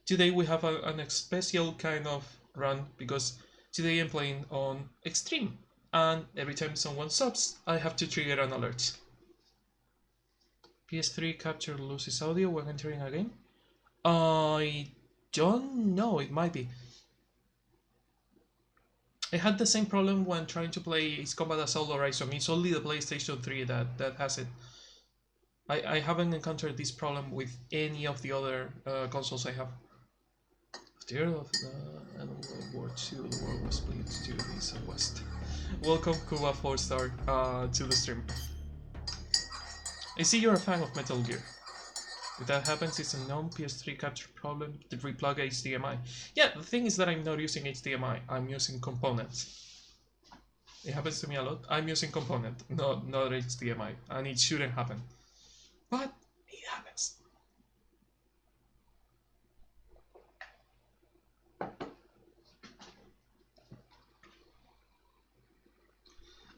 Today we have an special kind of run because today I'm playing on Extreme, and every time someone subs, I have to trigger an alert. PS3 capture loses audio when entering a game? I don't know, it might be. I had the same problem when trying to play Ace Combat Assault Horizon. It's only the PlayStation 3 that has it. I haven't encountered this problem with any of the other consoles I have. After the end of the end of World War II, the world was split to east and west. Welcome, Cuba 4-star, to the stream. I see you're a fan of Metal Gear. If that happens, it's a known PS3 capture problem to replug HDMI. Yeah, the thing is that I'm not using HDMI, I'm using components. It happens to me a lot. I'm using component, not HDMI, and it shouldn't happen. But it happens.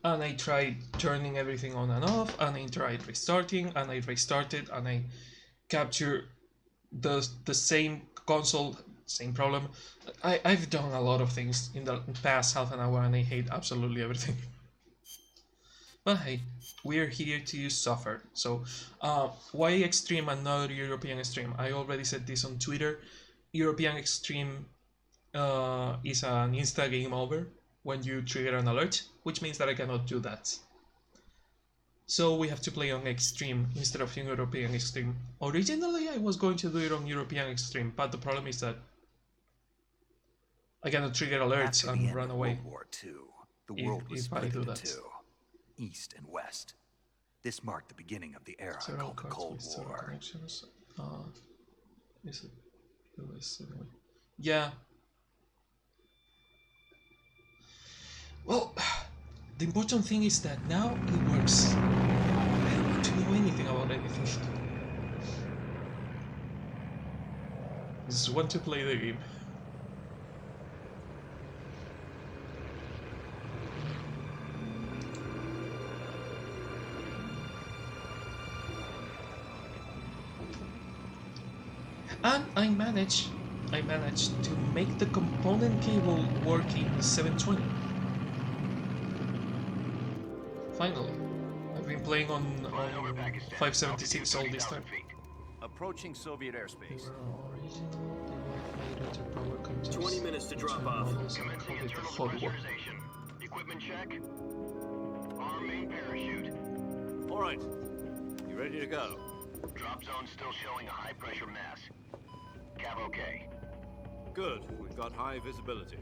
And I tried turning everything on and off, and I tried restarting, and I restarted, and I captured the same console, same problem. I've done a lot of things in the past half an hour, and I hate absolutely everything. But hey, we're here to suffer. So, why Extreme and not European Extreme? I already said this on Twitter. European Extreme is an insta game over when you trigger an alert, which means that I cannot do that. So we have to play on Extreme instead of European Extreme. Originally I was going to do it on European Extreme, but the problem is that I cannot trigger alerts and run away. World War II, the world was split into two, East and West. This marked the beginning of the era called the Cold War. Is it US anyway? Yeah. Well, the important thing is that now it works. I don't want to know anything about anything. I just want to play the game. And I managed to make the component cable work in 720. Finally. I've been playing on 576 all this time. Approaching Soviet airspace. 20 minutes to drop off. Commencing internal pressurization. Equipment check. Arm main parachute. All right. You ready to go? Drop zone still showing a high pressure mass. Cav okay. Good. We've got high visibility.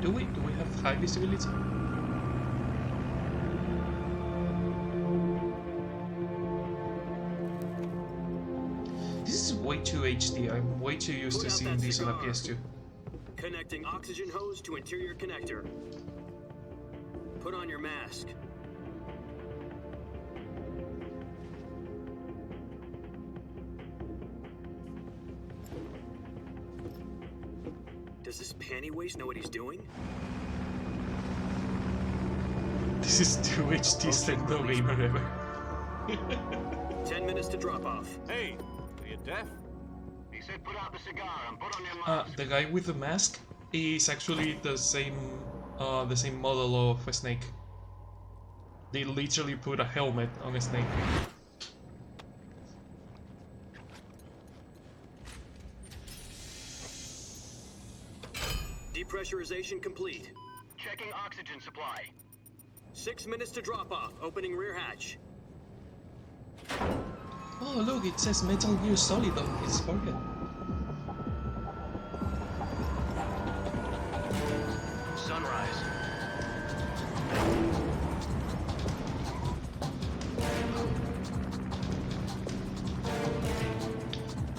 Do we have high visibility? This is way too HD. I'm way too used to seeing this on a PS2. Connecting oxygen hose to interior connector. Put on your mask. Does this panty waste know what he's doing? This is too HD, said no gamer ever. 10 minutes to drop off. Hey, are you deaf? He said put out the cigar and put on your mask. The guy with the mask is actually the same model of a snake. They literally put a helmet on a snake. Depressurization complete. Checking oxygen supply. 6 minutes to drop off. Opening rear hatch. Oh look, it says Metal Gear Solid on his forehead. Sunrise.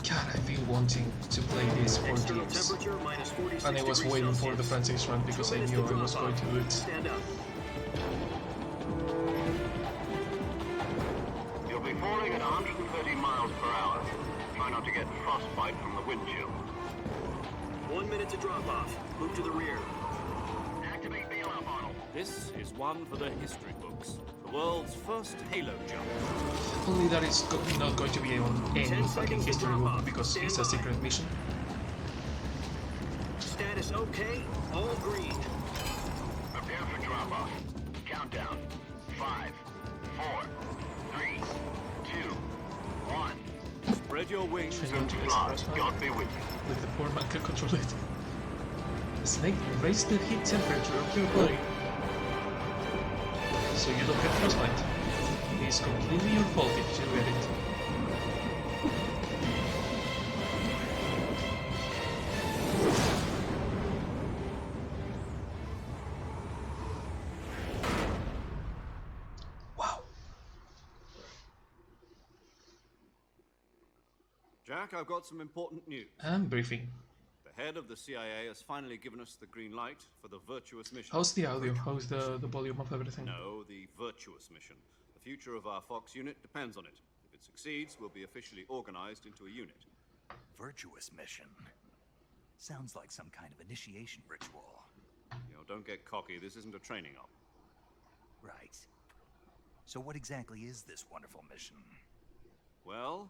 God, I've been wanting to play this for External years. temperature minus 46 And I was degrees waiting for the Celsius. Francis run because 2 I minutes knew to I was drop going off. to do it. Stand up. You'll be falling at 130 miles per hour. Try not to get frostbite from the wind chill. 1 minute to drop off. Move to the rear. Activate bailout model. This is one for the history books. The world's first halo jump. Only that it's not going to be on any fucking history book because it's a secret mission. Status okay, all green. Prepare for drop-off. Countdown. 5, 4, 3, 2, 1. Spread your wings. God be with you. Like the poor man can control it. Snake, raise the heat temperature of your body so you don't get frostbite. It is completely your fault if you get it. Wow. Jack, I've got some important news. I'm briefing. The head of the CIA has finally given us the green light for the virtuous mission. How's the audio? How's the volume of everything? No, the virtuous mission. The future of our Fox unit depends on it. If it succeeds, we'll be officially organized into a unit. Virtuous mission. Sounds like some kind of initiation ritual. You know, don't get cocky. This isn't a training op. Right. So what exactly is this wonderful mission? Well,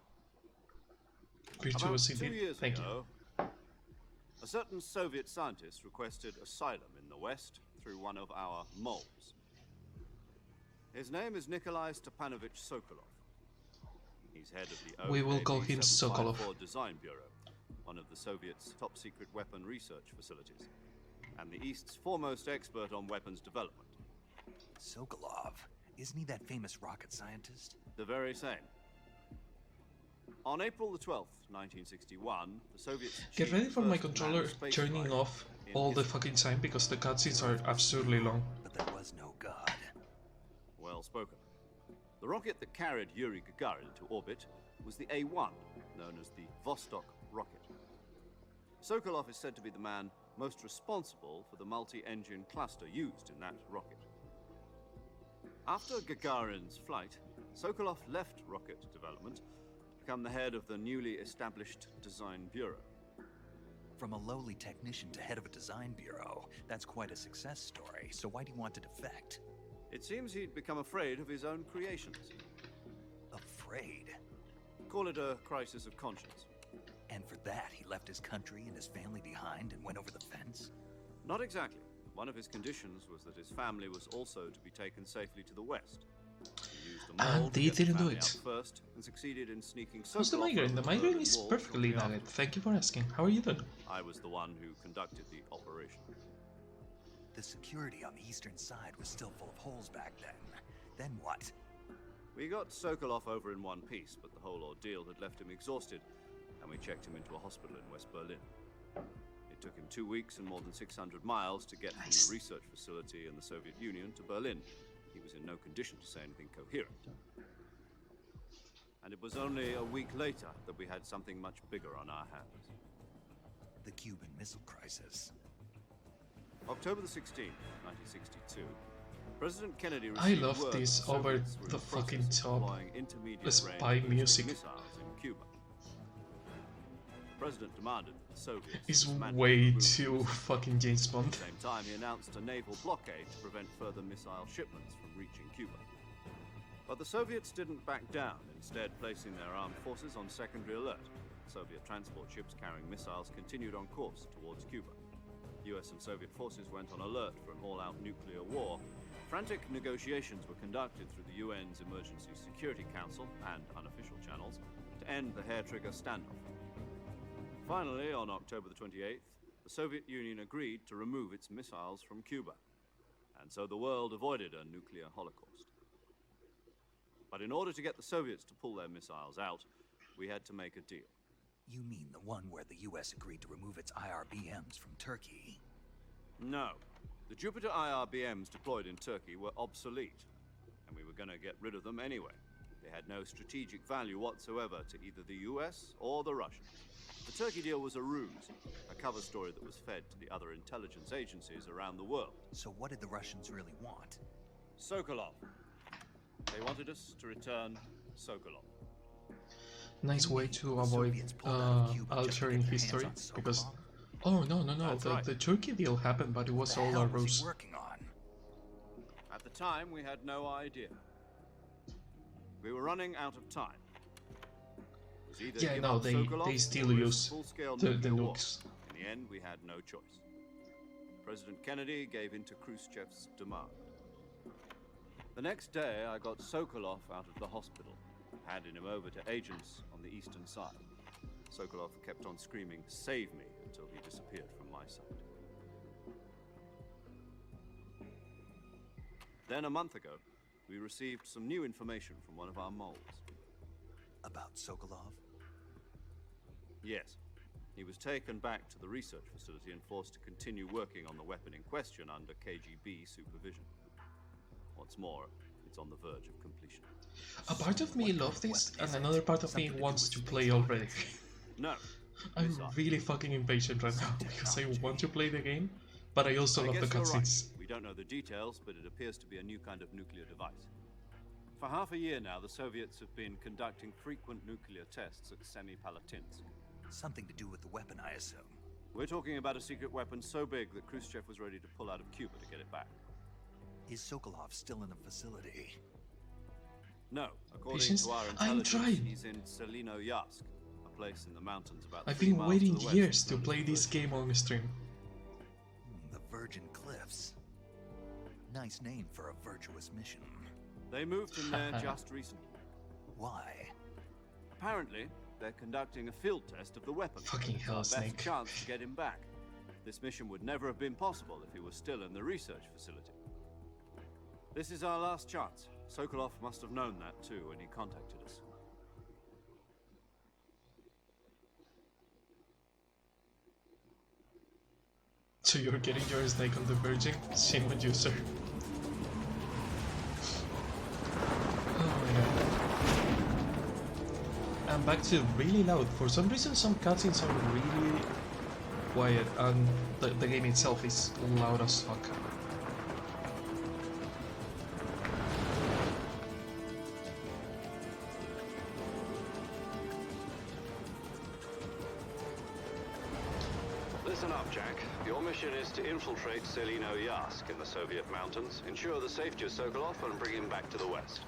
Virtuous about 2 indeed. years Thank you. ago, a certain Soviet scientist requested asylum in the West through one of our moles. His name is Nikolai Stepanovich Sokolov. He's head of the We will call him Sokolov. OKB-754 Design Bureau, one of the Soviets' top-secret weapon research facilities, and the East's foremost expert on weapons development. Sokolov. Isn't he that famous rocket scientist? The very same. On April the 12th, 1961, the Soviets Get ready for my first controller manned space turning flight off in all the history. fucking time because the cutscenes are absurdly long. But there was no God. Well spoken. The rocket that carried Yuri Gagarin to orbit was the A.1, known as the Vostok rocket. Sokolov is said to be the man most responsible for the multi-engine cluster used in that rocket. After Gagarin's flight, Sokolov left rocket development to become the head of the newly established Design Bureau. From a lowly technician to head of a design bureau, that's quite a success story. So why do you want to defect? It seems he'd become afraid of his own creations. Afraid? Call it a crisis of conscience. And for that, he left his country and his family behind and went over the fence? Not exactly. One of his conditions was that his family was also to be taken safely to the west. He used a mole And to they get the didn't do family it. out first and succeeded in sneaking How's the Sokolov migraine? over The the migraine Berlin is Wall perfectly shortly valid. Thank you for asking. How are you doing? I was the one who conducted the operation. The security on the eastern side was still full of holes back then. Then what? We got Sokolov over in one piece, but the whole ordeal had left him exhausted, and we checked him into a hospital in West Berlin. It took him 2 weeks and more than 600 miles to get from the research facility in the Soviet Union to Berlin. He was in no condition to say anything coherent. And it was only a week later that we had something much bigger on our hands. The Cuban Missile Crisis. October the 16th, 1962, President Kennedy I received love word this that over Soviets were in the process fucking of top deploying intermediate-range spy ballistic music. missiles in Cuba. The president demanded that the Soviets It's dismantle way the move. too fucking James Bond. At the same time, he announced a naval blockade to prevent further missile shipments from reaching Cuba. But the Soviets didn't back down, instead placing their armed forces on secondary alert. Soviet transport ships carrying missiles continued on course towards Cuba. US and Soviet forces went on alert for an all-out nuclear war. Frantic negotiations were conducted through the UN's Emergency Security Council and unofficial channels to end the hair-trigger standoff. Finally, on October the 28th, the Soviet Union agreed to remove its missiles from Cuba. And so the world avoided a nuclear holocaust. But in order to get the Soviets to pull their missiles out, we had to make a deal. You mean the one where the US agreed to remove its IRBMs from Turkey? No. The Jupiter IRBMs deployed in Turkey were obsolete, and we were going to get rid of them anyway. They had no strategic value whatsoever to either the US or the Russians. The Turkey deal was a ruse, a cover story that was fed to the other intelligence agencies around the world. So what did the Russians really want? Sokolov. They wanted us to return Sokolov. Nice way to avoid altering history because oh no That's right. the Turkey deal happened but it was What all the a hell was he ruse. working on? At the time, we had no idea. We were running out of time. It was either Yeah, give no, up they Sokolov still or risk use full-scale the nuclear war. nukes. In the end, we had no choice. President Kennedy gave in to Khrushchev's demand. The next day, I got Sokolov out of the hospital, handed him over to agents on the eastern side. Sokolov kept on screaming, "Save me," until he disappeared from my sight. Then, a month ago, we received some new information from one of our moles. About Sokolov? Yes. He was taken back to the research facility and forced to continue working on the weapon in question under KGB supervision. What's more, it's on the verge of completion. A part of me loves this, and another part of me wants to play already. No. I'm missile. really fucking impatient right now because I want to play the game, but I also love the guess you're cutscenes. right. We don't know the details, but it appears to be a new kind of nuclear device. For half a year now, the Soviets have been conducting frequent nuclear tests at Semipalatinsk. Something to do with the weapon, I assume. We're talking about a secret weapon so big that Khrushchev was ready to pull out of Cuba to get it back. Is Sokolov still in the facility? No, according Patience, to our I'm intelligence, trying. he's in Selino-Yarsk, a place in the mountains about I've 3 been miles waiting to the west years to known as play the this Virgin. game on stream. The Virgin Cliffs. Nice name for a virtuous mission. They moved in there just recently. Why? Apparently, they're conducting a field test of the weapon. Fucking hell, Our best Snake. chance to get him back. This mission would never have been possible if he was still in the research facility. This is our last chance. Sokolov must have known that too when he contacted us. So you're getting your snake on the Virgin? Shame on you, sir. Oh my god. I'm back to really loud. For some reason, some cutscenes are really quiet, and the game itself is loud as fuck. Listen up, Jack. Your mission is to infiltrate Selino-Yarsk in the Soviet mountains, ensure the safety of Sokolov, and bring him back to the West.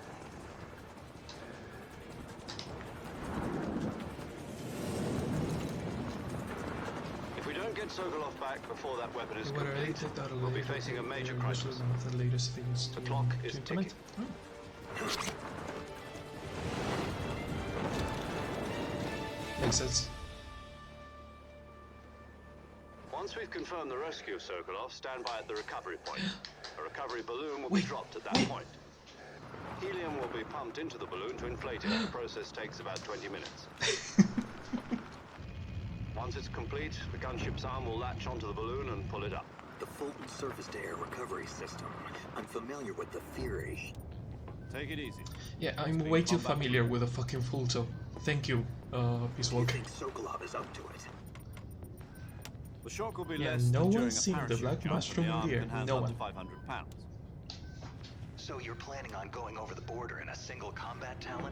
If we don't get Sokolov back before that weapon is complete, we'll be facing a major crisis. The latest things The clock is implement. ticking. Oh. Makes sense. Once we've confirmed the rescue of Sokolov, stand by at the recovery point. A recovery balloon will Wait, be dropped at that point. Helium will be pumped into the balloon to inflate it. The process takes about 20 minutes. Once it's complete, the gunship's arm will latch onto the balloon and pull it up. The Fulton surface-to-air recovery system. I'm familiar with the theory. Take it easy. Yeah, I'm way too familiar with the fucking Fulton. Thank you, Peace Do you Walker. think Sokolov is up to it? The shock will be Yeah, less no than during one's a seen the parachute black jump, mushroom and the in arm the air. can handle No up one. to 500 pounds. So you're planning on going over the border in a single combat Talon?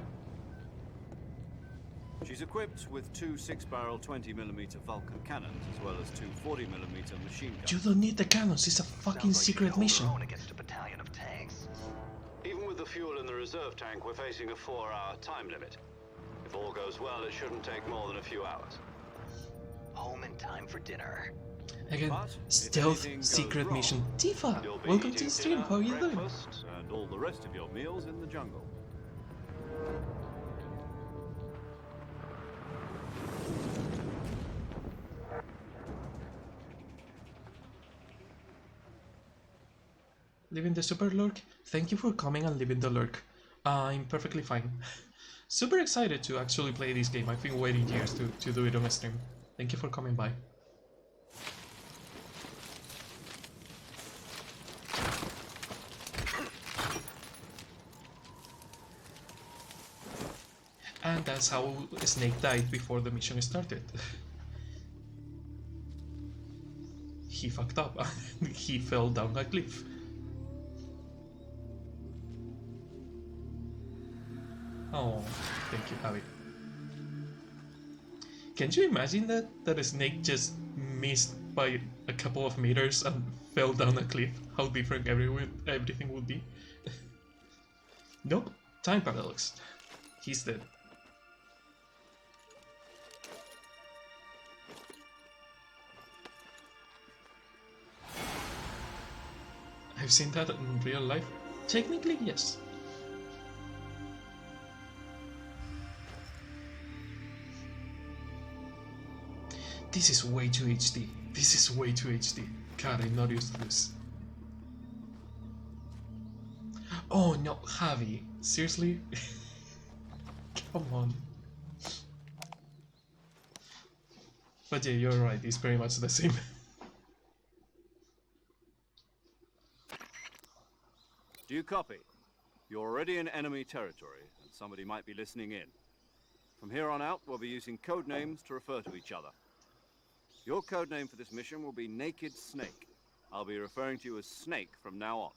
She's equipped with 2 6-barrel 20mm Vulcan cannons, as well as 2 40mm machine guns. You don't need the cannons, it's a fucking Sounds like secret you hold mission. your own against a battalion of tanks. Even with the fuel in the reserve tank, we're facing a 4-hour time limit. If all goes well, it shouldn't take more than a few hours. Home in time for dinner. Again, But if stealth anything goes secret wrong, mission. Tifa, You'll be welcome to eating the stream, dinner, how are you doing? breakfast, and all the rest of your meals in the jungle. Leaving the super lurk? Thank you for coming and leaving the lurk. I'm perfectly fine. Super excited to actually play this game. I've been waiting years to do it on stream. Thank you for coming by. And that's how Snake died before the mission started. He fucked up. He fell down a cliff. Oh, thank you, Abby. Can you imagine that a snake just missed by a couple of meters and fell down a cliff? How different everything would be. Nope, time paradox. He's dead. I've seen that in real life. Technically, yes. This is way too HD. This is way too HD. God, I'm not used to this. Oh no, Javi. Seriously? Come on. But yeah, you're right. It's pretty much the same. Do you copy? You're already in enemy territory, and somebody might be listening in. From here on out, we'll be using code names to refer to each other. Your code name for this mission will be Naked Snake. I'll be referring to you as Snake from now on.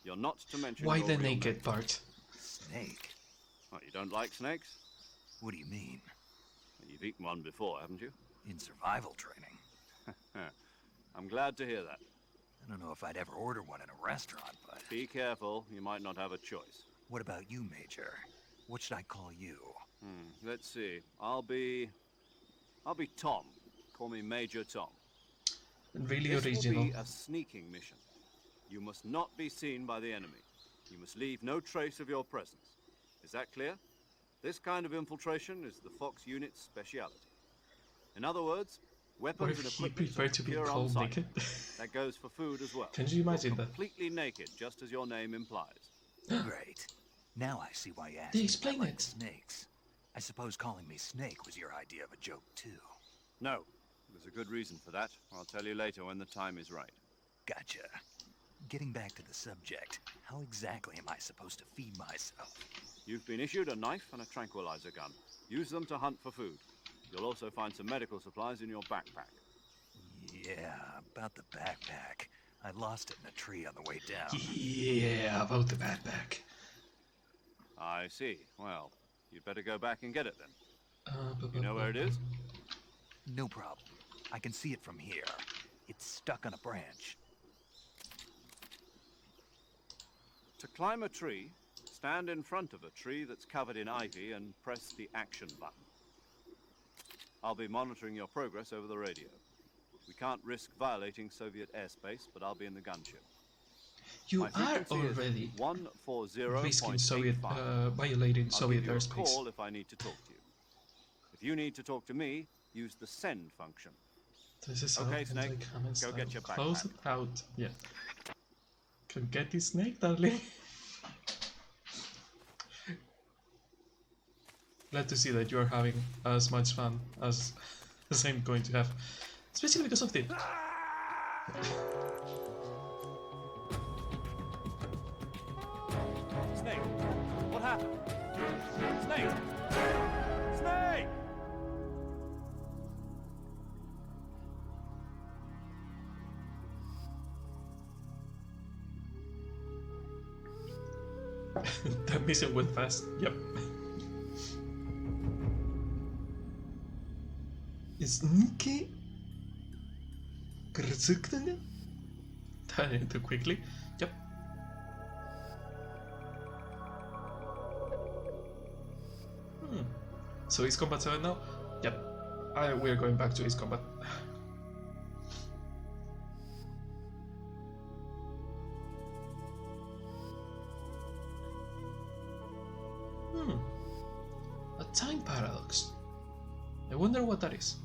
You're not to mention Why your the real naked name. part? Snake? What, you don't like snakes? What do you mean? You've eaten one before, haven't you? In survival training? I'm glad to hear that. I don't know if I'd ever order one in a restaurant, but... Be careful, you might not have a choice. What about you, Major? What should I call you? Let's see. I'll be Tom. Call me Major Tom. Really This original. will be a sneaking mission. You must not be seen by the enemy. You must leave no trace of your presence. Is that clear? This kind of infiltration is the Fox unit's speciality. In other words, Or weapons if and he equipment preferred to be procure on called site. naked. That goes for food as well. Can you imagine You're that? completely naked, just as your name implies. Great. Now I see why you asked They me if I explain like it. snakes. I suppose calling me Snake was your idea of a joke, too. No, there's a good reason for that. I'll tell you later when the time is right. Gotcha. Getting back to the subject, how exactly am I supposed to feed myself? You've been issued a knife and a tranquilizer gun. Use them to hunt for food. You'll also find some medical supplies in your backpack. Yeah, about the backpack. I lost it in a tree on the way down. Yeah, about the backpack. I see. Well, you'd better go back and get it then. You know where it is? No problem. I can see it from here. It's stuck on a branch. To climb a tree, stand in front of a tree that's covered in ivy and press the action button. I'll be monitoring your progress over the radio. We can't risk violating Soviet airspace, but I'll be in the gunship. You My are frequency is already 140.85. risking violating I'll Soviet give you a airspace. call if I need to talk to you. If you need to talk to me, use the send function. This is Okay, how Snake, comments go get your close backpack. it out. Yeah. Can get this snake, darling. Glad to see that you're having as much fun as I'm going to have. Especially because of the... Snake, what happened? Snake! Snake! That mission went fast. Yep. Sneaky. Done too quickly. Yep. So Ace Combat 7 now? Yep. We're going back to Ace Combat. A time paradox. I wonder what that is.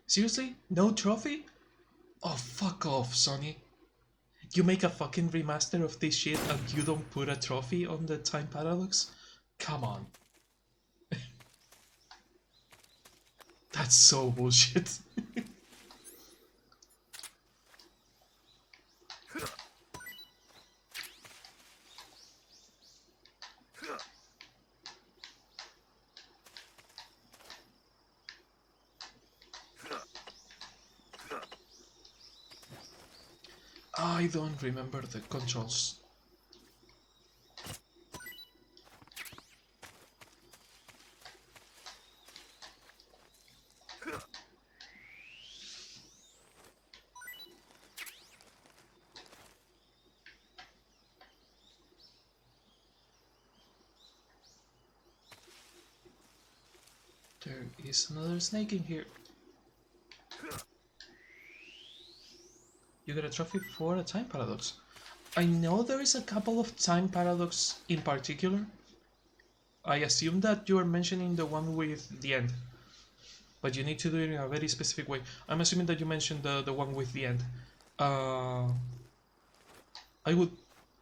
Seriously? No trophy? Oh, fuck off, Sony. You make a fucking remaster of this shit and you don't put a trophy on the time paradox? Come on. That's so bullshit. I don't remember the controls. There is another snake in here. You got a trophy for a time paradox. I know there is a couple of time paradox in particular. I assume that you are mentioning the one with the end, but you need to do it in a very specific way. I'm assuming that you mentioned the one with the end. I would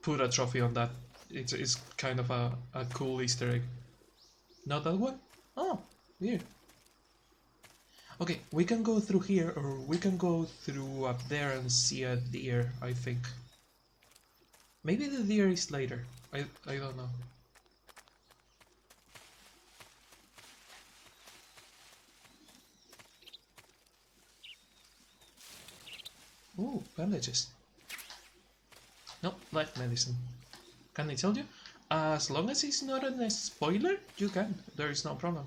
put a trophy on that. It's kind of a cool Easter egg. Not that one? Oh, weird. Okay, we can go through here, or we can go through up there and see a deer, I think. Maybe the deer is later. I don't know. Ooh, bandages. No, life medicine. Can I tell you? As long as it's not a spoiler, you can. There is no problem.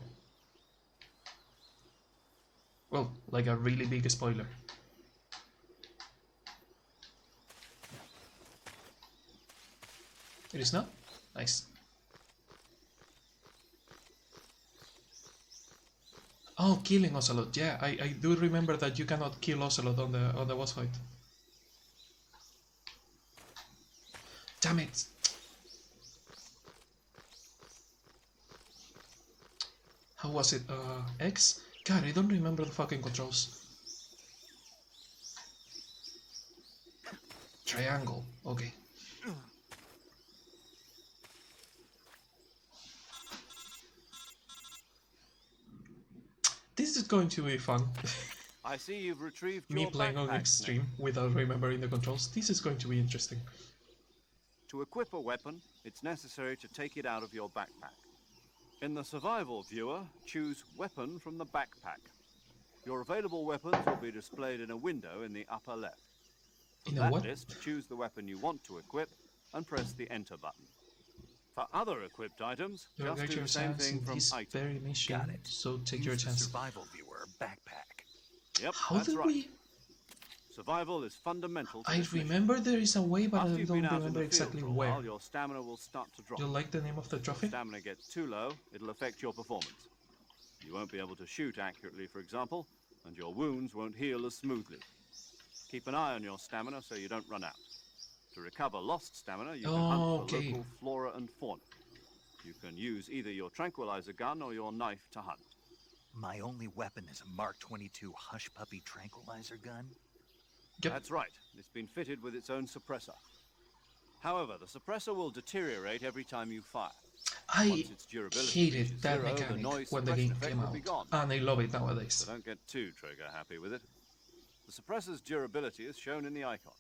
Well, like a really big spoiler. It is not? Nice. Oh, killing Ocelot. Yeah, I do remember that you cannot kill Ocelot on the boss fight. Damn it! How was it? X? God, I don't remember the fucking controls. Triangle. Okay. This is going to be fun. I see you've retrieved Me your playing on backpack, extreme Snake. without remembering the controls. This is going to be interesting. To equip a weapon, it's necessary to take it out of your backpack. In the survival viewer, choose Weapon from the backpack. Your available weapons will be displayed in a window in the upper left. From In a that what? list, choose the weapon you want to equip and press the Enter button. For other equipped items, You'll just get do your the same chance thing in from this Item. very mission, Got it. so take Use your the chance. survival viewer backpack. Yep, How that's did right. we... Survival is fundamental to I this mission. remember there is a way, but After I you've don't been out in remember the field exactly for a where. while, your stamina will start to drop. You like the name of the If trophy? stamina gets too low, it'll affect your performance. You won't be able to shoot accurately, for example, and your wounds won't heal as smoothly. Keep an eye on your stamina so you don't run out. To recover lost stamina, you can hunt for Okay. local flora and fauna. You can use either your tranquilizer gun or your knife to hunt. My only weapon is a Mark 22 Hush Puppy tranquilizer gun. Yep. That's right. It's been fitted with its own suppressor. However, the suppressor will deteriorate every time you fire. I Once its durability hated reaches that zero, the mechanic noise when the suppression game effect came will be out, gone. and I love it nowadays. So don't get too trigger happy with it. The suppressor's durability is shown in the icon.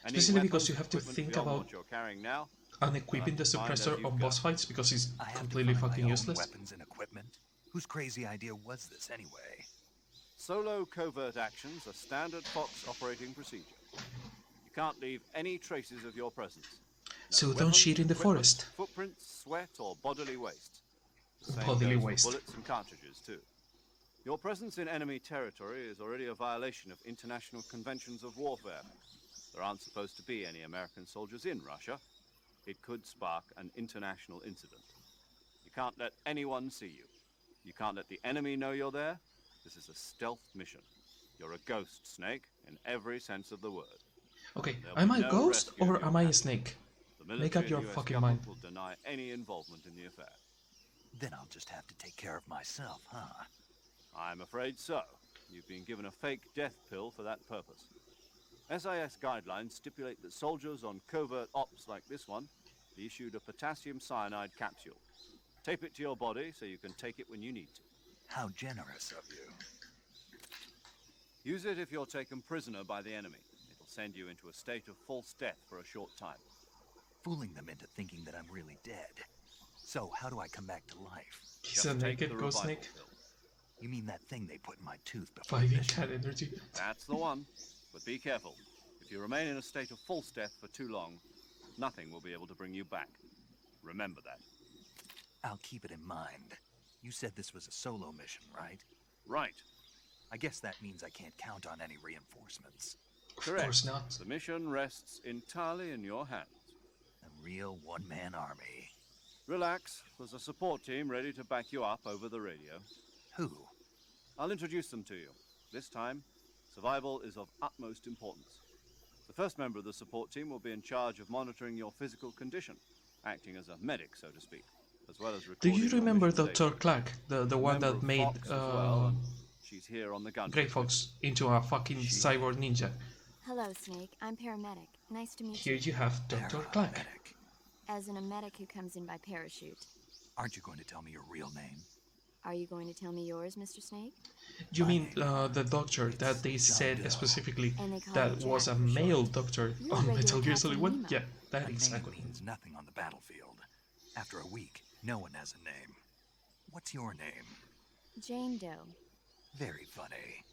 Any Especially because weapons you have to equipment think beyond about what you're carrying now, unequipping the Find as suppressor you on go. boss fights because it's I have completely to find fucking my useless. own weapons and equipment. Whose crazy idea was this anyway? solo covert actions are standard Fox operating procedure. You can't leave any traces of your presence. No So don't weapons, shit in the equipment, forest. Footprints, sweat, or bodily waste. The same Bodily goes waste. for bullets and cartridges too. Your presence in enemy territory is already a violation of international conventions of warfare. There aren't supposed to be any American soldiers in Russia. It could spark an international incident. You can't let anyone see you. You can't let the enemy know you're there. This is a stealth mission. You're a ghost, Snake, in every sense of the word. Okay, There'll am be I no ghost rescue or of your am I a captain. snake? The Make up military your and US fucking government mind. will deny any involvement in the affair. Then I'll just have to take care of myself, huh? I'm afraid so. You've been given a fake death pill for that purpose. SIS guidelines stipulate that soldiers on covert ops like this one be issued a potassium cyanide capsule. Tape it to your body so you can take it when you need to. How generous of you. Use it if you're taken prisoner by the enemy. It'll send you into a state of false death for a short time. Fooling them into thinking that I'm really dead. So how do I come back to life? He's Just a take naked the ghost revival snake. pill. You mean that thing they put in my tooth before Fighting mission? cat energy. That's the one. But be careful. If you remain in a state of false death for too long, nothing will be able to bring you back. Remember that. I'll keep it in mind. You said this was a solo mission, right? Right. I guess that means I can't count on any reinforcements. Of Correct. course not. The mission rests entirely in your hands. A real one-man army. Relax. There's a support team ready to back you up over the radio. Who? I'll introduce them to you. This time, survival is of utmost importance. The first member of the support team will be in charge of monitoring your physical condition, acting as a medic, so to speak, as well as Do recording you your remember mission Dr. data. Clark, the A one member that of made Fox as well, and she's here on the gun. Grey Fox into a fucking cyborg ninja? Hello, Snake. I'm paramedic. Nice to meet Here you. you have Dr. Clark. Paramedic. As in a medic who comes in by parachute. Aren't you going to tell me your real name? Are you going to tell me yours, Mr. Snake? You mean the doctor that they said specifically And they call that you was Jack a for short. male doctor You're a on regular Metal Gear Solid Captain 1? Nemo. Yeah, that A exactly. name means nothing on the battlefield. After a week, no one has a name. What's your name? Jane Doe. Very funny.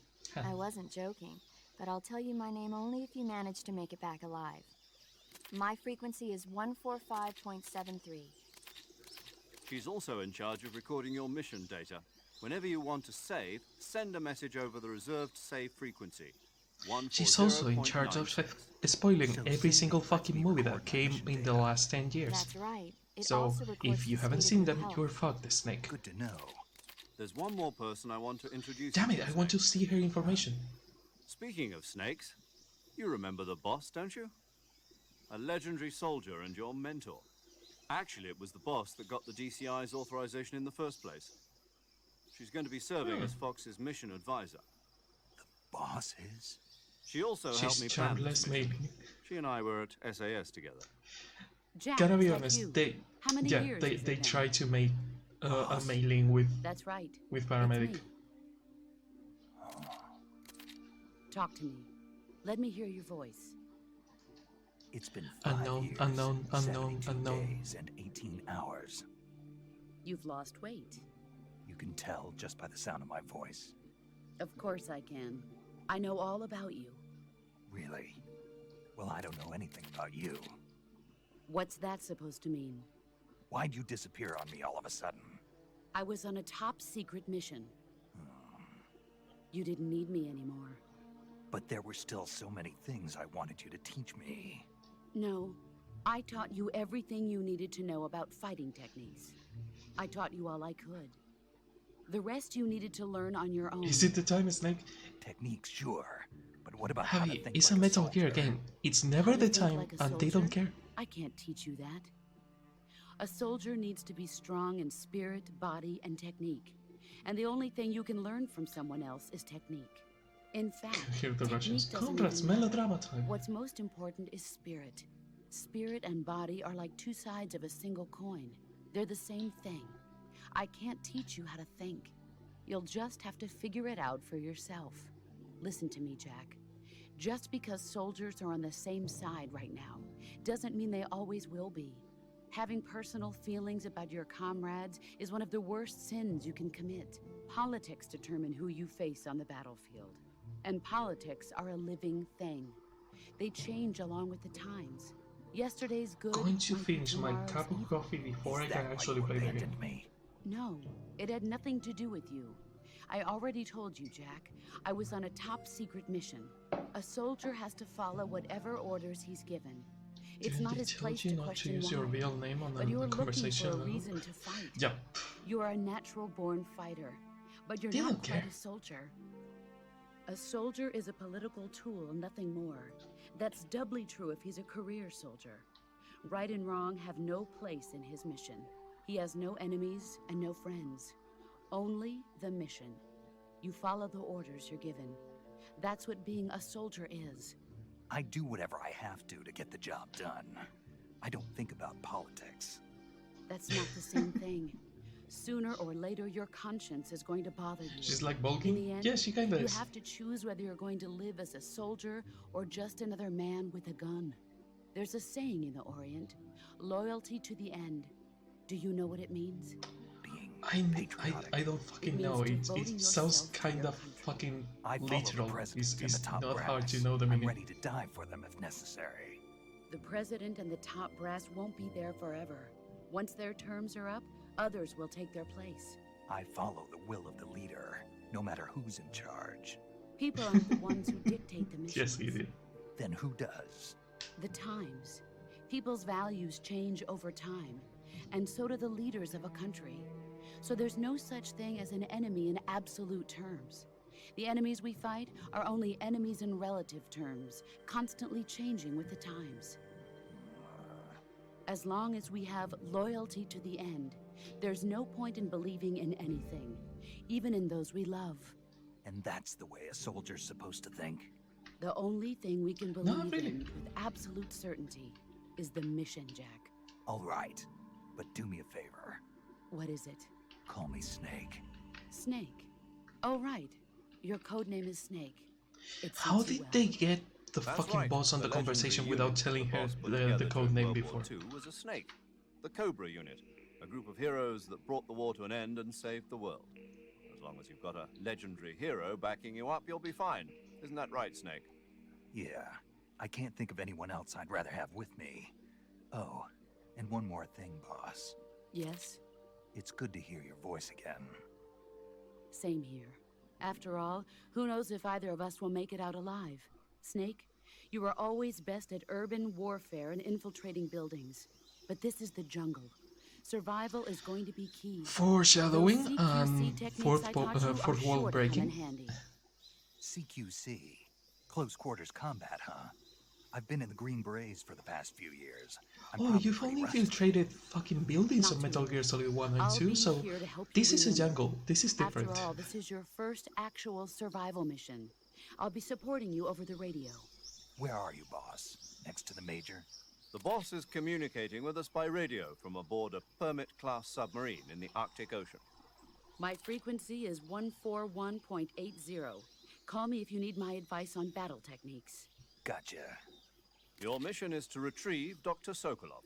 I wasn't joking, but I'll tell you my name only if you manage to make it back alive. My frequency is 145.73. She's also in charge of recording your mission data. Whenever you want to save, send a message over the reserved save frequency. She's also in charge of 140.96. spoiling So every Cindy single lets fucking me movie record that my came mission in the data. last 10 years. That's right. It So, also records if you the haven't state seen of your them, health. you're fucked, Snake. Good to know. There's one more person I want to introduce. Damn you it, I want to Snake. see her information. Speaking of snakes, you remember the boss, don't you? A legendary soldier and your mentor. Actually, it was the boss that got the DCI's authorization in the first place. She's going to be serving as Fox's mission advisor. Boss is? She also helped me She's plan this charmless, mission. maybe. She and I were at SAS together. Jack, Gotta be is that honest, you? they How many yeah years they has it they been? try to make a Boss. mailing with That's right. paramedic. It's me. Talk to me. Let me hear your voice. It's been 5 Unknown, years, unknown, unknown, 72 unknown. days and 18 hours. You've lost weight. You can tell just by the sound of my voice. Of course I can. I know all about you. Really? Well, I don't know anything about you. What's that supposed to mean? Why'd you disappear on me all of a sudden? I was on a top secret mission. You didn't need me anymore. But there were still so many things I wanted you to teach me. No, I taught you everything you needed to know about fighting techniques. I taught you all I could. The rest you needed to learn on your own. Is it the time, Snake? Techniques, sure. But what about how to Javi, think it's like a Metal Gear soldier? game. It's never How to the think time, like a and they don't soldier? care. I can't teach you that. A soldier needs to be strong in spirit, body, and technique. And the only thing you can learn from someone else is technique. In fact, Hear the technique Russians. doesn't Congrats, even matter. melodrama time. What's most important is spirit. Spirit and body are like two sides of a single coin. They're the same thing. I can't teach you how to think. You'll just have to figure it out for yourself. Listen to me, Jack. Just because soldiers are on the same side right now doesn't mean they always will be. Having personal feelings about your comrades is one of the worst sins you can commit. Politics determine who you face on the battlefield. And politics are a living thing. They change along with the times. Yesterday's good Going to might be finish my tomorrow's cup of evil. coffee before I Is can that why actually you play the game. abandoned me? No, it had nothing to do with you. I already told you, Jack. I was on a top secret mission. A soldier has to follow whatever orders he's given. It's Didn't not they his tell place you to not to question use your why. real name on But a you're looking conversation? for a reason to fight. Yeah. You are a natural-born fighter, but you're They not don't quite care. a soldier. A soldier is a political tool, nothing more. That's doubly true if he's a career soldier. Right and wrong have no place in his mission. He has no enemies and no friends. Only the mission. You follow the orders you're given. That's what being a soldier is. I do whatever I have to get the job done. I don't think about politics. That's not the same thing. Sooner or later, your conscience is going to bother you. She's like In the bulking? end, Yeah, she kinda you is. have to choose whether you're going to live as a soldier or just another man with a gun. There's a saying in the Orient, loyalty to the end. Do you know what it means? Being I patriotic. don't fucking It know. means devoting It sounds yourself to kind your of country. fucking I follow literal. the president and It's the top not brass. hard to know the I'm meaning. ready to die for them if necessary. The president and the top brass won't be there forever. Once their terms are up, others will take their place. I follow the will of the leader, no matter who's in charge. People aren't the ones who dictate the mission. Yes, he did. Then who does? The times. People's values change over time, and so do the leaders of a country. So there's no such thing as an enemy in absolute terms. The enemies we fight are only enemies in relative terms, constantly changing with the times. As long as we have loyalty to the end, there's no point in believing in anything, even in those we love. And that's the way a soldier's supposed to think? The only thing we can Not believe really. in with absolute certainty is the mission, Jack. All right, but do me a favor. What is it? Call me Snake. Snake. Oh, right. Your code name is Snake. It How suits you did well. they get the That's fucking right. boss on the legendary conversation without unit telling the her boss put the together code during name World before? War II was a snake. The Cobra unit. A group of heroes that brought the war to an end and saved the world. As long as you've got a legendary hero backing you up, you'll be fine. Isn't that right, Snake? Yeah, I can't think of anyone else I'd rather have with me. Oh, and one more thing, boss. Yes, It's good to hear your voice again. same here. After all, who knows if either of us will make it out alive? Snake, you are always best at urban warfare and infiltrating buildings. But this is the jungle. Survival is going to be key. Foreshadowing Those CQC and techniques I taught you are fourth sure wall to come in breaking. handy. CQC. Close quarters combat, huh? I've been in the Green Berets for the past few years. I'm Oh, probably you've pretty only rusty. infiltrated fucking buildings Not on to Metal worry. Gear Solid 1 and I'll 2, be so here to help you this is a remember. jungle. This is different. After all, this is your first actual survival mission. I'll be supporting you over the radio. Where are you, boss? Next to the Major? The boss is communicating with us by radio from aboard a Permit-class submarine in the Arctic Ocean. My frequency is 141.80. Call me if you need my advice on battle techniques. Gotcha. Your mission is to retrieve Dr. Sokolov.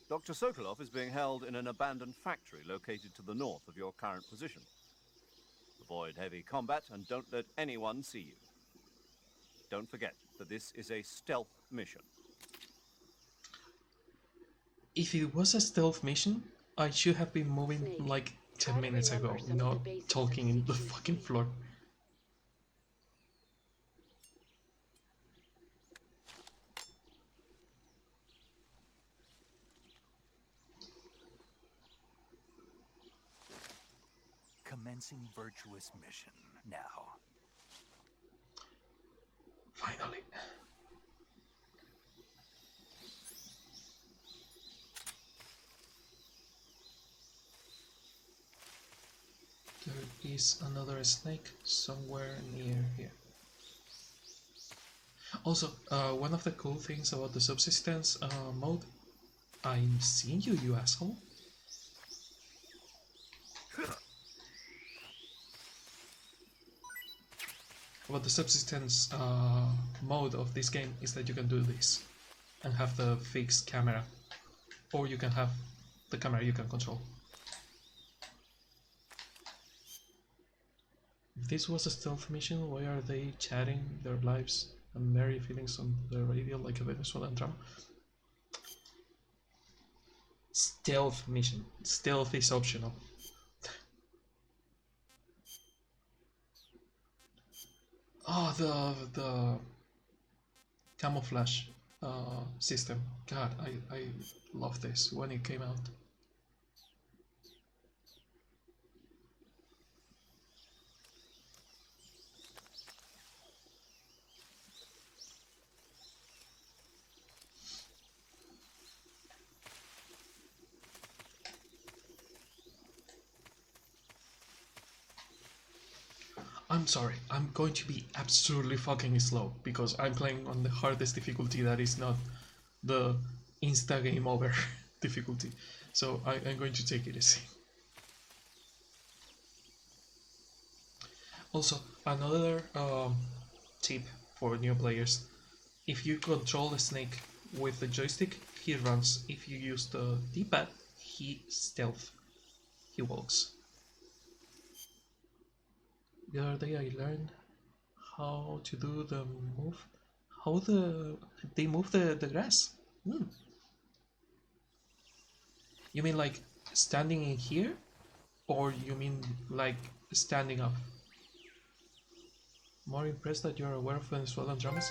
Dr. Sokolov is being held in an abandoned factory located to the north of your current position. Avoid heavy combat and don't let anyone see you. Don't forget that this is a stealth mission. If it was a stealth mission, I should have been moving Snake, like try 10 to minutes ago, remember some of not the basics talking of in the CQC. fucking floor. Commencing virtuous mission now. Finally. There is another snake somewhere near here. Also, one of the cool things about the subsistence mode, I'm seeing you, you asshole. About the subsistence mode of this game is that you can do this and have the fixed camera, or you can have the camera you can control. If this was a stealth mission, why are they chatting their lives and merry feelings on the radio like a Venezuelan drama? Stealth mission. Stealth is optional. Oh, the camouflage system. God, I love this when it came out. I'm sorry, I'm going to be absolutely fucking slow because I'm playing on the hardest difficulty that is not the insta game over difficulty. So I'm going to take it easy. Also, another tip for new players: if you control the snake with the joystick, he runs. If you use the D-pad, he stealth. He walks. The other day I learned how to do the move, how they move the grass. You mean like standing in here, or you mean like standing up? More impressed that you're aware of Venezuelan dramas?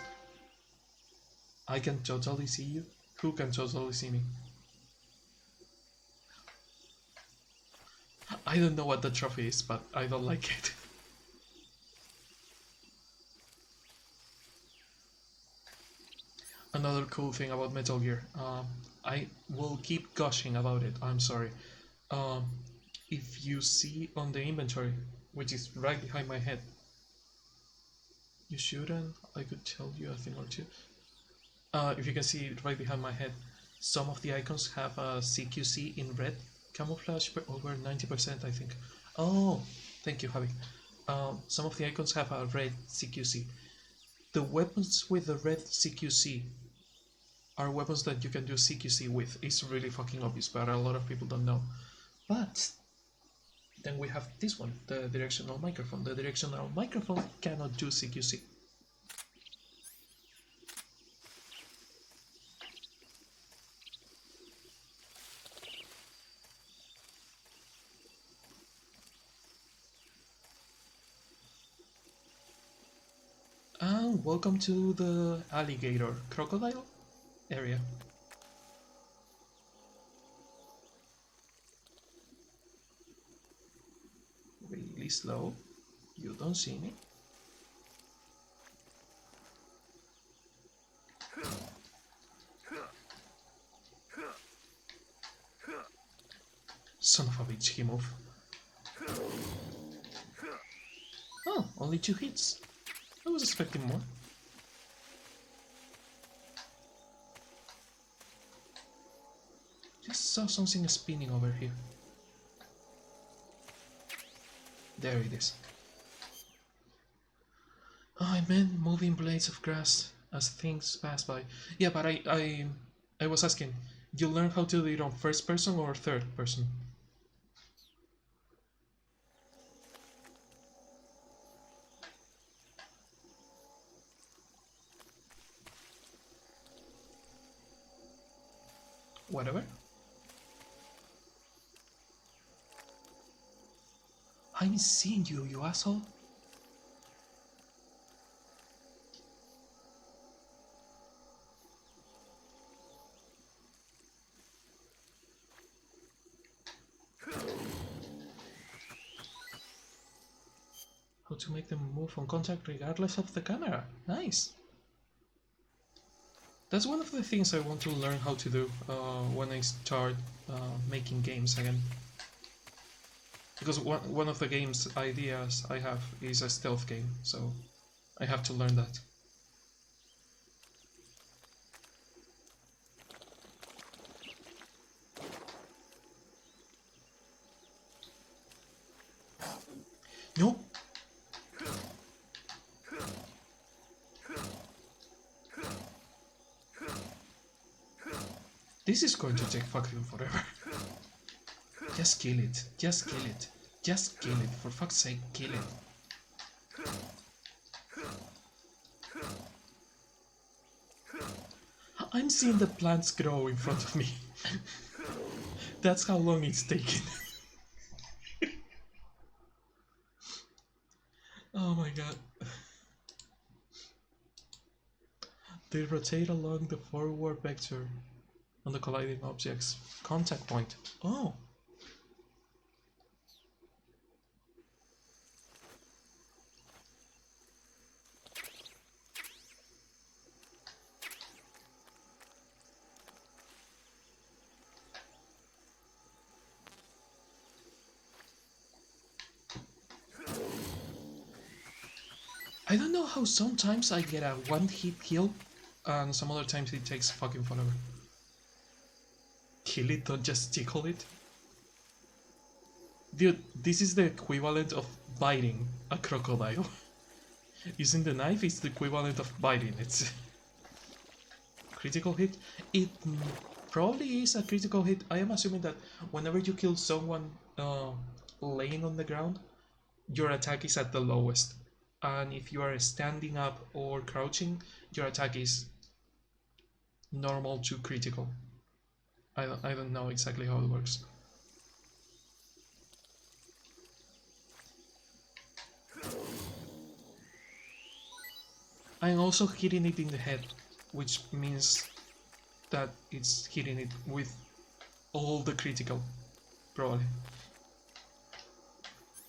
I can totally see you. Who can totally see me? I don't know what the trophy is, but I don't like it. Another cool thing about Metal Gear, I will keep gushing about it, I'm sorry. Um, if you see on the inventory, which is right behind my head, you shouldn't, I could tell you a thing or two. If you can see it right behind my head, some of the icons have a CQC in red, camouflage for over 90%, I think. Oh, thank you, Javi. Some of the icons have a red CQC. The weapons with the red CQC are weapons that you can do CQC with. It's really fucking obvious, but a lot of people don't know. But then we have this one, the directional microphone. The directional microphone cannot do CQC. And welcome to the alligator crocodile area. Really slow. You don't see me. Son of a bitch, he moved. Oh, only 2 hits. I was expecting more. Just saw something spinning over here. There it is. Oh, I meant moving blades of grass as things pass by. Yeah, but I was asking, you learn how to do it on first person or third person? Whatever. I'm seeing you, you asshole. How to make them move on contact regardless of the camera. Nice. That's one of the things I want to learn how to do when I start making games again. Because one of the game's ideas I have is a stealth game, so I have to learn that. No! This is going to take fucking forever. Just kill it. Just kill it. Just kill it. For fuck's sake, kill it. I'm seeing the plants grow in front of me. That's how long it's taking. Oh my god. They rotate along the forward vector on the colliding object's contact point. Oh. I don't know how sometimes I get a one-hit kill and some other times it takes fucking forever. Kill it, don't just tickle it. Dude, this is the equivalent of biting a crocodile. Using the knife is the equivalent of biting. It's critical hit. It probably is a critical hit. I am assuming that whenever you kill someone laying on the ground, your attack is at the lowest. And if you are standing up or crouching, your attack is normal to critical. I don't know exactly how it works. I'm also hitting it in the head, which means that it's hitting it with all the critical, probably.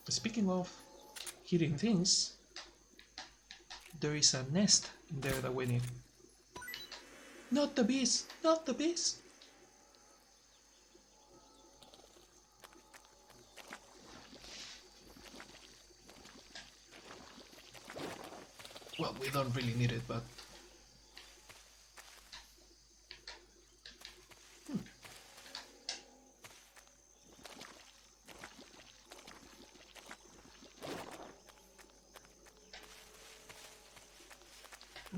Speaking of hidden things, there is a nest in there that we need. Not the bees! Not the bees! Well, we don't really need it, but...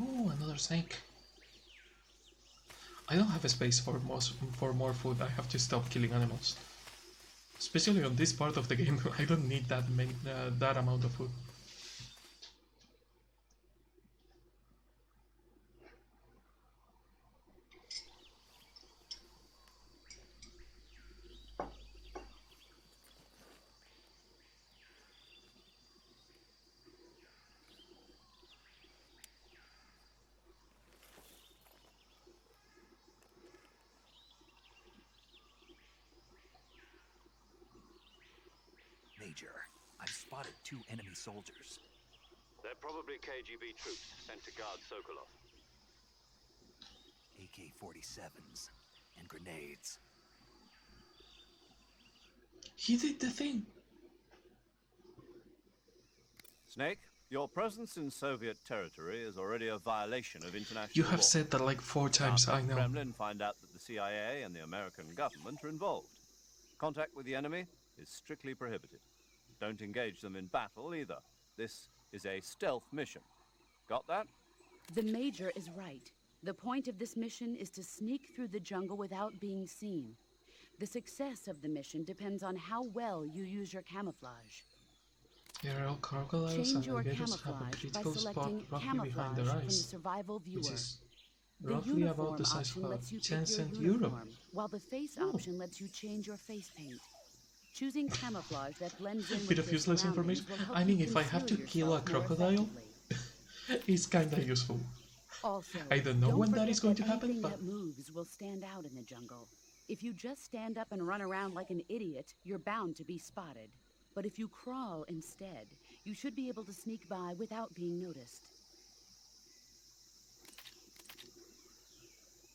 Oh, another snake. I don't have a space for more food. I have to stop killing animals. Especially on this part of the game, I don't need that amount of food. Major, I've spotted 2 enemy soldiers. They're probably KGB troops sent to guard Sokolov. AK-47s and grenades. He did the thing! Snake, your presence in Soviet territory is already a violation of international You law. have said that like 4 times, I know. The Kremlin find out that the CIA and the American government are involved. Contact with the enemy is strictly prohibited. Don't engage them in battle either. This is a stealth mission. Got that? The Major is right. The point of this mission is to sneak through the jungle without being seen. The success of the mission depends on how well you use your camouflage. Aerial crocodiles Change and your alligators have a camouflage by critical spot selecting roughly behind camouflage their from the eyes, survival which viewer. is The roughly uniform about the size option of a lets you 10 pick your cent euro. uniform, while the face option lets you change your face paint. Choosing camouflage that blends in Bit with of your useless surroundings information. will help I mean, you if I have to conceal kill a yourself more crocodile, effectively. it's kinda useful. Also, I don't know when that forget is going to happen, anything but... that moves will stand out in the jungle. If you just stand up and run around like an idiot, you're bound to be spotted. But if you crawl instead, you should be able to sneak by without being noticed.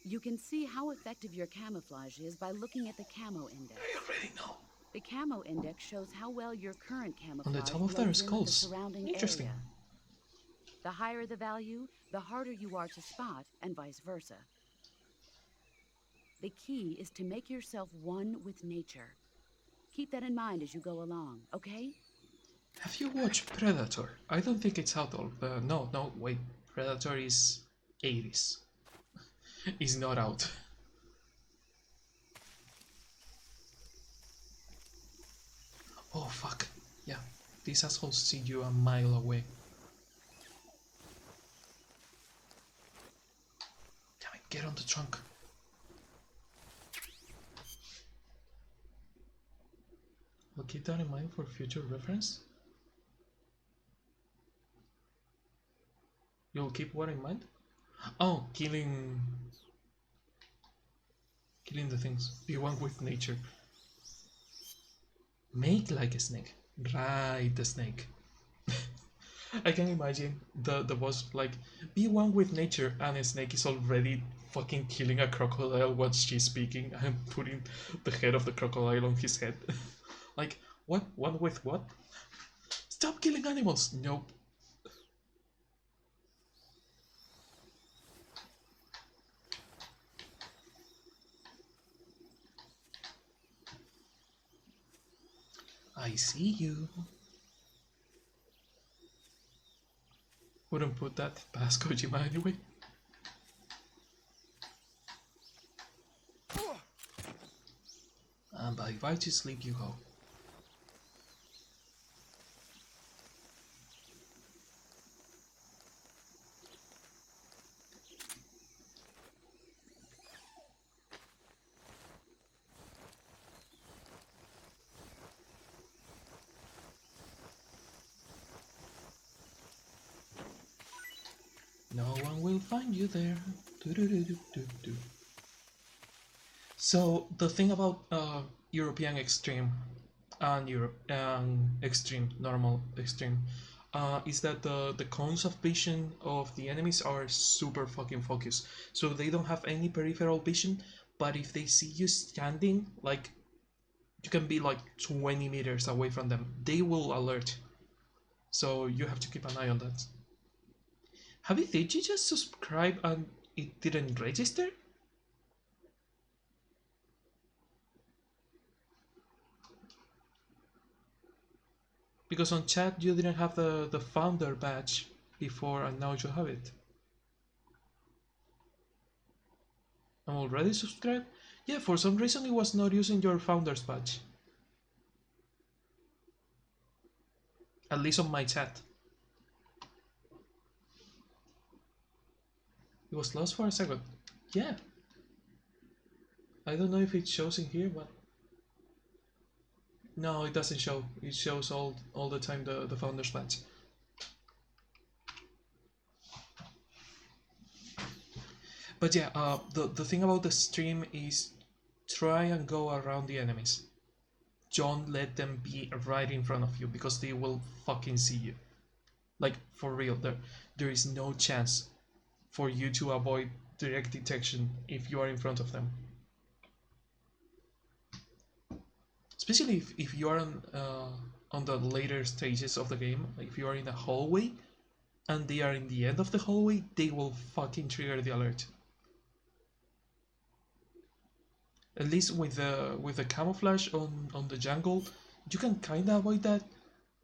You can see how effective your camouflage is by looking at the camo index. I already know. The camo index shows how well your current camouflage On the top of their blends in with the skulls. surrounding Interesting. area. The higher the value, the harder you are to spot, and vice versa. The key is to make yourself one with nature. Keep that in mind as you go along, okay? Have you watched Predator? I don't think it's out all. No, wait. Predator is 80s. It's not out. Oh fuck. Yeah. These assholes see you a mile away. Damn it, get on the trunk. I'll keep that in mind for future reference. You'll keep what in mind? Oh, killing the things. Be one with nature. Make like a snake. Ride the snake. I can imagine the boss like, be one with nature, and a snake is already fucking killing a crocodile while she's speaking and putting the head of the crocodile on his head. Like, what? One with what? Stop killing animals! Nope. I see you. Wouldn't put that past Kojima anyway. And bye to sleep you go. No one will find you there. Do-do-do-do-do-do. So the thing about European Extreme, and Europe, extreme, normal, extreme, is that the cones of vision of the enemies are super fucking focused. So they don't have any peripheral vision, but if they see you standing, like, you can be like 20 meters away from them, they will alert. So you have to keep an eye on that. Did you just subscribe and it didn't register? Because on chat you didn't have the founder badge before, and now you have it. I'm already subscribed? Yeah, for some reason it was not using your founder's badge. At least on my chat. It was lost for a second. Yeah. I don't know if it shows in here, but... No, it doesn't show. It shows all the time the founder's badge. But yeah, the thing about the stream is try and go around the enemies. Don't let them be right in front of you, because they will fucking see you. Like, for real, there is no chance for you to avoid direct detection if you are in front of them. Especially if you are on the later stages of the game, if you are in a hallway and they are in the end of the hallway, they will fucking trigger the alert. At least with the camouflage on the jungle, you can kinda avoid that.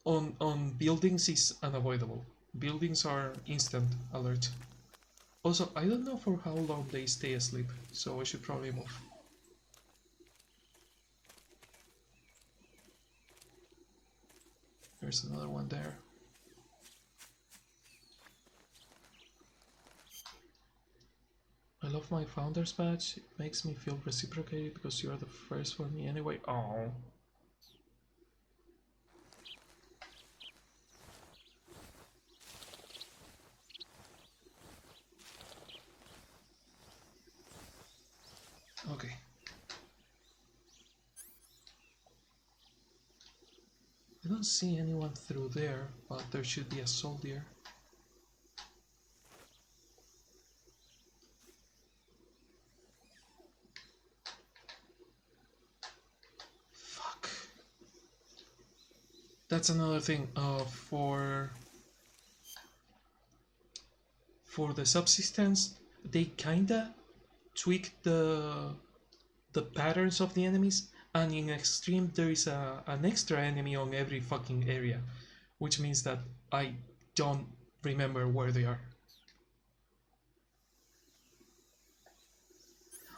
On buildings is unavoidable. Buildings are instant alert. Also, I don't know for how long they stay asleep, so I should probably move. There's another one there. I love my founder's badge. It makes me feel reciprocated because you are the first for me anyway. Oh. Okay. I don't see anyone through there, but there should be a soldier. Fuck. That's another thing. For the subsistence, they kinda tweak the patterns of the enemies, and in extreme there is an extra enemy on every fucking area, which means that I don't remember where they are.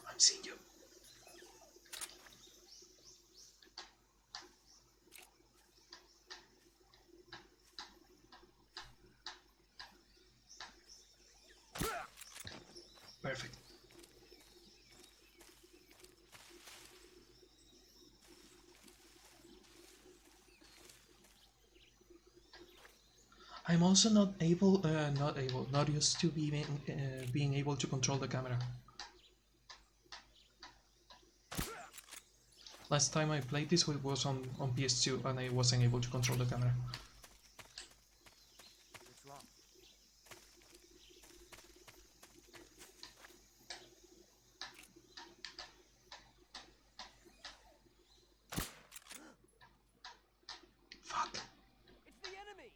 I'm seeing you. Perfect. I'm also not used to being able to control the camera. Last time I played this was on PS2 and I wasn't able to control the camera. What's wrong? Fuck. It's the enemy!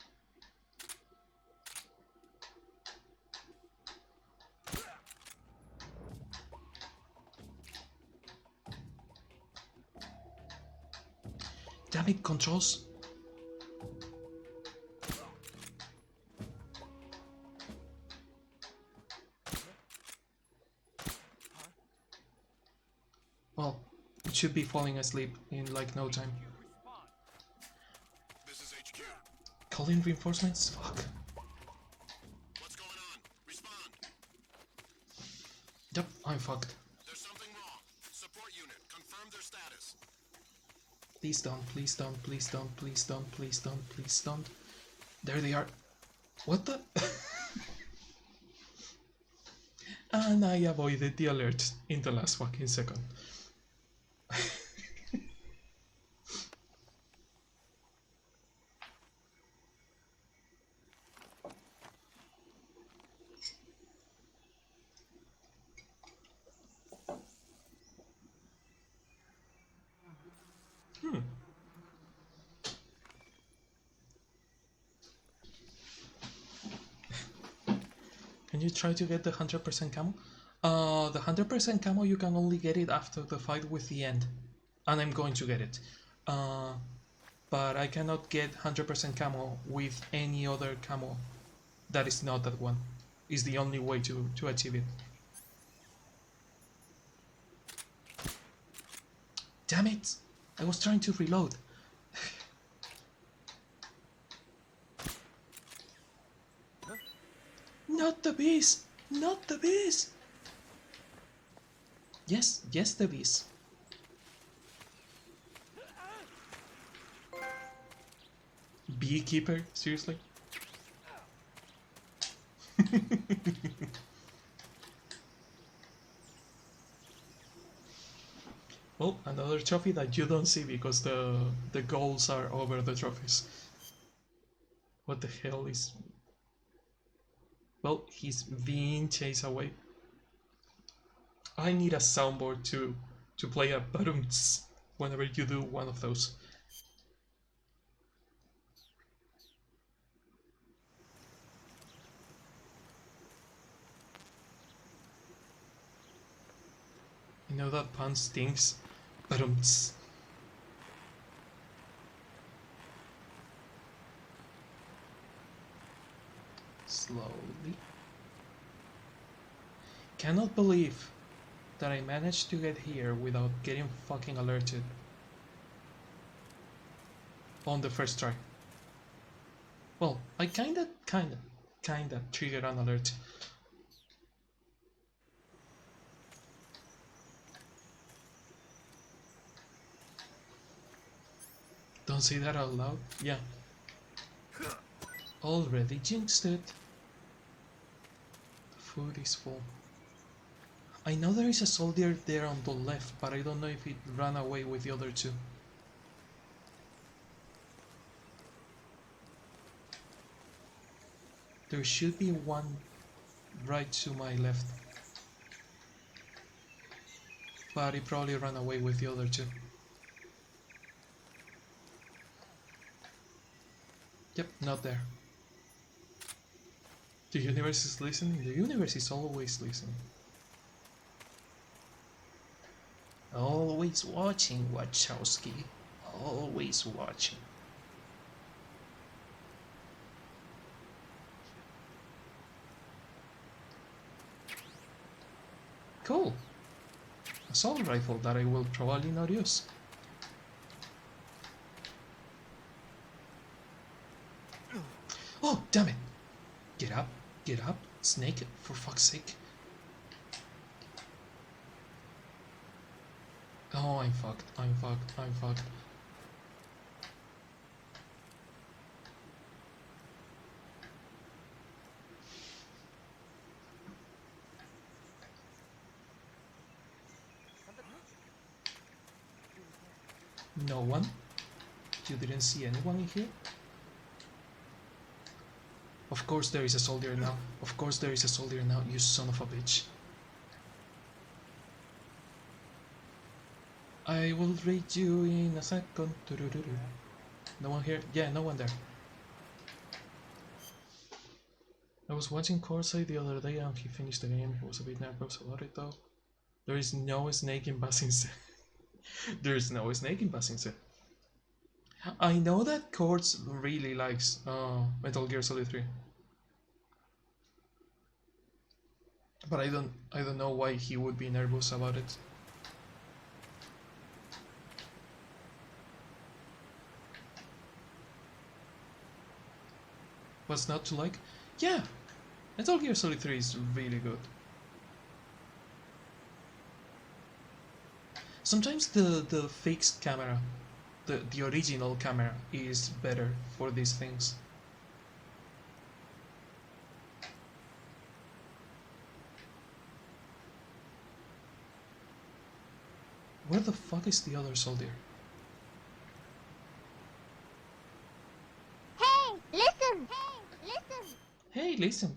Damn it, controls. Well, it should be falling asleep in like no time. This is HQ. Calling reinforcements? Fuck. What's going on? Respond. Yep, I'm fucked. There's something wrong. Support unit, confirm their status. Please don't, please don't, please don't, please don't, please don't, please don't. There they are. What the? And I avoided the alert in the last fucking second. Hmm. Can you try to get the 100% camo? The 100% camo, you can only get it after the fight with the end. And I'm going to get it. But I cannot get 100% camo with any other camo that is not that one. Is the only way to achieve it. Damn it! I was trying to reload. Not the bees! Not the bees! Yes, yes, the bees. Beekeeper? Seriously? Well, another trophy that you don't see because the goals are over the trophies. What the hell is... Well, he's being chased away. I need a soundboard to play a badumts whenever you do one of those. I know that pun stinks, badumts. Slowly. Cannot believe that I managed to get here without getting fucking alerted on the first try. Well, I kinda triggered an alert. Don't say that out loud. Yeah. Already jinxed it. The food is full. I know there is a soldier there on the left, but I don't know if it ran away with the other two. There should be one right to my left. But he probably ran away with the other two. Yep, not there. The universe is listening. The universe is always listening. Always watching, Wachowski. Always watching. Cool. Assault rifle that I will probably not use. Oh, damn it! Get up, snake, for fuck's sake. Oh, I'm fucked. No one? You didn't see anyone in here? Of course there is a soldier now. Of course there is a soldier now, you son of a bitch. I will read you in a second. No one here? Yeah, no one there. I was watching Corsair the other day and he finished the game. He was a bit nervous about it though. There is no snake in Basingse. There is no snake in Basingse. I know that Quartz really likes Metal Gear Solid 3. But I don't know why he would be nervous about it. What's not to like? Yeah, Metal Gear Solid 3 is really good. Sometimes the fixed camera, the original camera, is better for these things. Where the fuck is the other soldier? Hey, listen! Hey, listen! Hey, listen!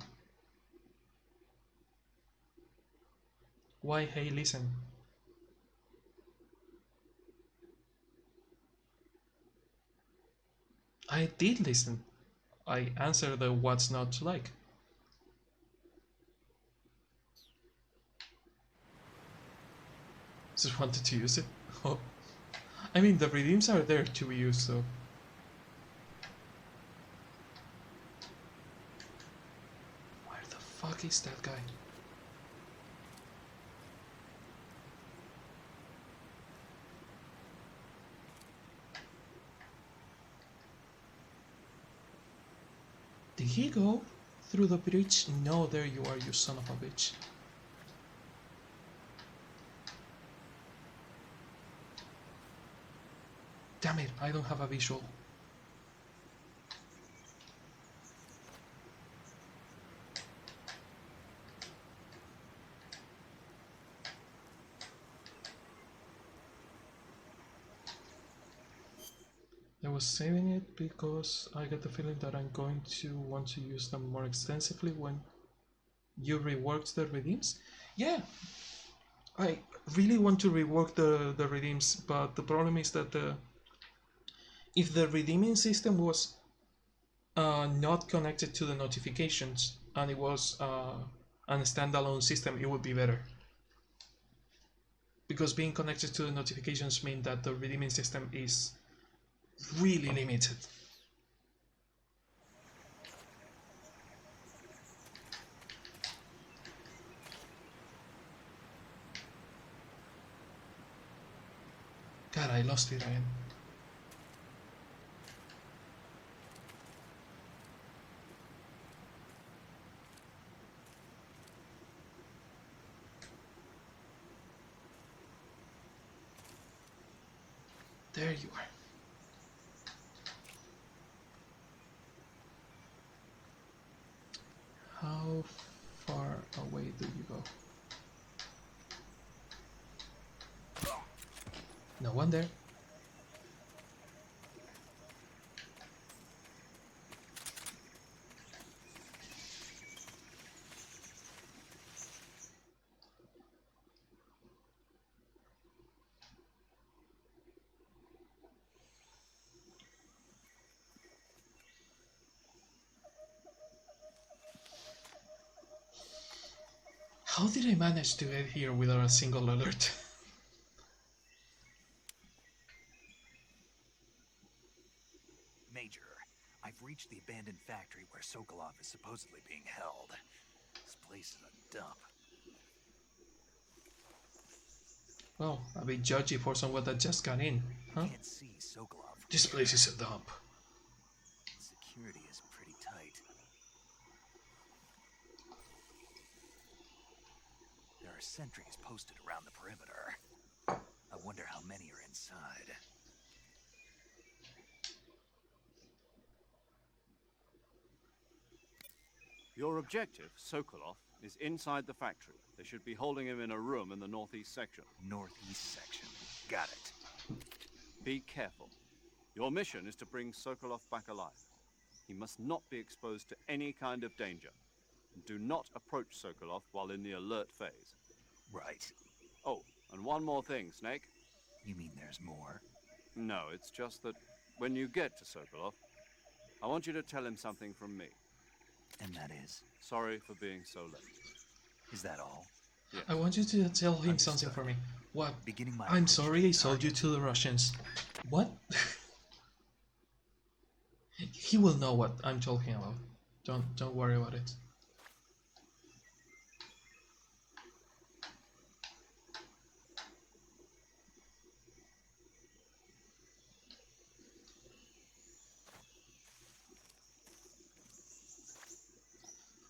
Why, hey, listen? I did listen. I answered the what's not to like. Just wanted to use it. Oh. I mean, the redeems are there to be used, so. Where the fuck is that guy? Did he go through the bridge? No, there you are, you son of a bitch. Damn it, I don't have a visual. I was saving it because I get the feeling that I'm going to want to use them more extensively when you reworked the redeems. Yeah, I really want to rework the redeems, but the problem is that if the redeeming system was not connected to the notifications and it was a standalone system, it would be better. Because being connected to the notifications means that the redeeming system is really limited. God, I lost it again. There you are. How far away do you go? No one there. How did I manage to get here without a single alert? Major, I've reached the abandoned factory where Sokolov is supposedly being held. This place is a dump. Well, a bit judgy for someone that just got in, huh? I can't see Sokolov. This place is a dump. Security is pretty tight. There are sentries posted around the perimeter. I wonder how many are inside. Your objective, Sokolov, is inside the factory. They should be holding him in a room in the northeast section. Northeast section. Got it. Be careful. Your mission is to bring Sokolov back alive. He must not be exposed to any kind of danger. Do not approach Sokolov while in the alert phase. Right. Oh, and one more thing, Snake. You mean there's more? No, it's just that when you get to Sokolov, I want you to tell him something from me. And that is? Sorry for being so late. Is that all? Yes. I want you to tell him something for me. What? I'm sorry I sold you to the Russians. What? He will know what I'm talking about. Don't worry about it.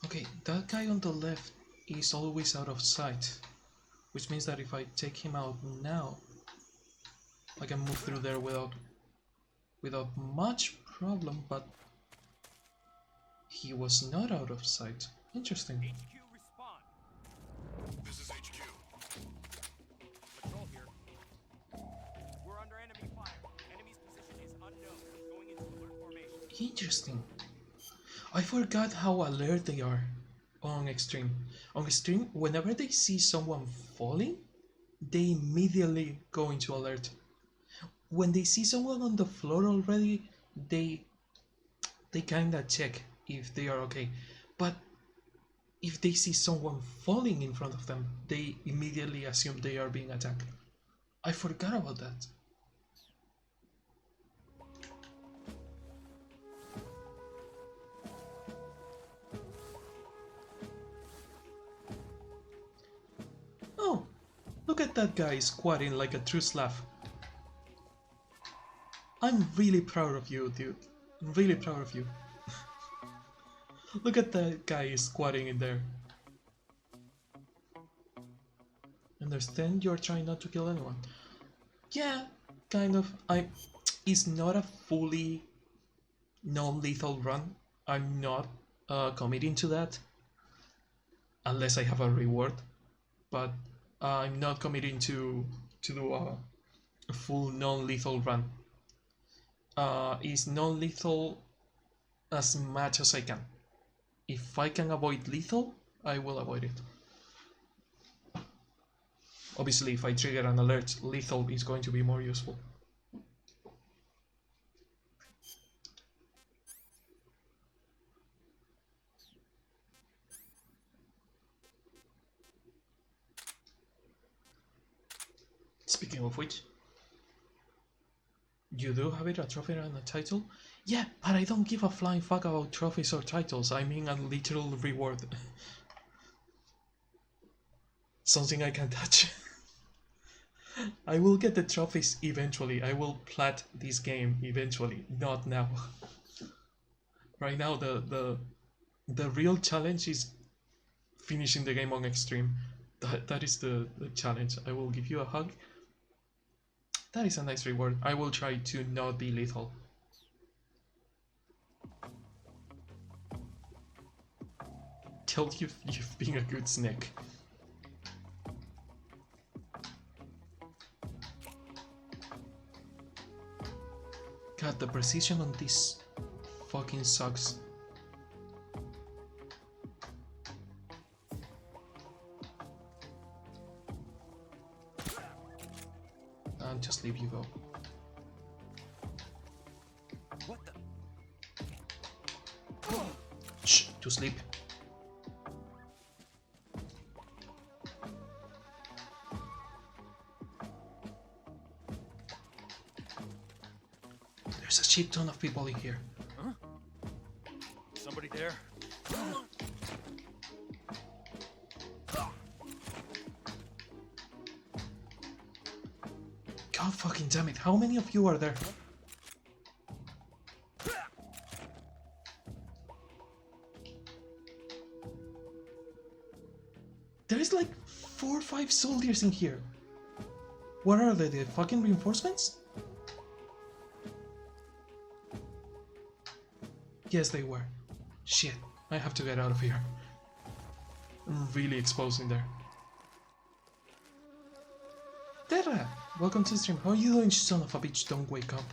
Okay, that guy on the left is always out of sight, which means that if I take him out now, I can move through there without much problem, but he was not out of sight. Interesting. HQ respond. This is HQ. Patrol here. We're under enemy fire. Enemy's position is unknown. Going into alert formation. Interesting. I forgot how alert they are on Extreme. On Extreme, whenever they see someone falling, they immediately go into alert. When they see someone on the floor already, they they kinda check if they are okay. But if they see someone falling in front of them, they immediately assume they are being attacked. I forgot about that. Oh, look at that guy squatting like a true Slav. I'm really proud of you, dude. I'm really proud of you. Look at that guy squatting in there. Understand you're trying not to kill anyone. Yeah, kind of. It's not a fully non-lethal run. I'm not committing to that unless I have a reward. But I'm not committing to do a full non-lethal run. It's non-lethal as much as I can. If I can avoid lethal, I will avoid it. Obviously, if I trigger an alert, lethal is going to be more useful. Speaking of which, you do have it, a trophy and a title? Yeah, but I don't give a flying fuck about trophies or titles. I mean a literal reward. Something I can touch. I will get the trophies eventually. I will plat this game eventually, not now. Right now, the real challenge is finishing the game on extreme. That is the challenge. I will give you a hug. That is a nice reward. I will try to not be lethal. Tell you've been a good snake. God, the precision on this fucking sucks. I'll just leave you go. What the? Shh, to sleep. There's a shit ton of people in here. Huh? Somebody there? God fucking damn it, how many of you are there? There is like 4 or 5 soldiers in here. What are they, the fucking reinforcements? Yes, they were. Shit, I have to get out of here. I'm really exposing there. Terra! Welcome to the stream. How are you doing, son of a bitch? Don't wake up.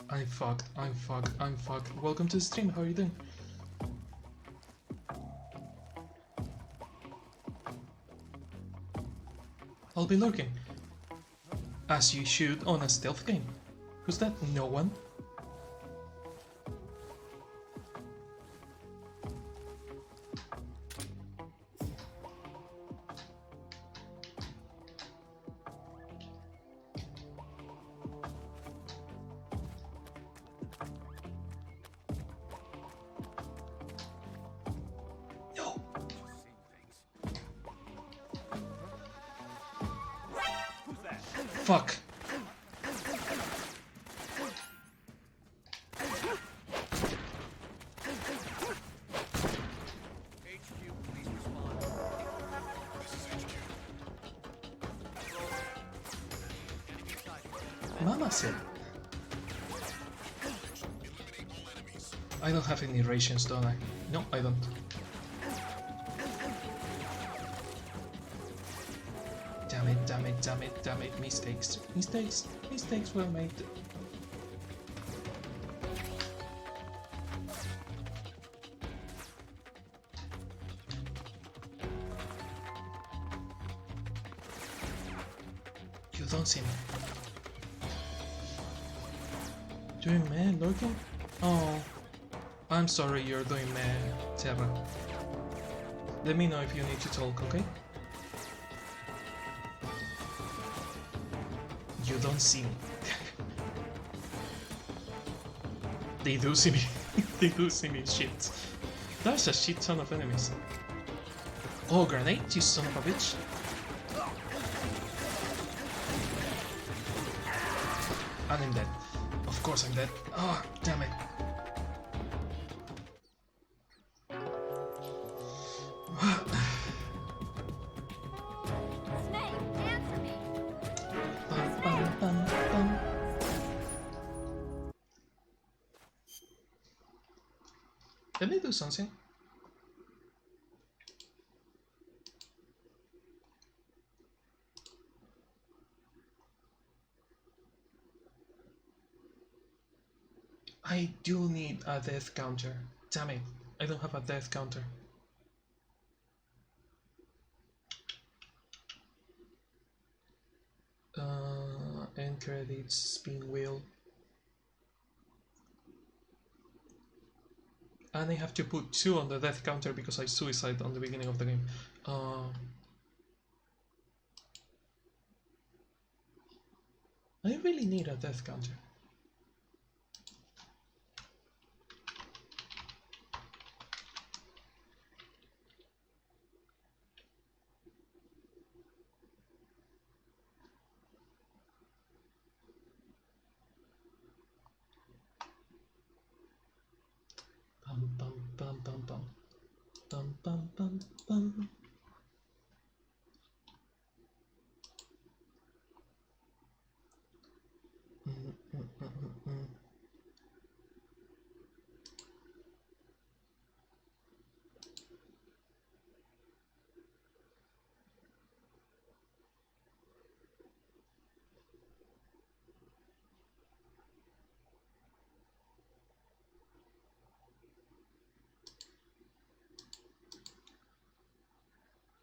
I'm fucked. I'm fucked. I'm fucked. Welcome to the stream. How are you doing? I'll be lurking. As you should on a stealth game. Who's that? No one? No! Fuck. Mama said. I don't have any rations, don't I? No, I don't. Damn it, damn it, damn it, damn it. Mistakes. Mistakes. Mistakes were made. You don't see me. Doing meh, lurking? Oh, I'm sorry you're doing meh, Terra. Let me know if you need to talk, okay? You don't see me. They do see me. They do see me, shit. There's a shit ton of enemies. Oh, grenade, you son of a bitch. And I'm dead. Of course I'm dead. Oh, damn it. Snake, answer me. Bum, bum, bum. Let me do something. I do need a death counter. Damn it, I don't have a death counter. End credits, spin wheel. And I have to put 2 on the death counter because I suicide on the beginning of the game. I really need a death counter. Bum bum bum bum bum. Bum bum bum bum.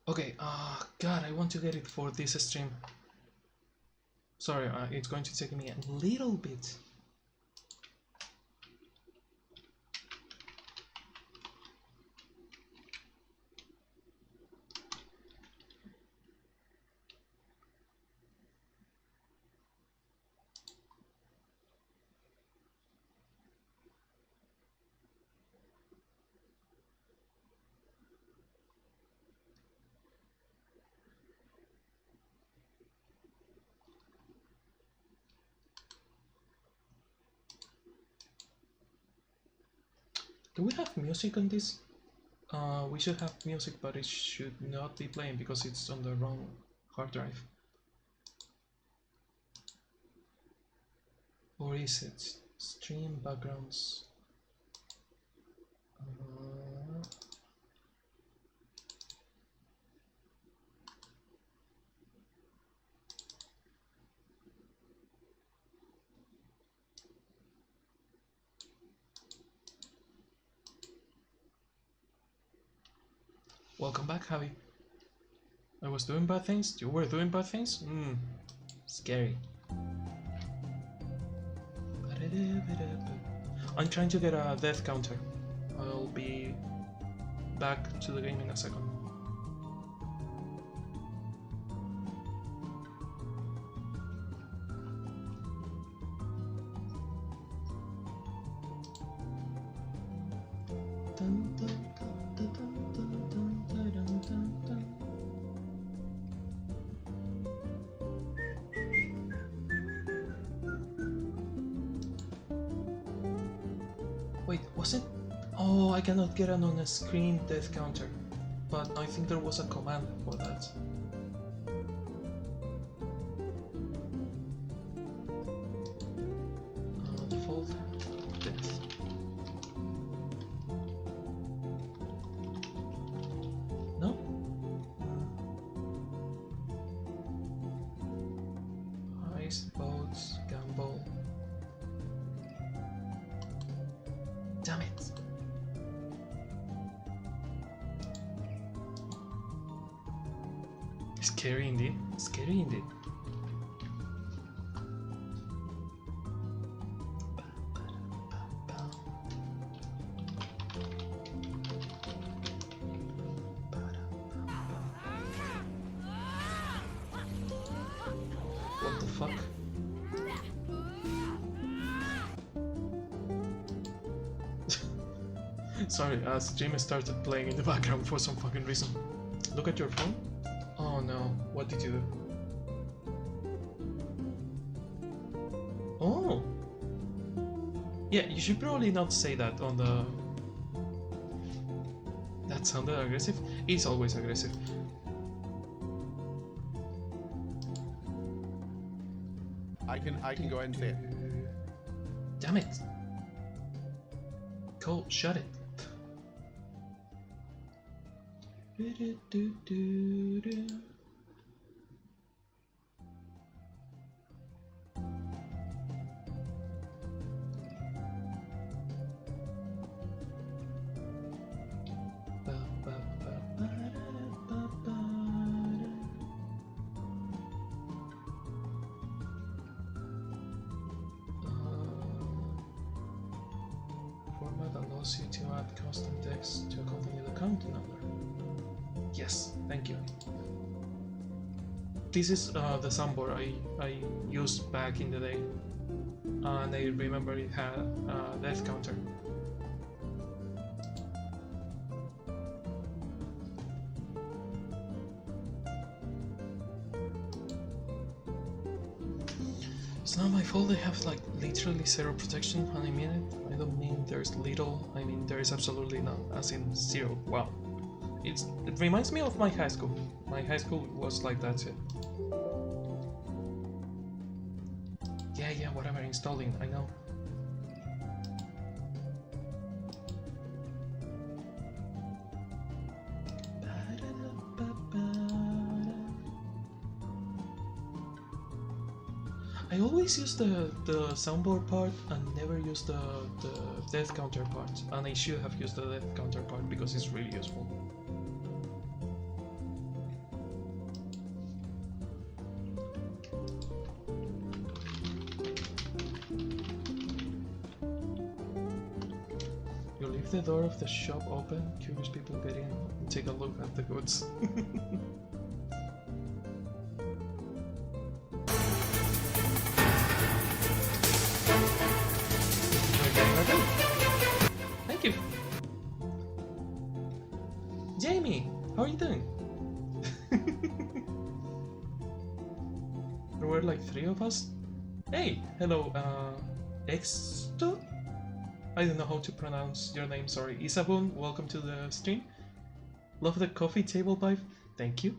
Okay, God, I want to get it for this stream. Sorry, it's going to take me a little bit. Do we have music on this? We should have music, but it should not be playing because it's on the wrong hard drive. Or is it? Stream backgrounds. Welcome back, Javi. I was doing bad things? You were doing bad things? Scary. I'm trying to get a death counter. I'll be back to the game in a second. Wait, was it? Oh, I cannot get an on-screen death counter, but I think there was a command for that. Default death. No? Ice, boats, gamble. Damn it. Scary indeed. Scary indeed. fuck? Sorry, stream started playing in the background for some fucking reason. Look at your phone? Oh no, what did you do? Oh! Yeah, you should probably not say that on the... That sounded aggressive? It's always aggressive. I can go ahead and say it. Damn it! Cole, shut it. Format allows you to add custom text to accompany the count number. Yes, thank you. This is the soundboard I used back in the day, and I remember it had a death counter. It's not my fault they have like literally zero protection, and I mean it. I don't mean there's little, I mean there is absolutely none, as in zero. Wow. It reminds me of my high school. My high school was like that too. Yeah, whatever, installing, I know. I always use the soundboard part and never use the death counter part, and I should have used the death counter part because it's really useful. You leave the door of the shop open, curious people get in and take a look at the goods. Thank you. Jamie, how are you doing? There were like 3 of us. Hey, hello, Exto? I don't know how to pronounce your name, sorry. Isabun, welcome to the stream. Love the coffee table vibe, thank you.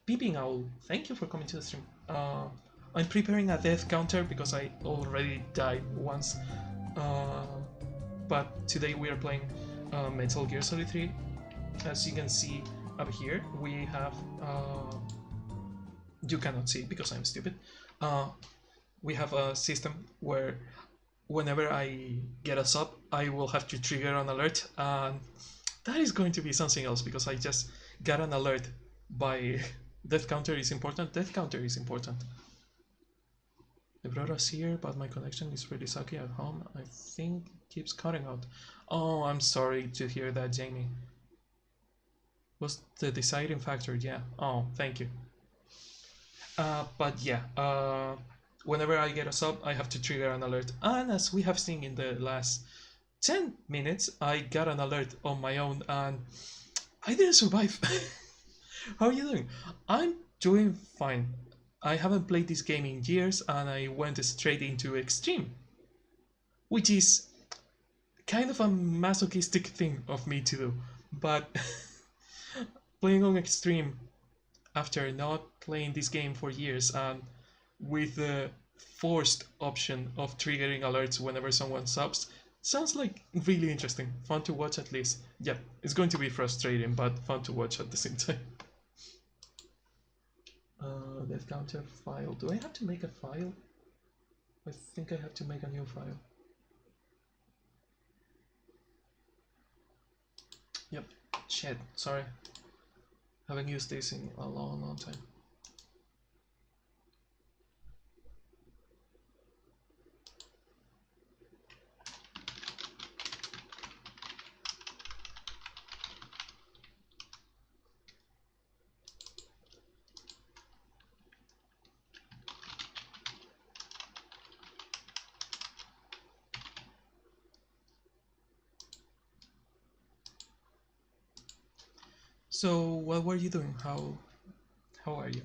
Peeping Owl, thank you for coming to the stream. I'm preparing a death counter because I already died once. But today we are playing Metal Gear Solid 3. As you can see up here, we have... you cannot see because I'm stupid. We have a system where whenever I get a sub, I will have to trigger an alert, and that is going to be something else because I just got an alert by death counter is important. Death counter is important. They brought us here, but my connection is really sucky at home. I think it keeps cutting out. Oh, I'm sorry to hear that, Jamie. Was the deciding factor, yeah. Oh, thank you. But yeah, whenever I get a sub, I have to trigger an alert. And as we have seen in the last 10 minutes, I got an alert on my own and I didn't survive. How are you doing? I'm doing fine. I haven't played this game in years and I went straight into Extreme, which is kind of a masochistic thing of me to do, but playing on Extreme after not playing this game for years and with the forced option of triggering alerts whenever someone subs sounds like really interesting, fun to watch at least. Yeah, it's going to be frustrating but fun to watch at the same time. Death counter file. Do I have to make a file? I think I have to make a new file. Yep, shit, sorry. Haven't used this in a long time. So, what were you doing? How are you?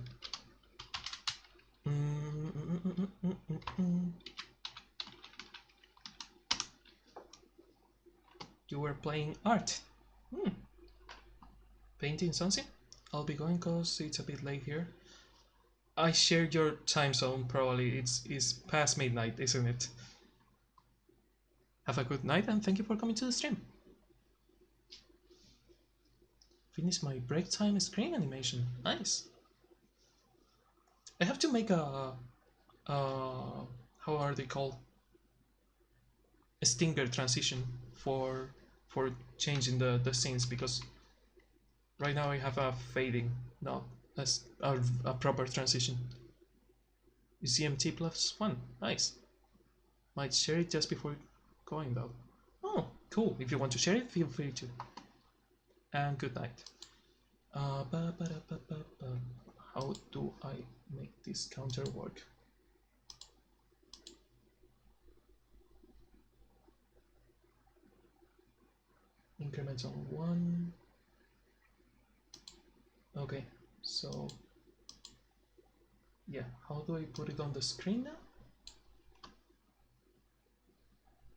You were playing art. Painting something? I'll be going cause it's a bit late here. I share your time zone probably. It's past midnight, isn't it? Have a good night and thank you for coming to the stream. Finish my break time screen animation. Nice. I have to make a how are they called? A stinger transition for changing the scenes, because right now I have a fading, not as a proper transition. ZMT+1, nice. Might share it just before going though. Oh, cool. If you want to share it, feel free to. And good night. How do I make this counter work? Increments on 1. Okay, so yeah, how do I put it on the screen now?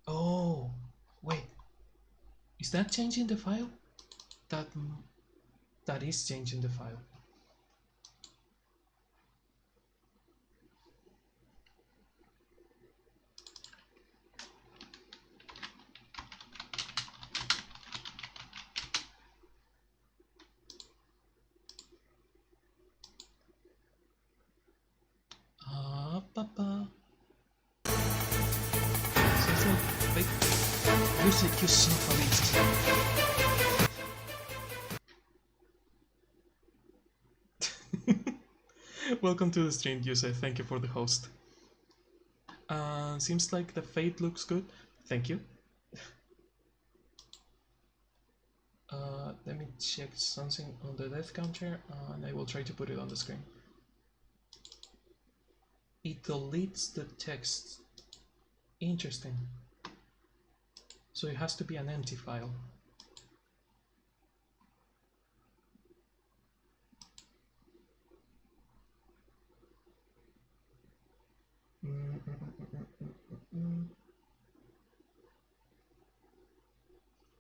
Oh, wait, is that changing the file? That is changing the file. Papa. Sounds like fake. You son of a beast. Welcome to the stream, Yusef. Thank you for the host. Seems like the fade looks good. Thank you. Let me check something on the death counter and I will try to put it on the screen. It deletes the text. Interesting. So it has to be an empty file.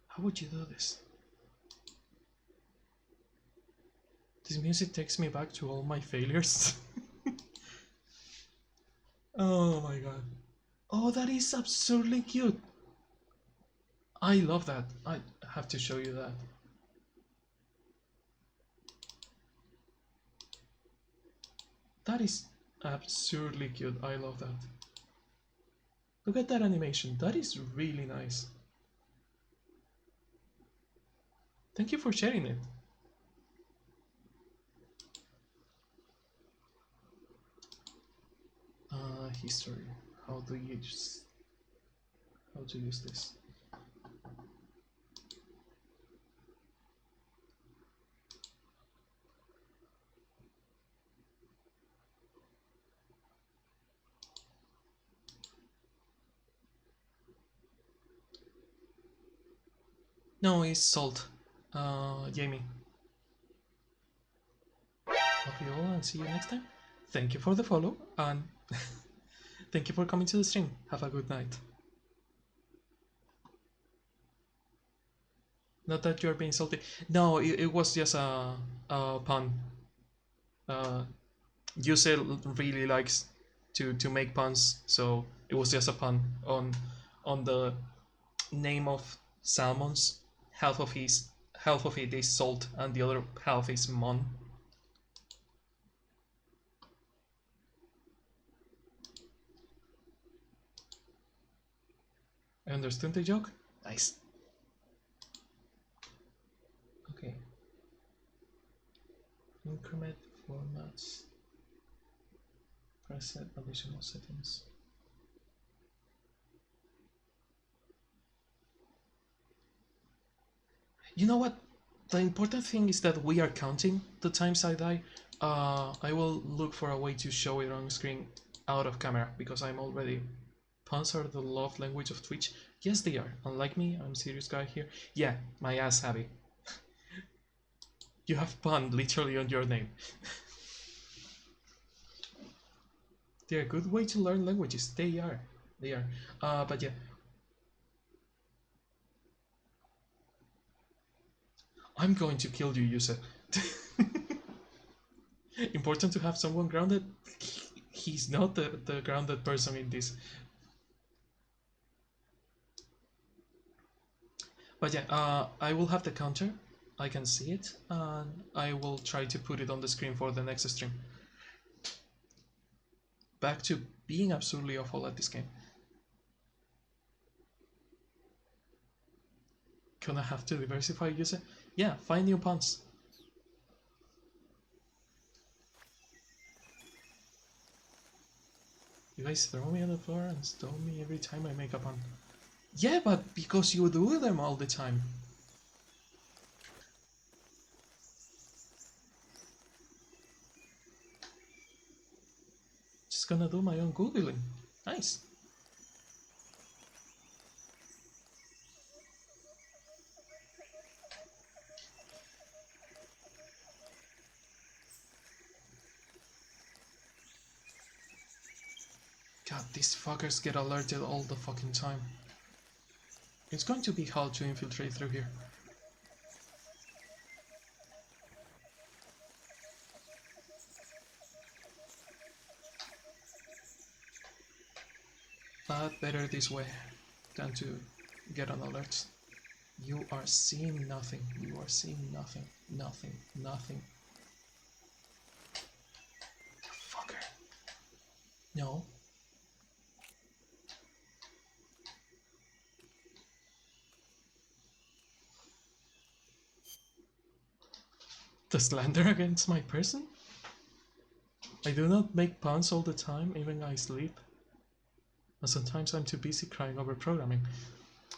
How would you do this? This music takes me back to all my failures. Oh my god. Oh, that is absurdly cute. I love that. I have to show you that. That is absurdly cute. I love that. Look at that animation. That is really nice. Thank you for sharing it. History. How to use this? No, it's salt. Jamie. Love you all and see you next time. Thank you for the follow and thank you for coming to the stream. Have a good night. Not that you're being salty. No, it was just a pun. Yusel really likes to make puns, so it was just a pun on the name of salmons. Half of it is salt, and the other half is mon. I understand the joke. Nice. Okay. Increment formats. Preset additional settings. You know what? The important thing is that we are counting the times I die. I will look for a way to show it on screen out of camera because I'm already. Puns are the love language of Twitch. Yes, they are. Unlike me, I'm serious guy here. Yeah, my ass heavy. You have pun literally on your name. They're a good way to learn languages. They are. They are. But yeah. I'm going to kill you, Yusa. Important to have someone grounded. He's not the grounded person in this. But yeah, I will have the counter. I can see it, and I will try to put it on the screen for the next stream. Back to being absolutely awful at this game. Gonna have to diversify user. Yeah, find new puns. You guys throw me on the floor and stone me every time I make a pun. Yeah, but because you do them all the time. Just gonna do my own googling. Nice. God, these fuckers get alerted all the fucking time. It's going to be hard to infiltrate through here. But better this way than to get an alert. You are seeing nothing. You are seeing nothing. Nothing. Nothing. Fucker. No. The slander against my person? I do not make puns all the time, even I sleep. And sometimes I'm too busy crying over programming.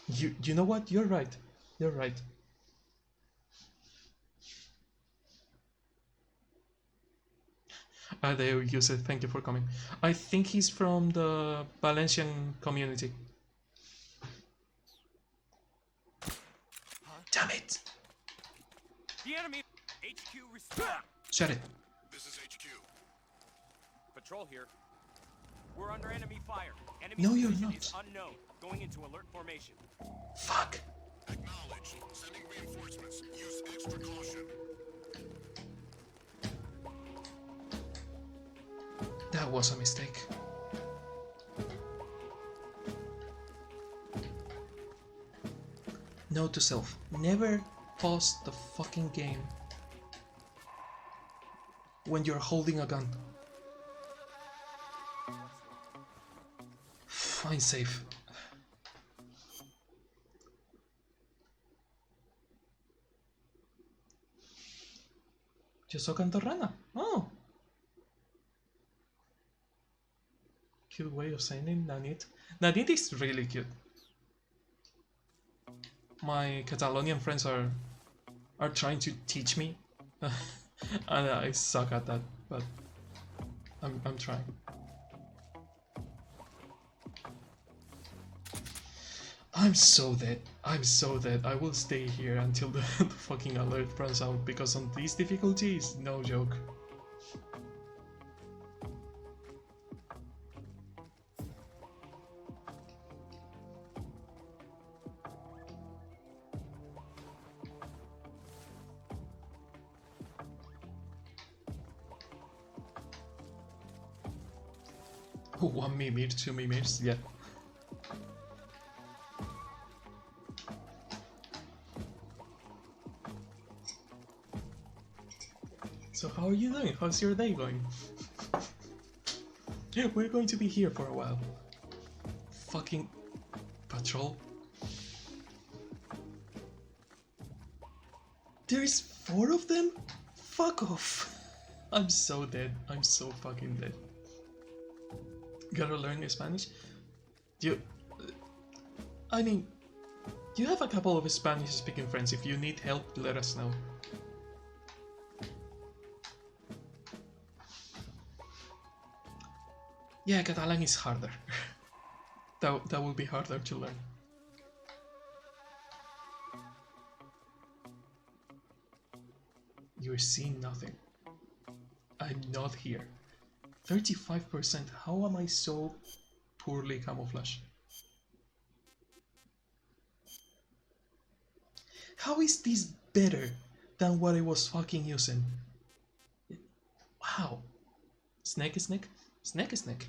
You know what? You're right. You're right. There you said thank you for coming. I think he's from the Valencian community. Damn it! The enemy HQ respond. Shut it. This is HQ. Patrol here. We're under enemy fire. Enemy no, you're not. Is unknown. Going into alert formation. Fuck. Acknowledged. Sending reinforcements. Use extra caution. That was a mistake. Note to self, never pause the fucking game when you're holding a gun. Fine, safe. Yo soy cantorrana. Oh. Cute way of saying it, Nanit. Nanit is really cute. My Catalonian friends are trying to teach me, and I suck at that, but I'm trying. I'm so dead. I'm so dead. I will stay here until the fucking alert runs out, because on these difficulties, no joke. One mimir, two mimirs, yeah. So how are you doing? How's your day going? Yeah, we're going to be here for a while. Fucking patrol. There's 4 of them? Fuck off. I'm so dead. I'm so fucking dead. Gotta learn Spanish? I mean, you have a couple of Spanish speaking friends. If you need help, let us know. Yeah, Catalan is harder. that will be harder to learn. You're seeing nothing. I'm not here. 35%. How am I so poorly camouflaged? How is this better than what I was fucking using? Wow. Snake. Snake.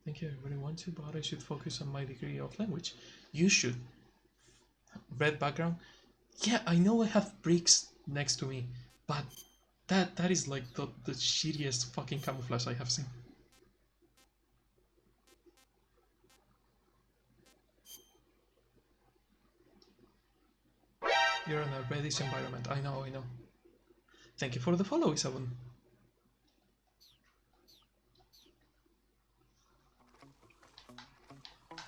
Thank you, I really want to, but I should focus on my degree of language. You should. Red background. Yeah, I know I have bricks next to me, but that is like the shittiest fucking camouflage I have seen. You're in a reddish environment. I know. Thank you for the follow, Isabun.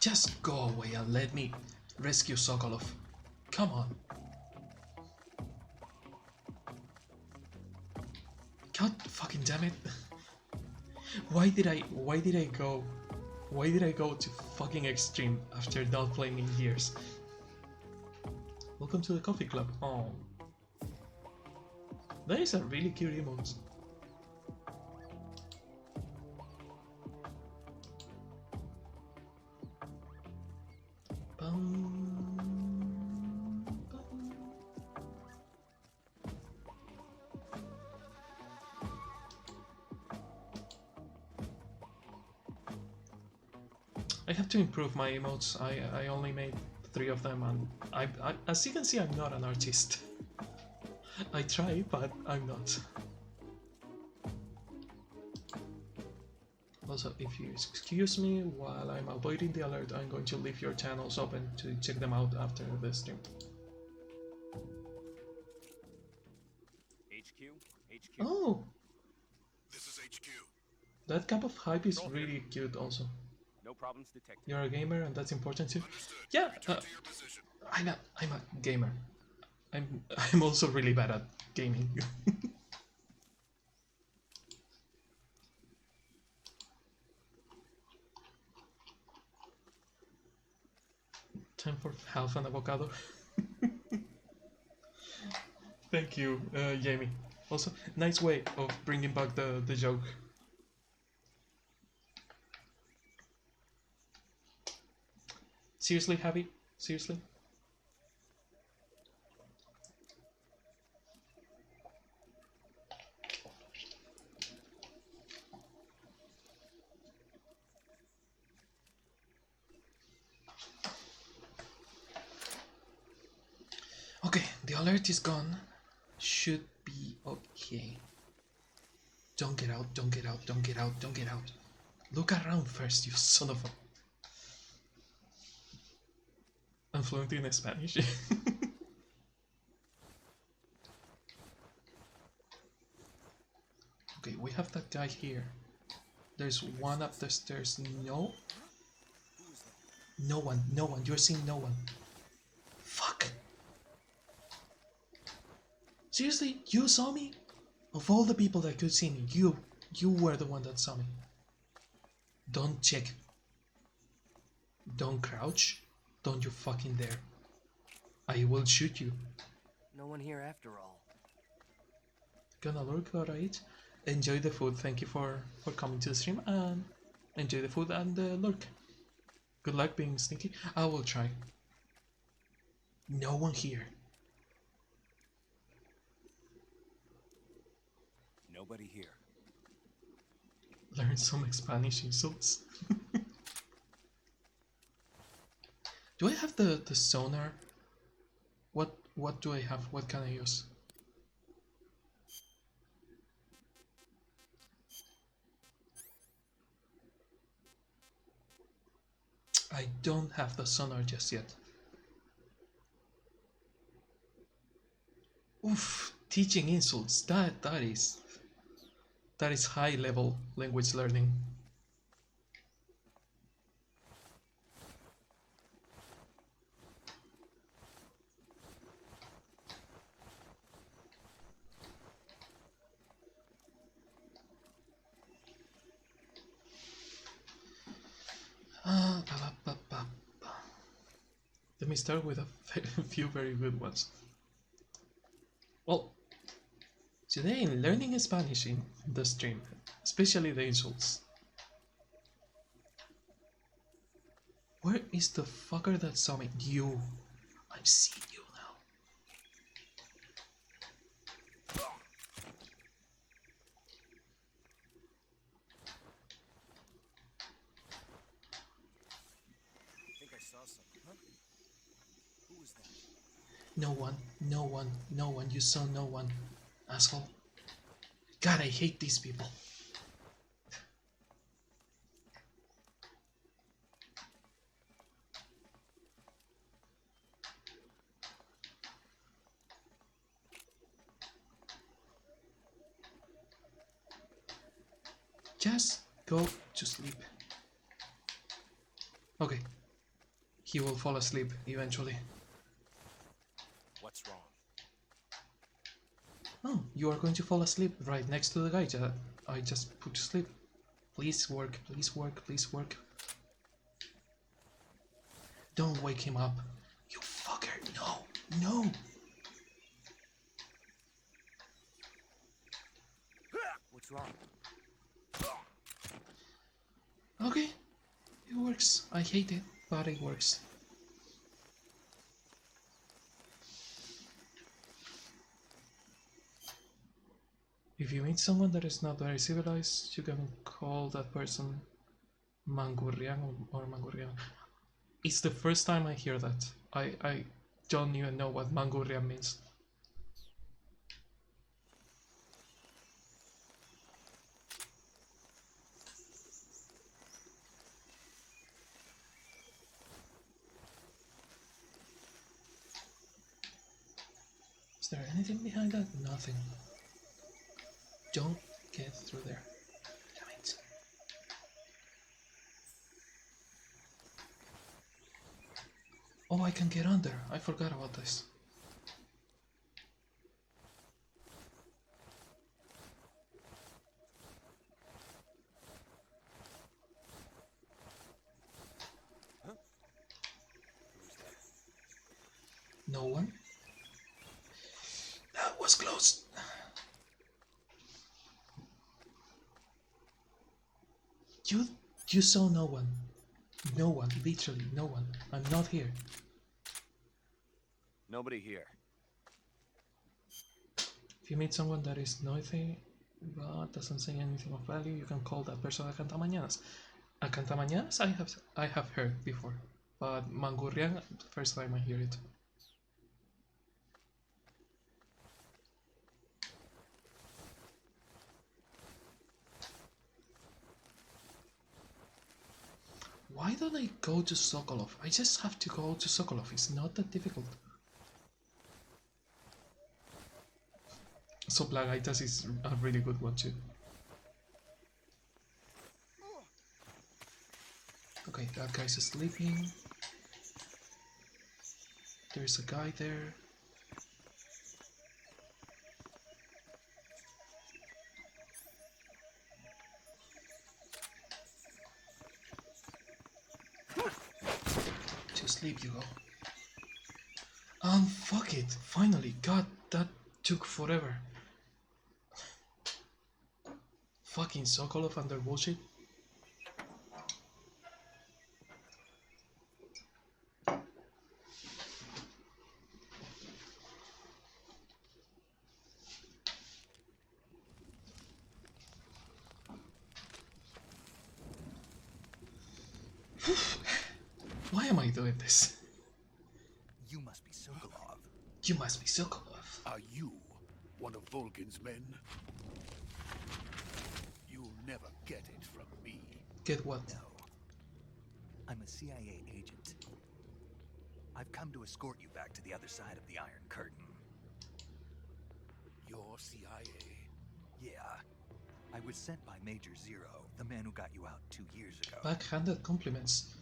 Just go away and let me rescue Sokolov. Come on. God fucking damn it. Why did I go to fucking extreme after not playing in years? Welcome to the coffee club. Oh. That is a really cute emote. I have to improve my emotes. I only made 3 of them, and I as you can see, I'm not an artist. I try, but I'm not. Also, if you excuse me while I'm avoiding the alert, I'm going to leave your channels open to check them out after the stream. HQ. Oh! This is HQ. That cup of hype is really cute also. No problems detected. You're a gamer and that's important too. Understood. Yeah, Return to your position. I'm a gamer. I'm also really bad at gaming. Time for half an avocado. Thank you, Jamie. Also, nice way of bringing back the joke. Seriously, Javi? Seriously? Okay, the alert is gone. Should be okay. Don't get out, don't get out, don't get out, don't get out. Look around first, you son of a... I'm fluent in Spanish. Okay, we have that guy here. There's one up the stairs. No? No one, no one. You're seeing no one. Fuck! Seriously? You saw me? Of all the people that could see me, you were the one that saw me. Don't check. Don't crouch. Don't you fucking dare. I will shoot you. No one here after all. Gonna lurk, alright? Enjoy the food. Thank you for coming to the stream, and enjoy the food and the lurk. Good luck being sneaky. I will try. No one here. Nobody here. Learn some Spanish insults. Do I have the sonar? What do I have? What can I use? I don't have the sonar just yet. Oof, teaching insults. That is high level language learning. Let me start with a few very good ones. Well, Today, learning Spanish in the stream, especially the insults. Where is the fucker that saw me? You. I'm seeing you now. I think I saw something. Huh? Who was that? No one, no one, no one. You saw no one, asshole. God, I hate these people. Just go to sleep. Okay. He will fall asleep eventually. What's wrong? Oh, you are going to fall asleep right next to the guy that I just put to sleep. Please work, please work, please work. Don't wake him up. You fucker. No, no. What's wrong? Okay, it works. I hate it, but it works. If you meet someone that is not very civilized, you can call that person Mangurrian or Mangurrian. It's the first time I hear that. I don't even know what Mangurrian means. Is there anything behind that? Nothing. Don't get through there. Damn it. Oh, I can get under. I forgot about this. Huh? No one? That was close. You saw no one. No one, literally no one. I'm not here. Nobody here. If you meet someone that is noisy but doesn't say anything of value, you can call that person a cantamañanas. A cantamañanas I have heard before, but Mangurrian, first time I hear it. Why don't I go to Sokolov? I just have to go to Sokolov. It's not that difficult. So Plagaitas is a really good one too. Okay, that guy's sleeping. There's a guy there. To sleep you go. Fuck it. Finally. God, that took forever. Fucking Sokolov and their bullshit. Why am I doing this? You must be Sokolov. You must be Sokolov. Are you one of Volgin's men? You'll never get it from me. Get what? No. I'm a CIA agent. I've come to escort you back to the other side of the Iron Curtain. You're CIA? Yeah. I was sent by Major Zero, the man who got you out 2 years ago. Backhanded compliments.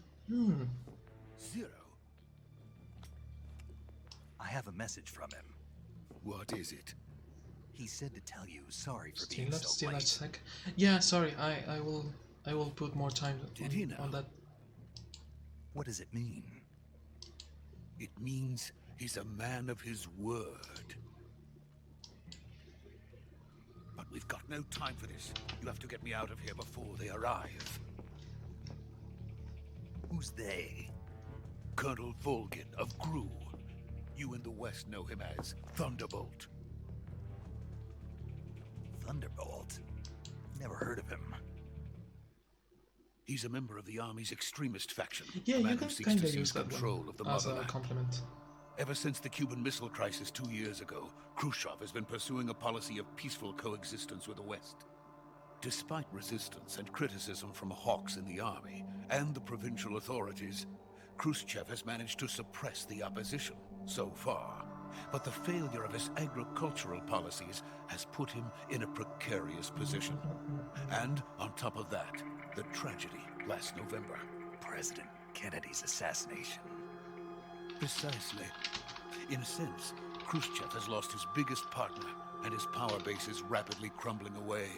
Zero? I have a message from him. What is it? He said to tell you sorry for being so Still late. sec. Yeah, sorry. I will put more time on that. What does it mean? It means he's a man of his word. we've got no time for this. You have to get me out of here before they arrive. Who's they? Colonel Volgin of Gru. You in the West know him as Thunderbolt. Thunderbolt? Never heard of him. He's a member of the Army's extremist faction. Yeah, a man you who can seeks kind to of seize use that control one of the as a motherland. compliment. Ever since the Cuban Missile Crisis 2 years ago, Khrushchev has been pursuing a policy of peaceful coexistence with the West. Despite resistance and criticism from hawks in the army and the provincial authorities, Khrushchev has managed to suppress the opposition so far. But the failure of his agricultural policies has put him in a precarious position. And on top of that, the tragedy last November. President Kennedy's assassination. Precisely. In a sense, Khrushchev has lost his biggest partner, and his power base is rapidly crumbling away.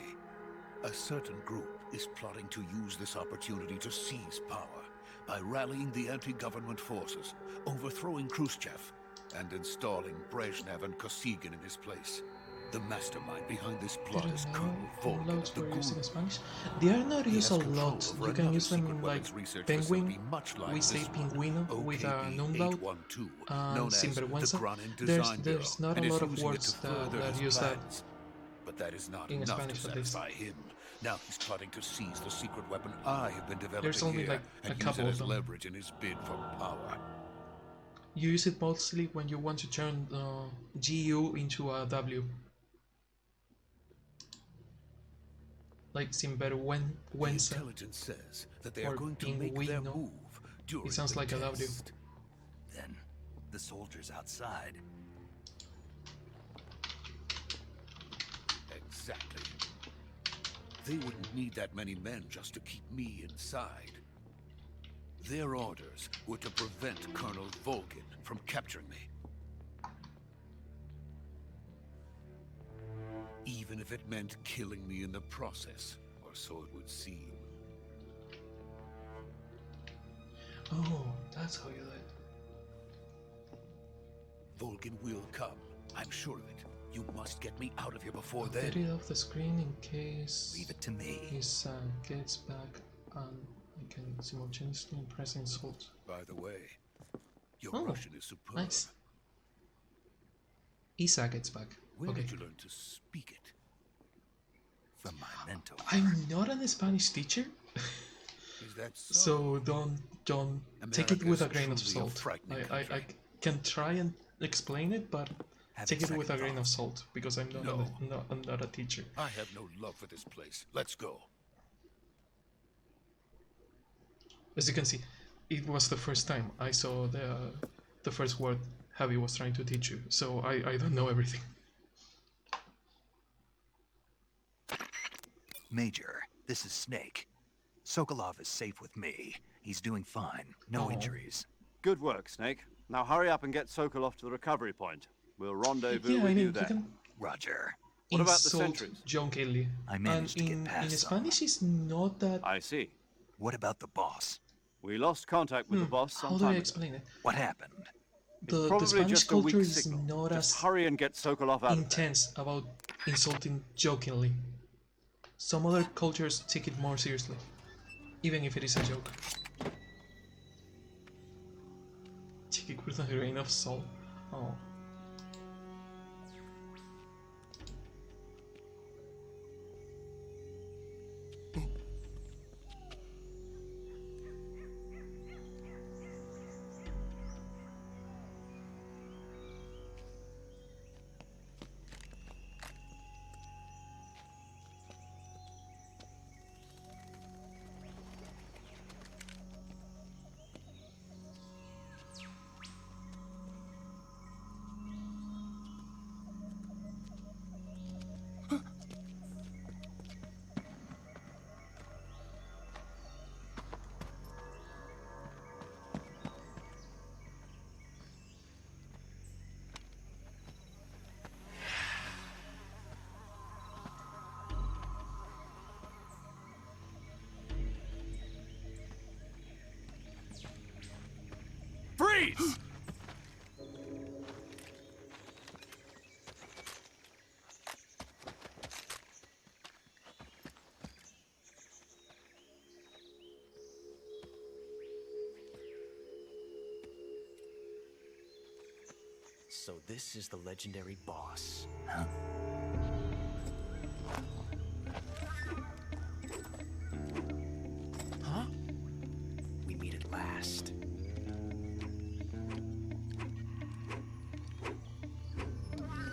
A certain group is plotting to use this opportunity to seize power by rallying the anti-government forces, overthrowing Khrushchev, and installing Brezhnev and Kosygin in his place. The mastermind behind this plot is Colonel Volgin of the Gru. They are not used a lot. You can use them in like penguin, we say pinguino with an umlaut, and sinvergüenza. There's not a lot of words that use that but that is not in enough Spanish to at least. satisfy him. Now he's plotting to seize the secret weapon I have been developing There's only here like a and use couple it of as them. leverage in his bid for power. You use it mostly when you want to turn GU into a W. Like sinvergüenza. Intelligence says that they are going to make their move during It sounds the like a W. test. Then, the soldiers outside. Exactly. They wouldn't need that many men just to keep me inside. Their orders were to prevent Colonel Volgin from capturing me. Even if it meant killing me in the process, or so it would seem. Oh, that's how you do it. Volgin will come. I'm sure of it. You must get me out of here before I'll then. get it off the screen in case Leave it to me. he gets back and I can simultaneously press insult. By the way, your Oh, Russian is superb. nice. Isa gets back. Where Okay. did you learn to speak it? From my mentor. I'm not a Spanish teacher, Is that so don't take it with a grain of America's truly a salt. frightening I country. can try and explain it, but take it with a grain of salt because I'm not a teacher. I have no love for this place. Let's go. As you can see, it was the first time I saw the first word Javi was trying to teach you, so I don't know everything. Major, this is Snake. Sokolov is safe with me. He's doing fine. No injuries. Good work, Snake. Now hurry up and get Sokolov to the recovery point. We'll rendezvous Yeah, I with mean, you you there. Roger. What about the Insult sentries? John Kelly. I managed to get past in them. Spanish, it's not that. I see. What about the boss? We lost contact with the boss some How do I time ago. explain it? What happened? The Probably Spanish just a weak culture is signal. not Just as hurry and get Sokolov out of there. intense about insulting jokingly. Some other cultures take it more seriously, even if it is a joke. Take it with a grain of salt. Oh. Freeze! So this is the legendary boss. Huh? Huh? We meet at last.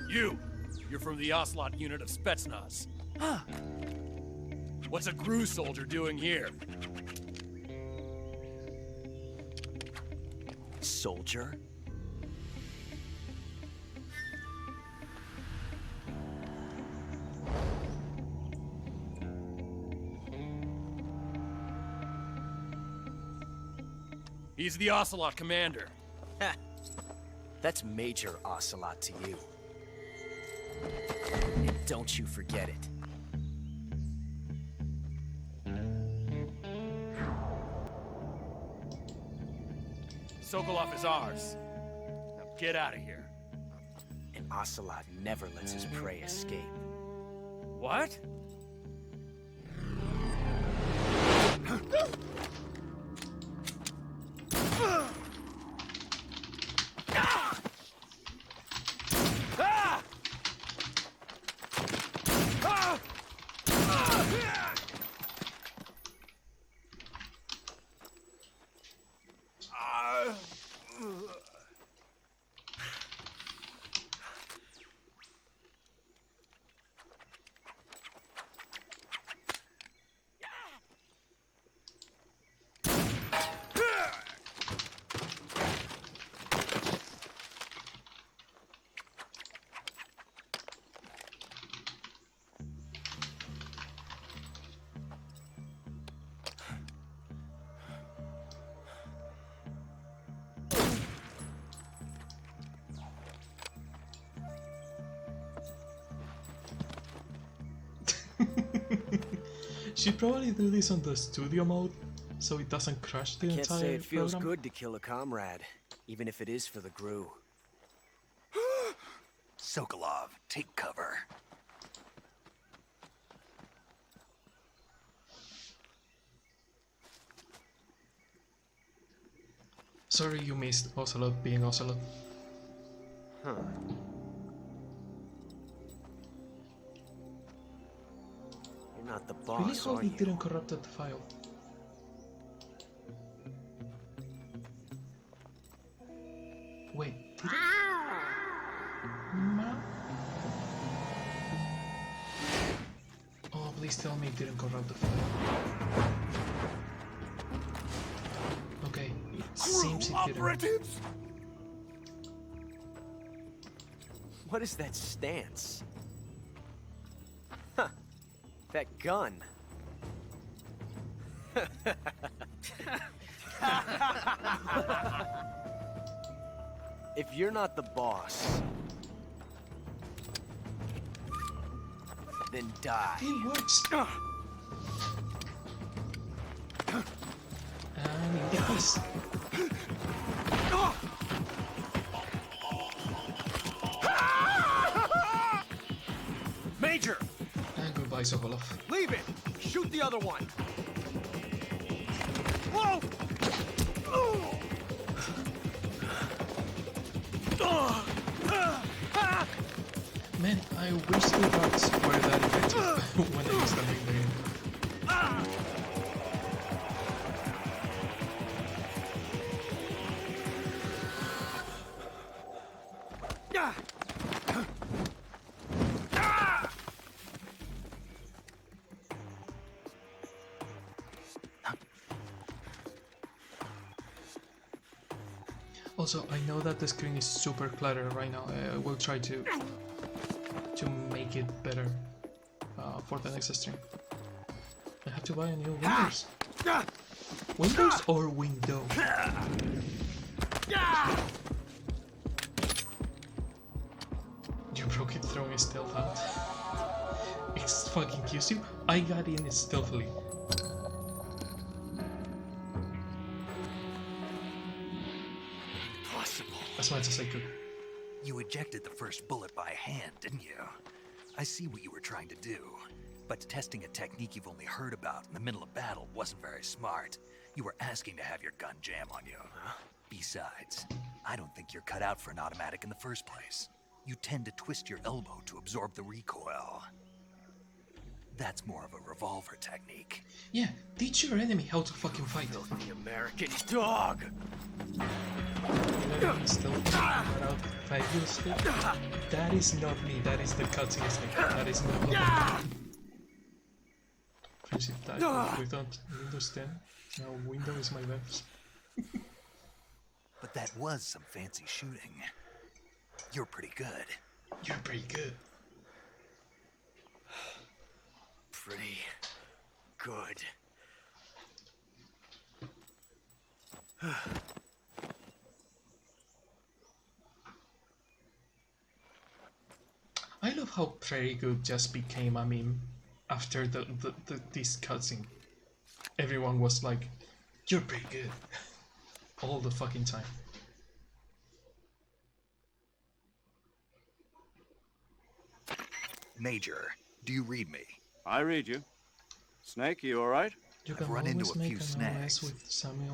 You're from the Ocelot unit of Spetsnaz. Huh. What's a GRU soldier doing here? Soldier? He's the Ocelot commander. Ha! That's Major Ocelot to you. And don't you forget it. Sokolov is ours. Now get out of here. And Ocelot never lets his prey escape. What? Should probably do this on the studio mode, so it doesn't crash the Can't entire say it feels program. good to kill a comrade, even if it is for the GRU. Sokolov, take cover. Sorry you missed Ocelot being Ocelot. Huh. You're not the boss, Really hope are he you? didn't corrupt the file. Wait, did it? Ma? Oh, please tell me it didn't corrupt the file. Okay, it seems it didn't. What is that stance? Huh. That gun. If you're not the boss, then die. It works! And in the face. Major! And goodbye, Sokolov. Leave it! Shoot the other one! Whoa! Man, I wish the darts were that effective when I was standing there. Also, I know that the screen is super cluttered right now. I will try to make it better for the next stream. I have to buy a new Windows. Windows or window? You broke it throwing a stealth out. It's fucking cute. I got in stealthily. As much as I could. You ejected the first bullet by hand, didn't you? I see what you were trying to do, but testing a technique you've only heard about in the middle of battle wasn't very smart. You were asking to have your gun jam on you. Besides, I don't think you're cut out for an automatic in the first place. You tend to twist your elbow to absorb the recoil. That's more of a revolver technique. Yeah, teach your enemy how to fucking fight. Filthy American dog! That is not me, that is the cutscene Snake. That is not me. Friendship type without Windows 10. Now Windows is my webs. But that was some fancy shooting. You're pretty good. You're pretty good. Pretty good. I love how pretty good just became a meme after this cutscene. Everyone was like, you're pretty good. All the fucking time. Major, do you read me? I read you. Snake, you alright? I've run into a few snags.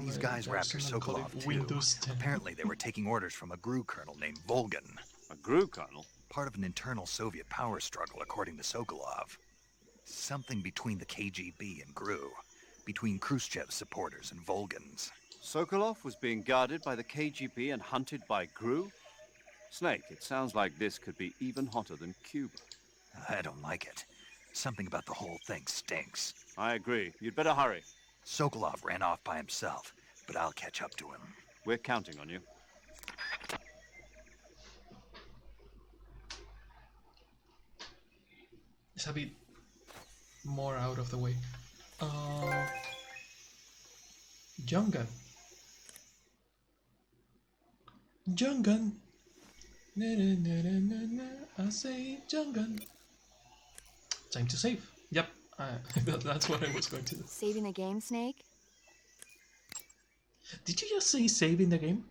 These guys were after Sokolov too. Apparently they were taking orders from a GRU colonel named Volgan. A GRU colonel? Part of an internal Soviet power struggle, according to Sokolov. Something between the KGB and GRU. Between Khrushchev's supporters and Volgan's. Sokolov was being guarded by the KGB and hunted by GRU? Snake, it sounds like this could be even hotter than Cuba. I don't like it. Something about the whole thing stinks. I agree. You'd better hurry. Sokolov ran off by himself, but I'll catch up to him. We're counting on you. It's a bit more out of the way. Young gun. Young gun. Na, na, na, na, na, na. I say young gun. Time to save. Yep, that's what I was going to do. Saving the game, Snake? Did you just say saving the game?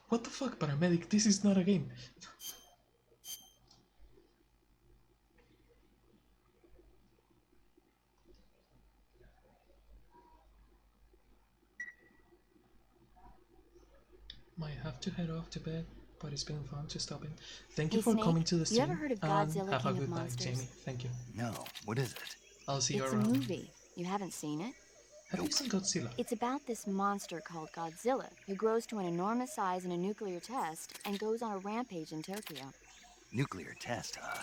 What the fuck, paramedic? This is not a game. Might have to head off to bed, but it's been fun to stop in. Thank you for Snake, coming to the stream. You ever heard of Godzilla have a King good of night, Monsters? Jamie. Thank you. No, what is it? I'll see you It's around. a movie. You haven't seen it? Have you seen Godzilla? It's about this monster called Godzilla, who grows to an enormous size in a nuclear test and goes on a rampage in Tokyo. Nuclear test, huh?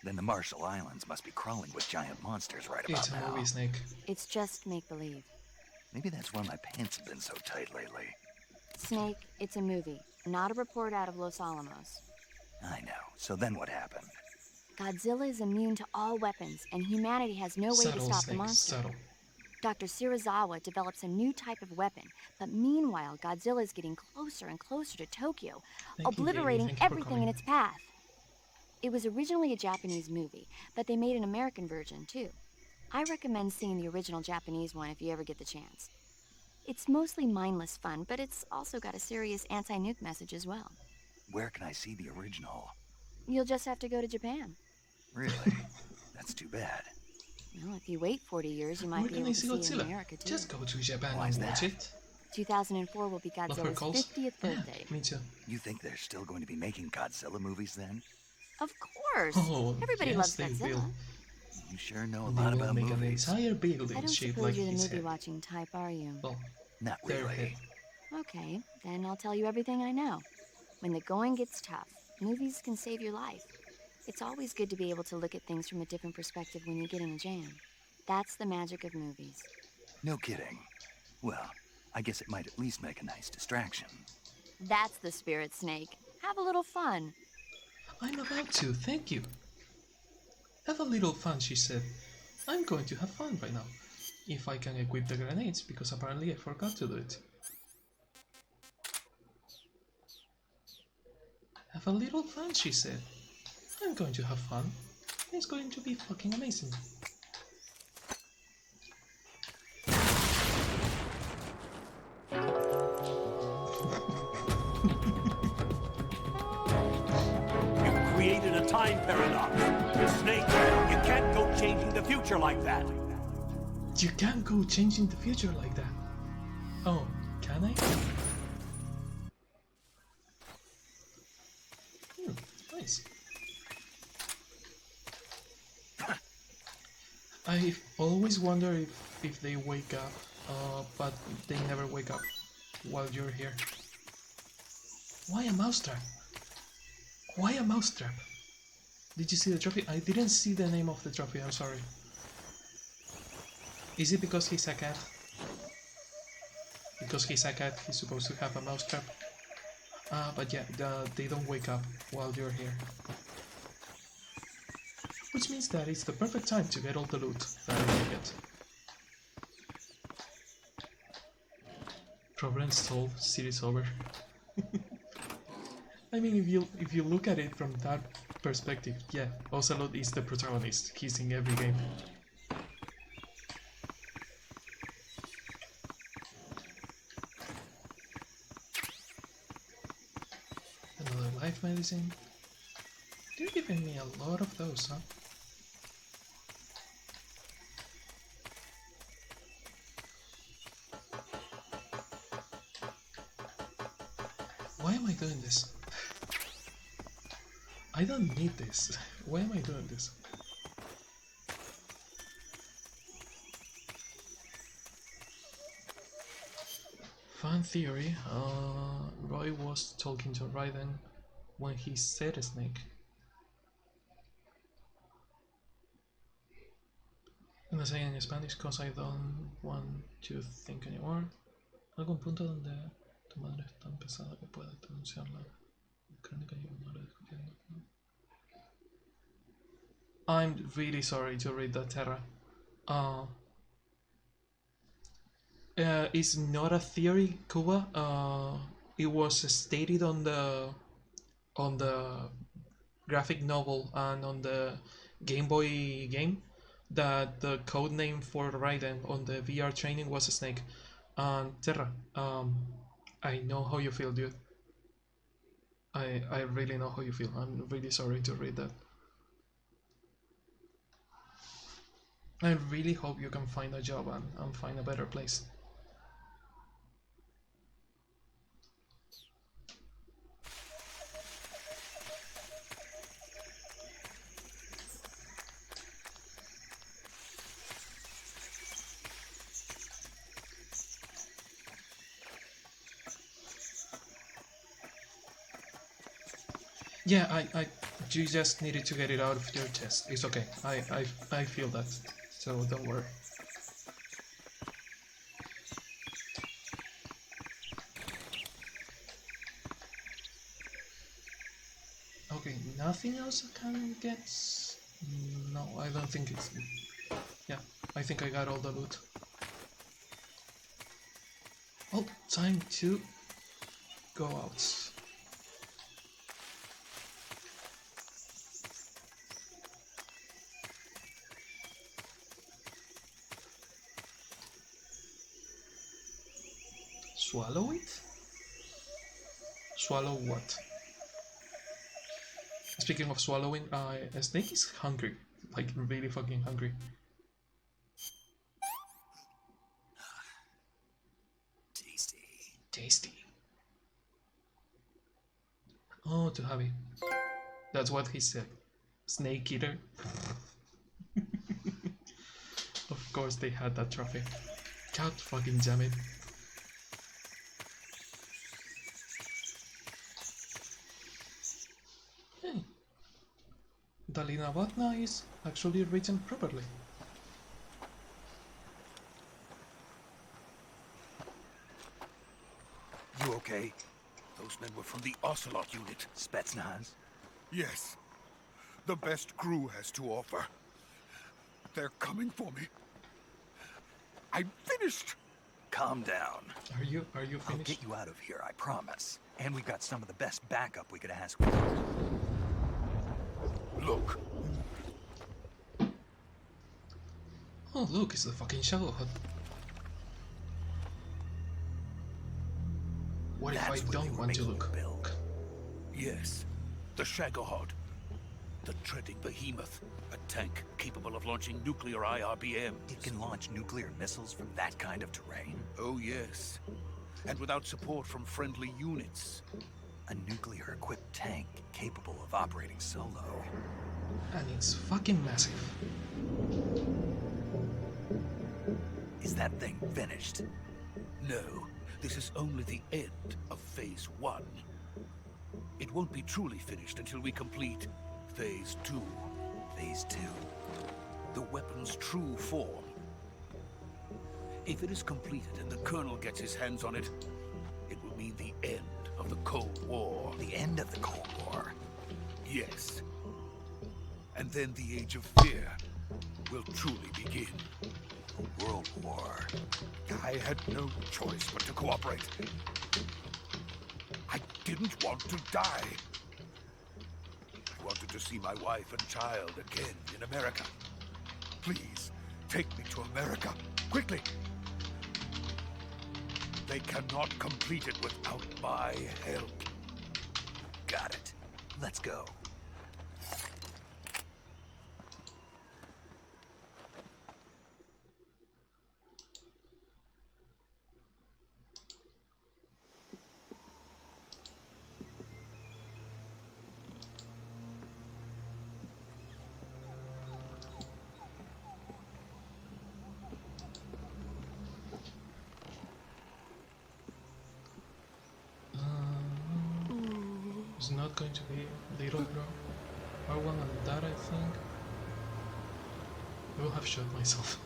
Then the Marshall Islands must be crawling with giant monsters right about It's a now. movie, Snake. It's just make-believe. Maybe that's why my pants have been so tight lately. Snake, it's a movie, not a report out of Los Alamos. I know. So then what happened? Godzilla is immune to all weapons, and humanity has no way to Subtle, stop the Snake, monster. subtle. Dr. Shirazawa develops a new type of weapon, but meanwhile, Godzilla is getting closer and closer to Tokyo, Thank you, obliterating Jamie. Thank you for everything in coming. its path. It was originally a Japanese movie, but they made an American version too. I recommend seeing the original Japanese one if you ever get the chance. It's mostly mindless fun, but it's also got a serious anti-nuke message as well. Where can I see the original? You'll just have to go to Japan. Really? That's too bad. Well, if you wait 40 years, you might Where be can able I to see see it Godzilla? in America too. Just go to Japan Why and is watch that? it. 2004 will be Love her Godzilla's calls? 50th birthday. Me too. You think they're still going to be making Godzilla movies then? Of course. Oh, Everybody yes, loves they Godzilla. will. You sure know a They lot will about make movies. an entire I building don't shaped suppose like you're the his movie head. watching type, are you? Well, Not their really. head. Okay, then I'll tell you everything I know. When the going gets tough, movies can save your life. It's always good to be able to look at things from a different perspective when you get in a jam. That's the magic of movies. No kidding. Well, I guess it might at least make a nice distraction. That's the spirit, Snake. Have a little fun. I'm about to, thank you. Have a little fun, she said. I'm going to have fun right now. If I can equip the grenades, because apparently I forgot to do it. Have a little fun, she said. I'm going to have fun. It's going to be fucking amazing. You've created a time paradox. Snake, you can't go changing the future like that. You can't go changing the future like that. Oh, can I? nice. I always wonder if they wake up, but they never wake up while you're here. Why a mousetrap? Why a mousetrap? Did you see the trophy? I didn't see the name of the trophy, I'm sorry. Is it because he's a cat? Because he's a cat, he's supposed to have a mousetrap? But yeah, they don't wake up while you're here. Which means that it's the perfect time to get all the loot that I can get. Problem solved, city's over. I mean, if you look at it from that perspective, yeah, Ocelot is the protagonist. He's in every game. Another life medicine. They're giving me a lot of those, huh? Why am I doing this? I don't need this. Why am I doing this? Fan theory, Roy was talking to Raiden when he said snake. And I say in Spanish because I don't want to think anymore. Algún punto donde tu madre es tan pesada que puedes denunciarla. Crónica y una hora discutiendo. I'm really sorry to read that, Terra. It's not a theory, Kuba. It was stated on the graphic novel and on the Game Boy game that the code name for Raiden on the VR training was a snake. And Terra, I know how you feel, dude. I really know how you feel. I'm really sorry to read that. I really hope you can find a job and find a better place. Yeah, you just needed to get it out of your chest. It's okay. I feel that, so don't worry. Okay, nothing else I can get? No, I don't think it's... Yeah, I think I got all the loot. Oh, time to go out. Swallow it? Swallow what? Speaking of swallowing, a snake is hungry. Like, really fucking hungry. Tasty. Tasty. Oh, too heavy. That's what he said. Snake eater. Of course they had that trophy. God fucking damn it. Hey. Dalina Vatna is actually written properly. You okay? Those men were from the Ocelot unit. Spetsnaz? Yes. The best crew has to offer. They're coming for me. I'm finished! Calm down. Are you finished? I'll get you out of here, I promise. And we've got some of the best backup we could ask for. Look. Oh, look, it's the fucking Shadow Hut. What if I don't want to look? Yes, the Shagohod. The treading behemoth. A tank capable of launching nuclear IRBMs. It can launch nuclear missiles from that kind of terrain? Oh yes. And without support from friendly units. A nuclear-equipped tank capable of operating solo. And it's fucking massive. Is that thing finished? No, this is only the end of Phase 1. It won't be truly finished until we complete Phase 2. Phase 2? The weapon's true form. If it is completed and the Colonel gets his hands on it, it will mean the end of the Cold War. The end of the Cold War? Yes. And then the Age of Fear will truly begin. A world war. I had no choice but to cooperate. I didn't want to die. I wanted to see my wife and child again in America. Please, take me to America, quickly. They cannot complete it without my help. Got it. Let's go. It's not going to be Little Bro. R1 and that, I think. I will have shot myself.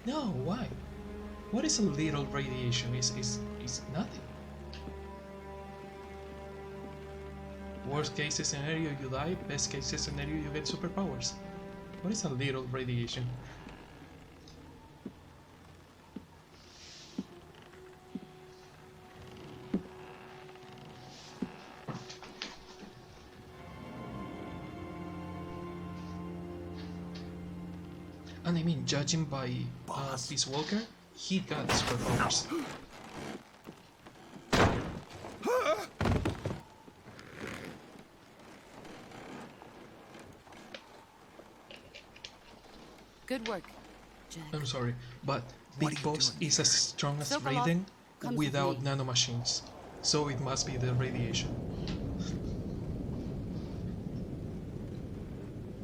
No, why? What is a little radiation? Is nothing. Worst case scenario, you die. Best case scenario, you get superpowers. What is a little radiation? And I mean, judging by Peace Walker, he got superpowers. Good work, Jack. I'm sorry, but Big Boss is as strong as Raiden without nanomachines, so it must be the radiation.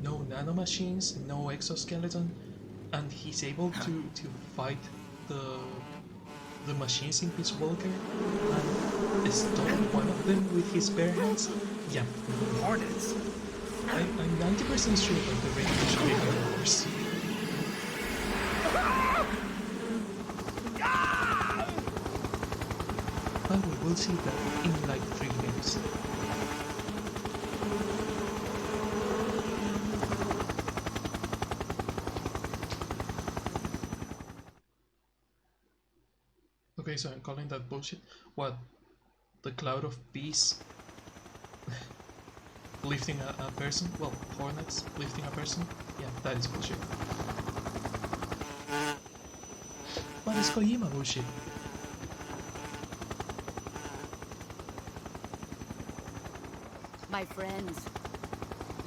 No nanomachines, no exoskeleton, and he's able to fight the machines in Peace Walker and stop one of them with his bare hands. Yeah. Hornets. I'm 90% sure that the radiation behind the horse. But we will see that in like 3 games. Okay, so I'm calling that bullshit. What? The cloud of peace lifting a person? Well, hornets lifting a person? Yeah, that is bullshit. What is Kojima bullshit? My friends,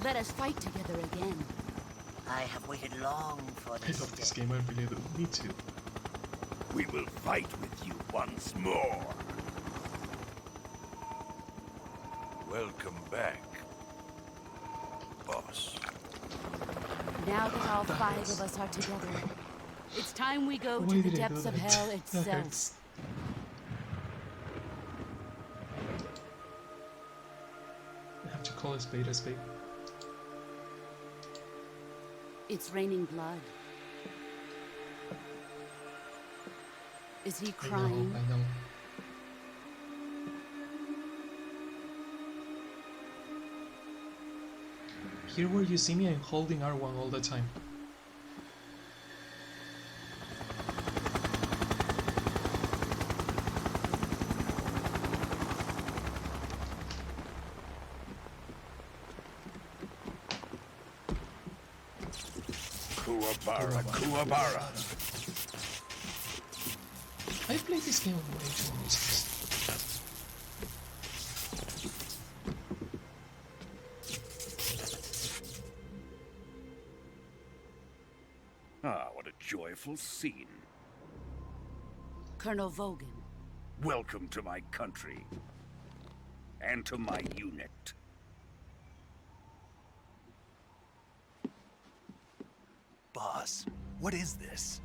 let us fight together again. I have waited long for I this love this day. game, I really do. Me too. We will fight with you once more. Welcome back, boss. Now that all 5 of us are together, it's time we go Why to the did I do depths of that? hell That itself. hurts. I have to call a spade a spade. It's raining blood. Is he crying? I know. Here where you see me, I'm holding R1 all the time. Kuwabara, Kuwabara. I played this game way too many times. Ah, what a joyful scene. Colonel Vogan. Welcome to my country. And to my unit. Boss, what is this?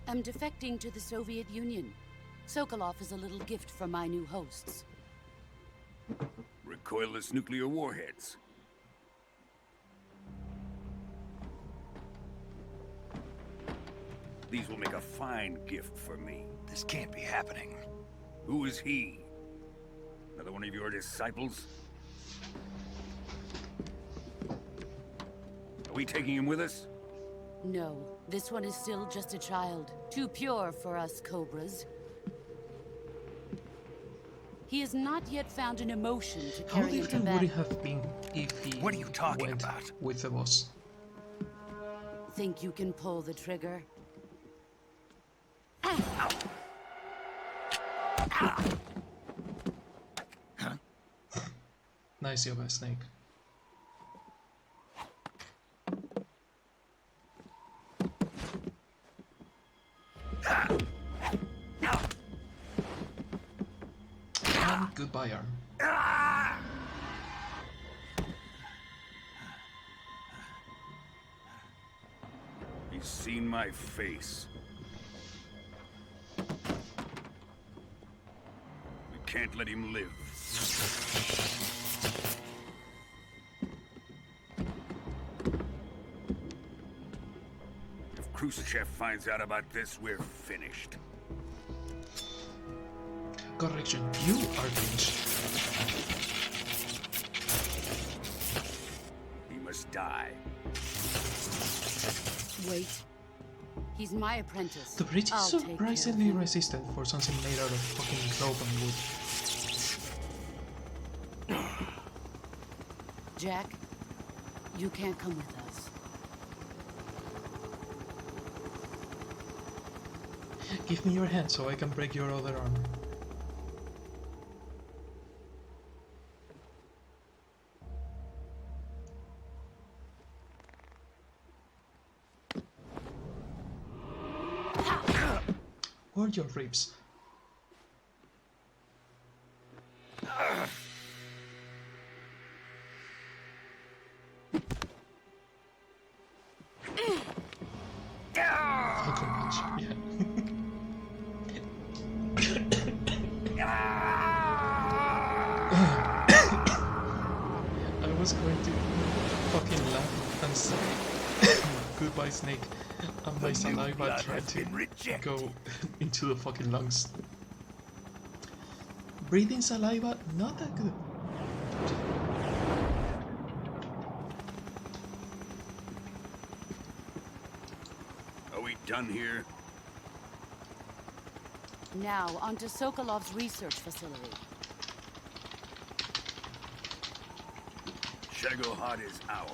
I'm defecting to the Soviet Union. Sokolov is a little gift from my new hosts. Recoilless nuclear warheads. These will make a fine gift for me. This can't be happening. Who is he? Another one of your disciples? Are we taking him with us? No, this one is still just a child. Too pure for us Cobras. He has not yet found an emotion to How carry into different would battle. it have been if he What are you talking went about? with the boss? Think you can pull the trigger? Nice job, Snake. And goodbye, arm. He's seen my face. We can't let him live. If Khrushchev finds out about this, we're finished. Correction, you are finished. He must die. Wait. He's my apprentice. The bridge is I'll take care of surprisingly him. resistant for something made out of fucking cloth and wood. Jack, you can't come with us. Give me your hand so I can break your other arm. Or your ribs. Falcon punch, yeah. I was going to fucking laugh and say goodbye, Snake, and my saliva tried to go into the fucking lungs. Breathing saliva, not that good. Are we done here? Now, onto Sokolov's research facility. Shagohod is ours.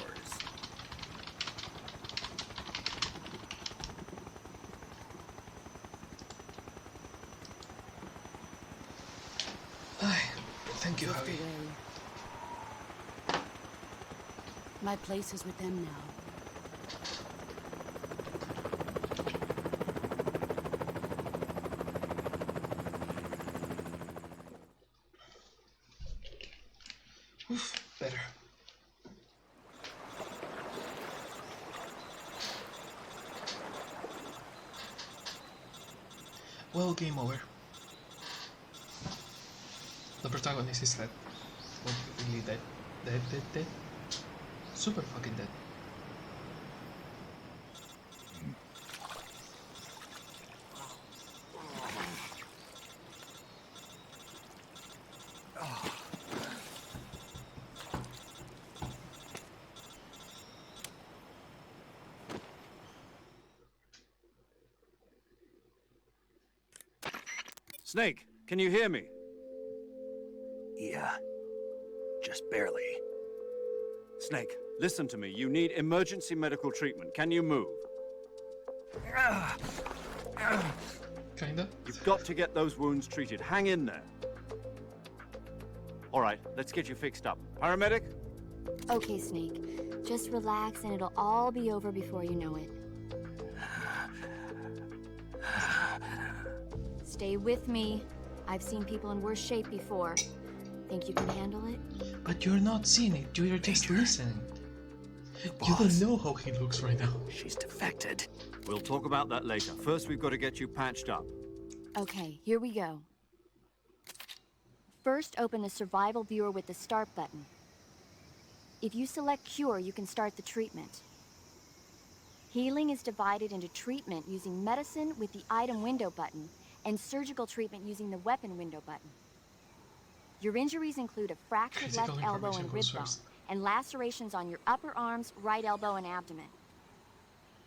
Thank you, Drift Javi. away. My place is with them now. Oof, better. Well, game over. The protagonist is dead. Well, really dead. Dead. Super fucking dead. Snake, can you hear me? Yeah, just barely. Snake, listen to me. You need emergency medical treatment. Can you move? Kinda. You've got to get those wounds treated. Hang in there. All right, let's get you fixed up. Paramedic? Okay, Snake. Just relax and it'll all be over before you know it. Stay with me. I've seen people in worse shape before. Think you can handle it? But you're not seeing it, you're just listening. You don't know how he looks right now. She's defected. We'll talk about that later. First, we've got to get you patched up. Okay, here we go. First, open the survival viewer with the start button. If you select cure, you can start the treatment. Healing is divided into treatment using medicine with the item window button and surgical treatment using the weapon window button. Your injuries include a fractured Physical left elbow information and rib goes bone, first. and lacerations on your upper arms, right elbow, and abdomen.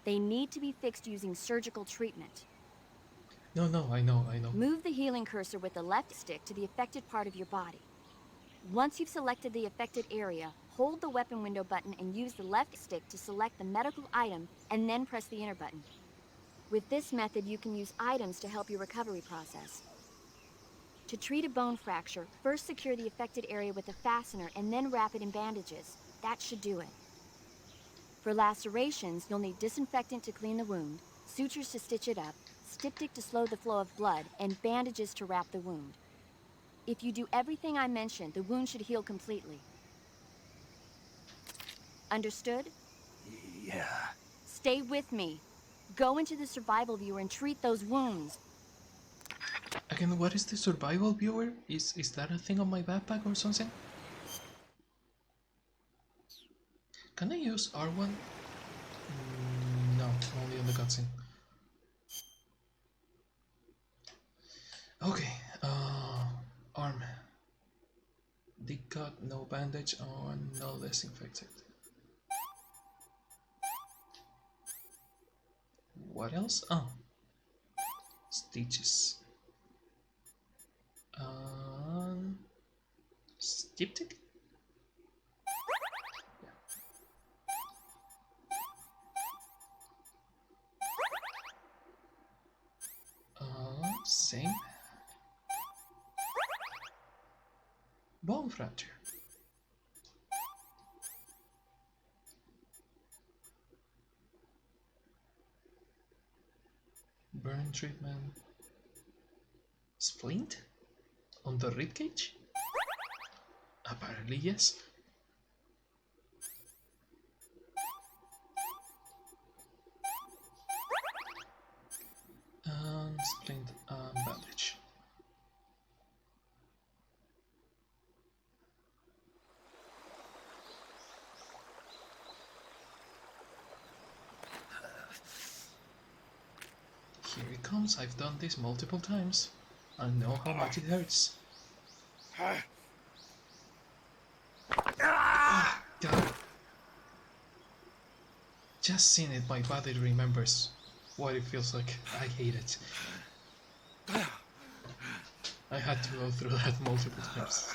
They need to be fixed using surgical treatment. No, I know. Move the healing cursor with the left stick to the affected part of your body. Once you've selected the affected area, hold the weapon window button and use the left stick to select the medical item and then press the enter button. With this method, you can use items to help your recovery process. To treat a bone fracture, first secure the affected area with a fastener and then wrap it in bandages. That should do it. For lacerations, you'll need disinfectant to clean the wound, sutures to stitch it up, styptic to slow the flow of blood, and bandages to wrap the wound. If you do everything I mentioned, the wound should heal completely. Understood? Yeah. Stay with me. Go into the survival viewer and treat those wounds. Again, what is the survival viewer? Is that a thing on my backpack or something? Can I use R1? No, only on the cutscene. Okay, arm. Deep cut, no bandage on, no disinfected. What else? Oh, stitches. Styptic? Same. Bone fracture. Burn treatment. Splint? On the ribcage? Apparently yes. Splint and bandage. Here it comes. I've done this multiple times. I know how much it hurts. Ah, God. Just seeing it, my body remembers what it feels like. I hate it. I had to go through that multiple times.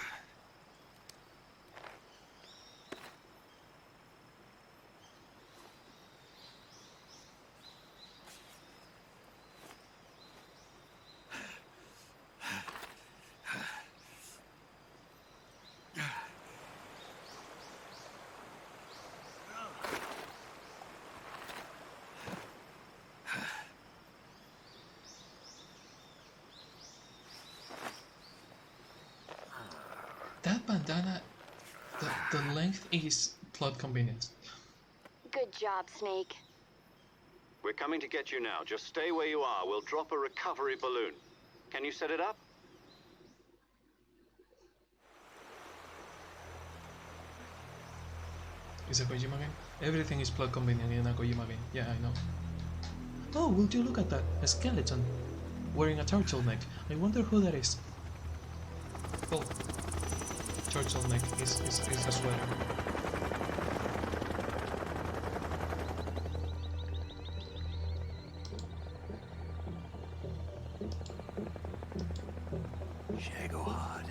That bandana, the length is plot convenient. Good job, Snake. We're coming to get you now. Just stay where you are. We'll drop a recovery balloon. Can you set it up? Is a Kojima game? Everything is plot convenient in a Kojima game. Yeah, I know. Oh, would you look at that? A skeleton wearing a turtleneck. I wonder who that is. Oh, turtleneck is a sweater. Shago hard.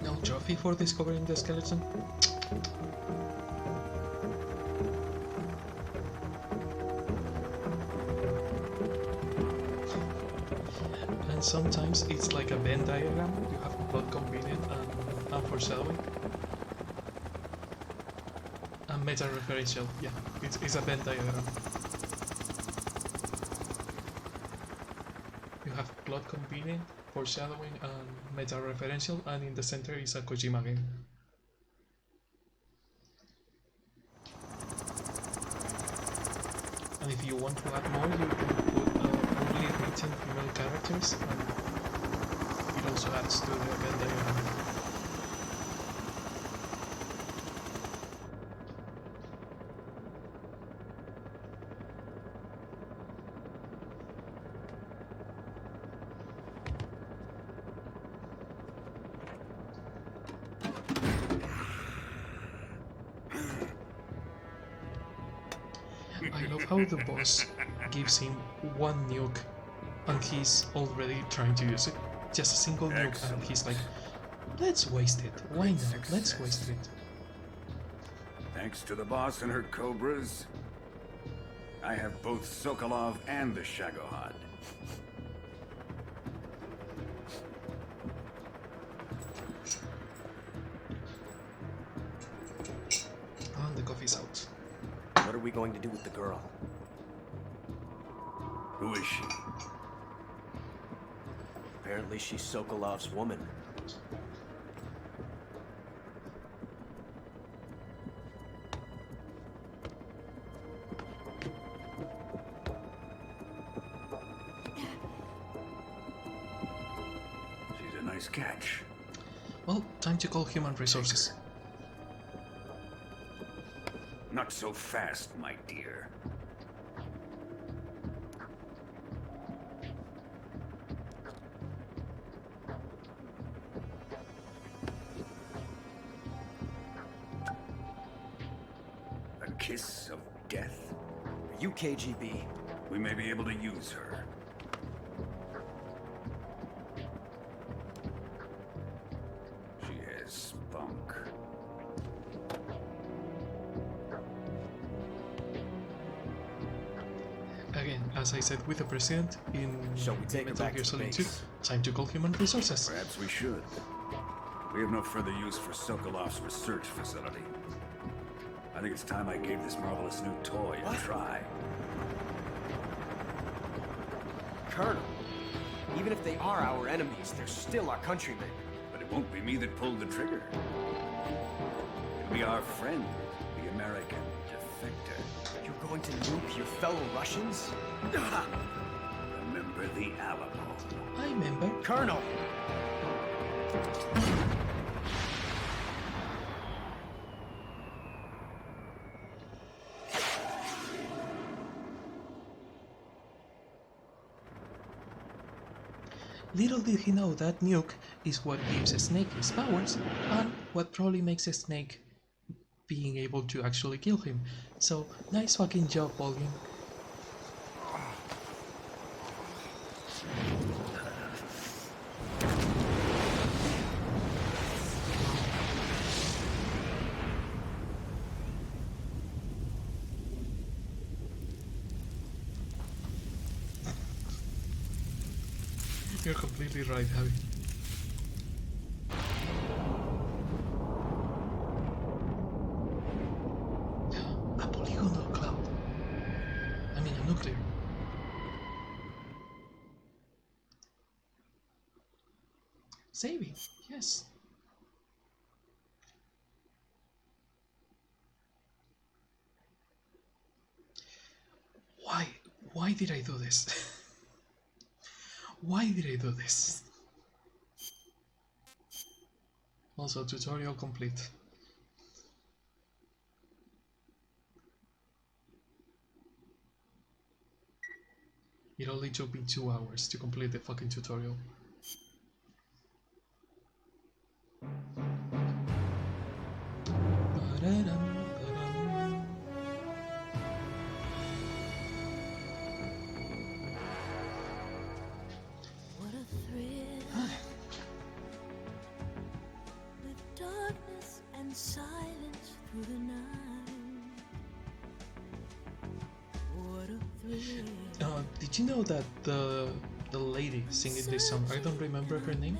No trophy for discovering the skeleton? And sometimes it's like a Venn diagram. You have plot convenient and foreshadowing. And meta-referential, yeah, it's a Venn diagram. You have plot convenient, foreshadowing, and meta-referential, and in the center is a Kojima game. And if you want to add more, you can put only written female characters, and it also adds to the Venn diagram. I love how the boss gives him one nuke and he's already trying to use it. Just a single nuke and he's like, let's waste it. Why not? Let's waste it. Thanks to the boss and her cobras, I have both Sokolov and the Shagohod. And the coffee's out. What are we going to do with the girl? Who is she? Apparently she's Sokolov's woman. She's a nice catch. Well, time to call human resources. Not so fast, my dear. A kiss of death? Are you KGB? We may be able to use her. She has spunk. Again, as I said with the president in Metal Gear Solid 2, time to call human resources. Perhaps we should. We have no further use for Sokolov's research facility. I think it's time I gave this marvelous new toy a try. Colonel, even if they are our enemies, they're still our countrymen. But it won't be me that pulled the trigger. It'll be our friend, the American defector. You're going to nuke your fellow Russians? Remember the Alamo. I remember. Colonel! Little did he know that nuke is what gives Snake his powers, and what probably makes Snake being able to actually kill him. So, nice fucking job, Volgin. You're completely right, Javi. A polygonal cloud. I mean, a nuclear. Saving, yes. Why did I do this? Why did I do this? Also, tutorial complete. It only took me 2 hours to complete the fucking tutorial. What a thrill with darkness and silence through the night. What a thrill. Did you know that the lady singing this song, I don't remember her name,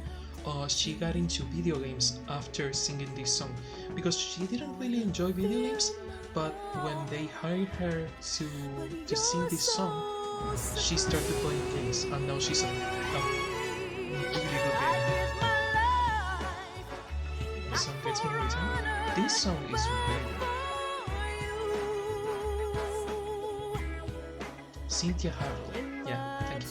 she got into video games after singing this song because she didn't really enjoy video games, but when they hired her to sing this song, she started playing games, and now she's a really good gamer. The song gets me every time. This song is really good. Cynthia Harlow. Yeah, thank you.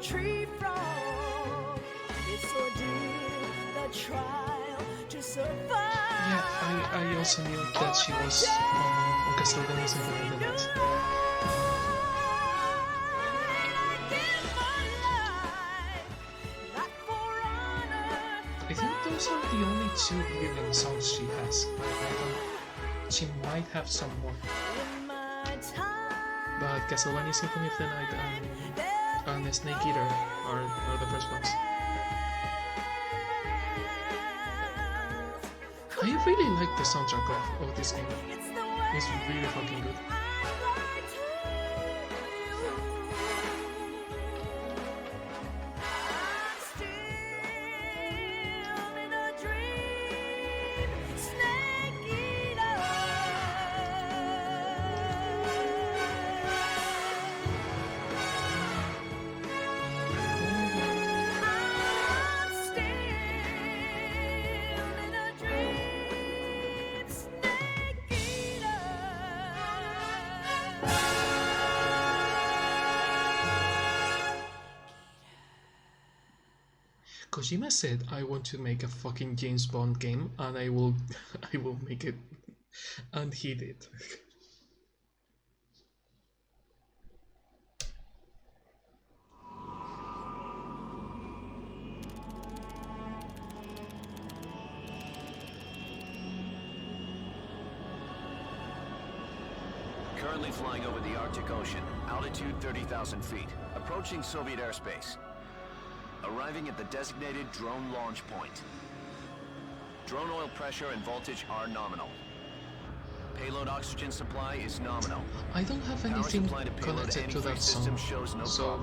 Tree frog, it's ordeal, the trial to survive. Yeah, I also knew that she was on Castlevania Symphony of the Night. I think those are the only two video game songs she has. She might have some more. But Castlevania Symphony of the Night and Snake Eater are the first ones. I really like the soundtrack of this game. It's really fucking good. Kojima said, "I want to make a fucking James Bond game, and I will make it," and he did. Currently flying over the Arctic Ocean, altitude 30,000 feet, approaching Soviet airspace. Arriving at the designated drone launch point. Drone oil pressure and voltage are nominal. Payload oxygen supply is nominal. I don't have anything connected to that song, no so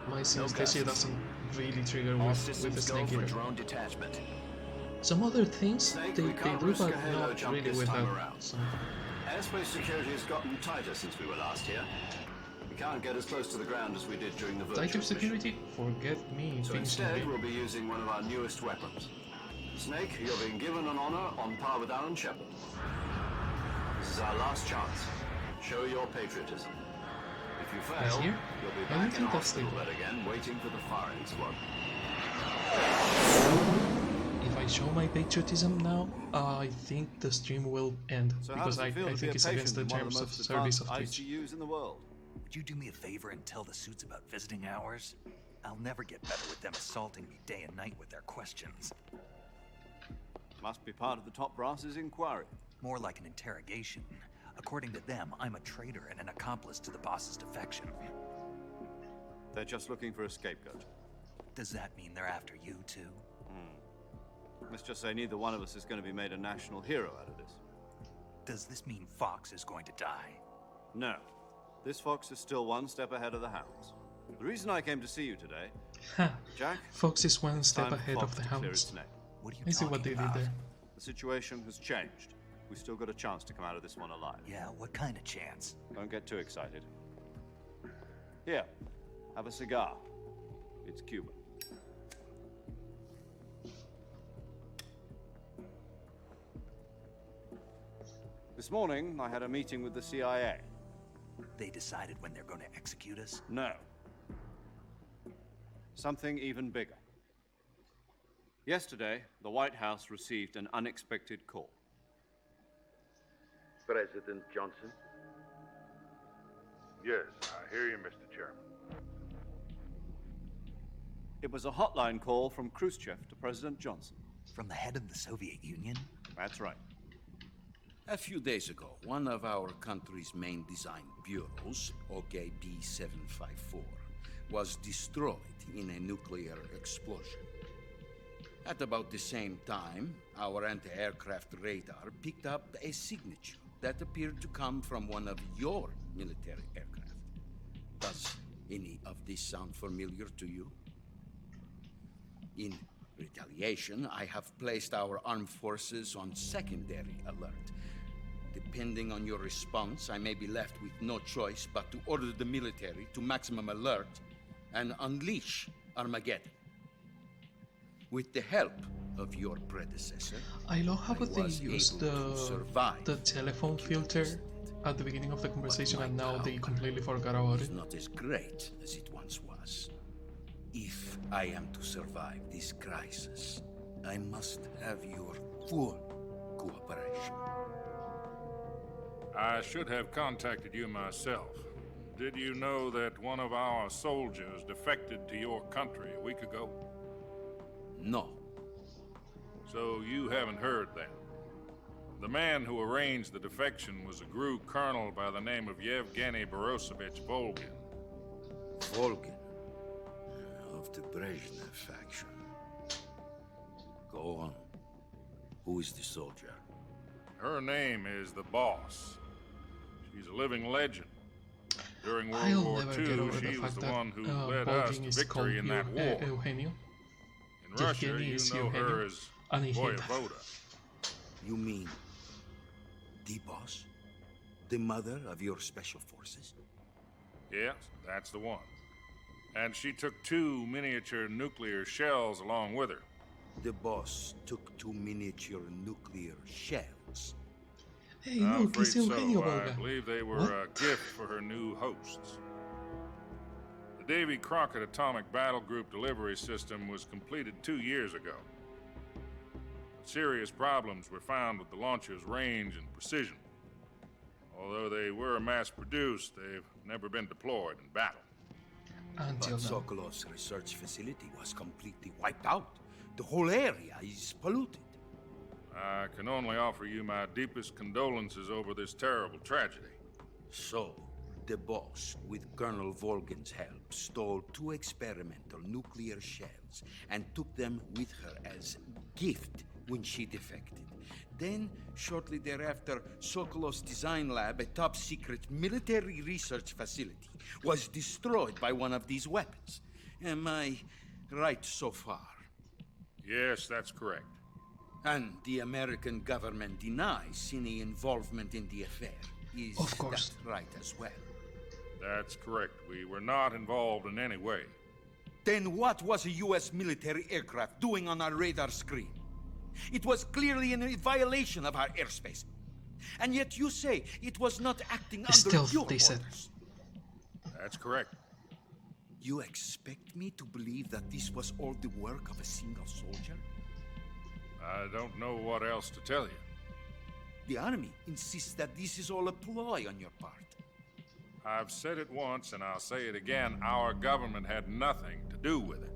my synesthesia doesn't really trigger with the Snake Eater. Drone detachment. Some other things they do, but not really with that song. Airspace security has gotten tighter since we were last here. We can't get as close to the ground as we did during the virtual Tighter security? Forget me. So instead, we'll be using one of our newest weapons. Snake, you're being given an honor on par with Alan Shepard. This is our last chance. Show your patriotism. If you fail, you'll be back in hospital bed again, waiting for the firing squad. If I show my patriotism now, I think the stream will end, because I think it's against the terms of service of Twitch. ICUs in the world. Would you do me a favor and tell the suits about visiting hours? I'll never get better with them assaulting me day and night with their questions. Must be part of the top brass's inquiry. More like an interrogation. According to them, I'm a traitor and an accomplice to the boss's defection. They're just looking for a scapegoat. Does that mean they're after you too? Let's just say neither one of us is going to be made a national hero out of this. Does this mean Fox is going to die? No. This Fox is still one step ahead of the Hounds. The reason I came to see you today, Jack, Fox is one step ahead of the Hounds. What are you I see what they did there. The situation has changed. We've still got a chance to come out of this one alive. Yeah, what kind of chance? Don't get too excited. Here, have a cigar. It's Cuban. This morning, I had a meeting with the CIA. They decided when they're going to execute us? No. Something even bigger. Yesterday, the White House received an unexpected call. President Johnson? Yes, I hear you, Mr. Chairman. It was a hotline call from Khrushchev to President Johnson. From the head of the Soviet Union? That's right. A few days ago, one of our country's main design bureaus, OKB-754, was destroyed in a nuclear explosion. At about the same time, our anti-aircraft radar picked up a signature that appeared to come from one of your military aircraft. Does any of this sound familiar to you? In retaliation, I have placed our armed forces on secondary alert. Depending on your response, I may be left with no choice but to order the military to maximum alert and unleash Armageddon. With the help of your predecessor, I love how they was use able to survive. the telephone filter at the beginning of the conversation, and now they completely forgot about it. Not as great as it once was. If I am to survive this crisis, I must have your full cooperation. I should have contacted you myself. Did you know that one of our soldiers defected to your country a week ago? No. So you haven't heard that. The man who arranged the defection was a GRU colonel by the name of Yevgeny Borisovich Volgin. Volgin? Of the Brezhnev faction. Go on. Who is the soldier? Her name is the Boss. She's a living legend. During World I'll War never get II, over she the was fact the that one who led us Volgin to is victory in called that war. Eugenio. In Russia, Yevgeny you is know Eugenio, her as and I hate that. Voyevoda. You mean the boss? The mother of your special forces? Yes, that's the one. And she took 2 miniature nuclear shells along with her. The boss took 2 miniature nuclear shells. Hey, I'm look, it's afraid Eugenio so. I Volga. believe they were What? a gift for her new hosts. The Davy Crockett Atomic Battle Group delivery system was completed 2 years ago. But serious problems were found with the launcher's range and precision. Although they were mass-produced, they've never been deployed in battle. Until But now. Sokolov's research facility was completely wiped out. The whole area is polluted. I can only offer you my deepest condolences over this terrible tragedy. So, the boss, with Colonel Volgin's help, stole 2 experimental nuclear shells and took them with her as gift when she defected. Then, shortly thereafter, Sokolov's design lab, a top-secret military research facility, was destroyed by one of these weapons. Am I right so far? Yes, that's correct. And the American government denies any involvement in the affair. Is Of course. that right as well? That's correct. We were not involved in any way. Then what was a U.S. military aircraft doing on our radar screen? It was clearly in a violation of our airspace. And yet you say it was not acting under Stealth, your they said. orders. That's correct. You expect me to believe that this was all the work of a single soldier? I don't know what else to tell you. The army insists that this is all a ploy on your part. I've said it once and I'll say it again. Our government had nothing to do with it.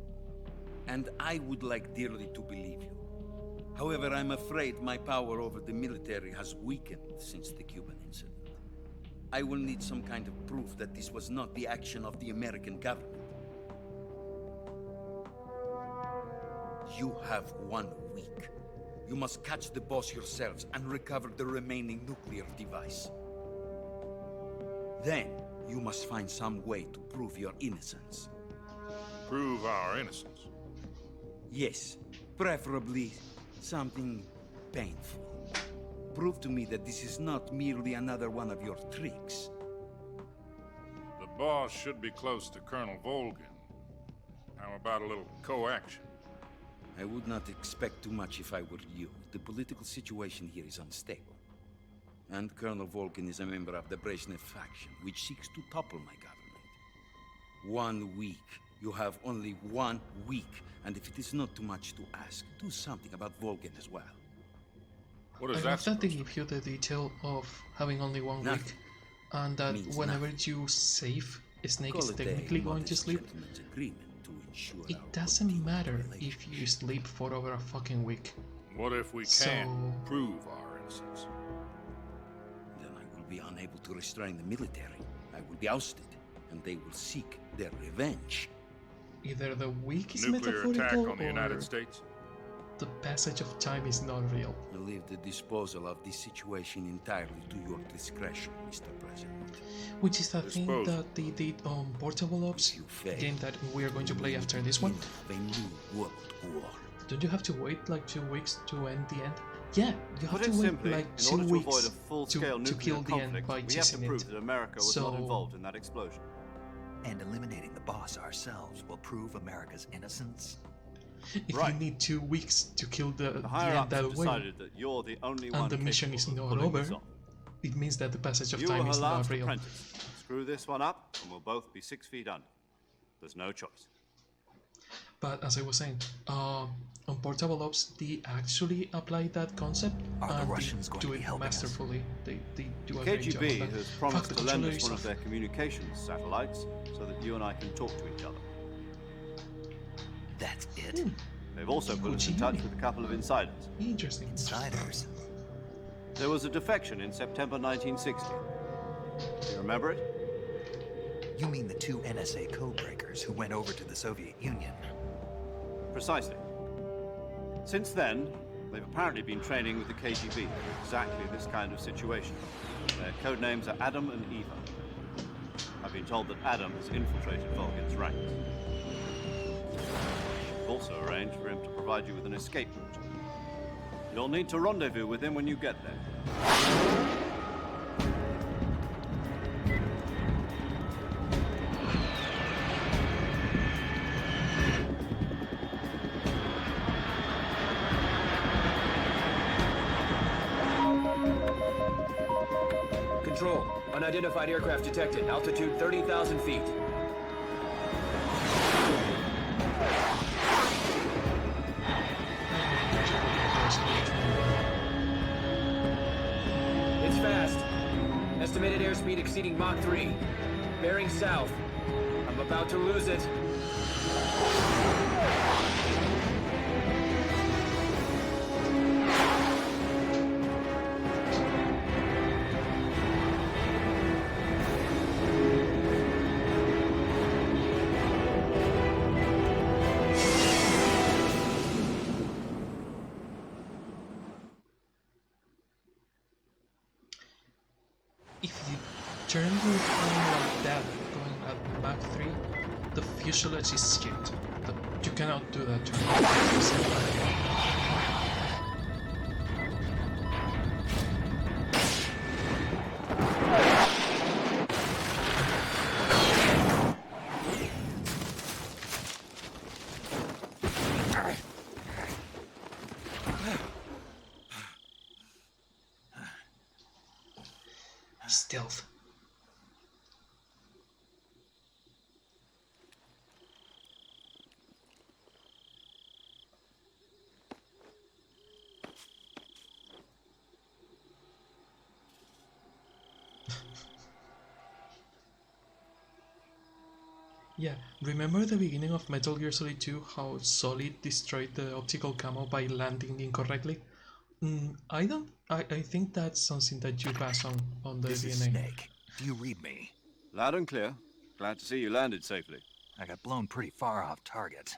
And I would like dearly to believe you. However, I'm afraid my power over the military has weakened since the Cuban incident. I will need some kind of proof that this was not the action of the American government. You have 1 week. You must catch the boss yourselves and recover the remaining nuclear device. Then, you must find some way to prove your innocence. Prove our innocence? Yes, preferably something painful. Prove to me that this is not merely another one of your tricks. The boss should be close to Colonel Volgin. How about a little co-action? I would not expect too much if I were you. The political situation here is unstable. And Colonel Volgin is a member of the Brezhnev faction, which seeks to topple my government. 1 week. You have only 1 week. And if it is not too much to ask, do something about Volgin as well. What is I that love that they supposed to give you the detail of having only one Nothing. week, and that Means whenever nothing. you save, Snake Call is it a technically going to modest sleep. gentleman's agreement to ensure It our doesn't matter if you sleep for over a fucking week. What if we So- can't prove our innocence? Then I will be unable to restrain the military. I will be ousted, and they will seek their revenge. Either the week is Nuclear attack metaphorical on the or United States? the passage of time is not real. I leave the disposal of this situation entirely to your discretion, Mr. President. Which is the thing Disposal. that they did on Portable Ops, the game that we are going to play after this one. A new world war. Don't you have to wait like 2 weeks to end the end? Yeah, you have Put to it wait simply, like in 2 order to avoid weeks a full-scale to nuclear kill the end conflict, by we have to chasing prove it. that America was not involved in that explosion. And eliminating the boss ourselves will prove America's innocence? If Right. you need 2 weeks to kill the end Higher-ups that have way, decided that you're the only one and the mission is capable of not pulling over, this off. it means that the passage of You time are is her not last real. apprentice. Screw this one up, and we'll both be 6 feet under. There's no choice. But as I was saying, on Portable Ops, they actually apply that concept and Russians they going do to be it helping us? masterfully. They do a great job KGB of that. has Fuck, promised the to lend controller us is one of off. their communications satellites so that you and I can talk to each other. That's it? They've also put us in touch with a couple of insiders. Interesting. Insiders? There was a defection in September 1960. Do you remember it? You mean the 2 NSA codebreakers who went over to the Soviet Union? Precisely. Since then, they've apparently been training with the KGB for exactly this kind of situation. Their code names are Adam and Eva. I've been told that Adam has infiltrated Volgin's ranks. I've also arranged for him to provide you with an escape route. You'll need to rendezvous with him when you get there. Control. Unidentified aircraft detected. Altitude 30,000 feet. It's fast. Estimated airspeed exceeding Mach 3. Bearing south. I'm about to lose it. If you turn your plane like that, going at Mach 3, the fuselage is shit. You cannot do that turn. Stealth. Yeah, remember the beginning of Metal Gear Solid 2, how Solid destroyed the optical camo by landing incorrectly? I think that's something that you pass on the This DNA. is Snake. Do you read me? Loud and clear. Glad to see you landed safely. I got blown pretty far off target.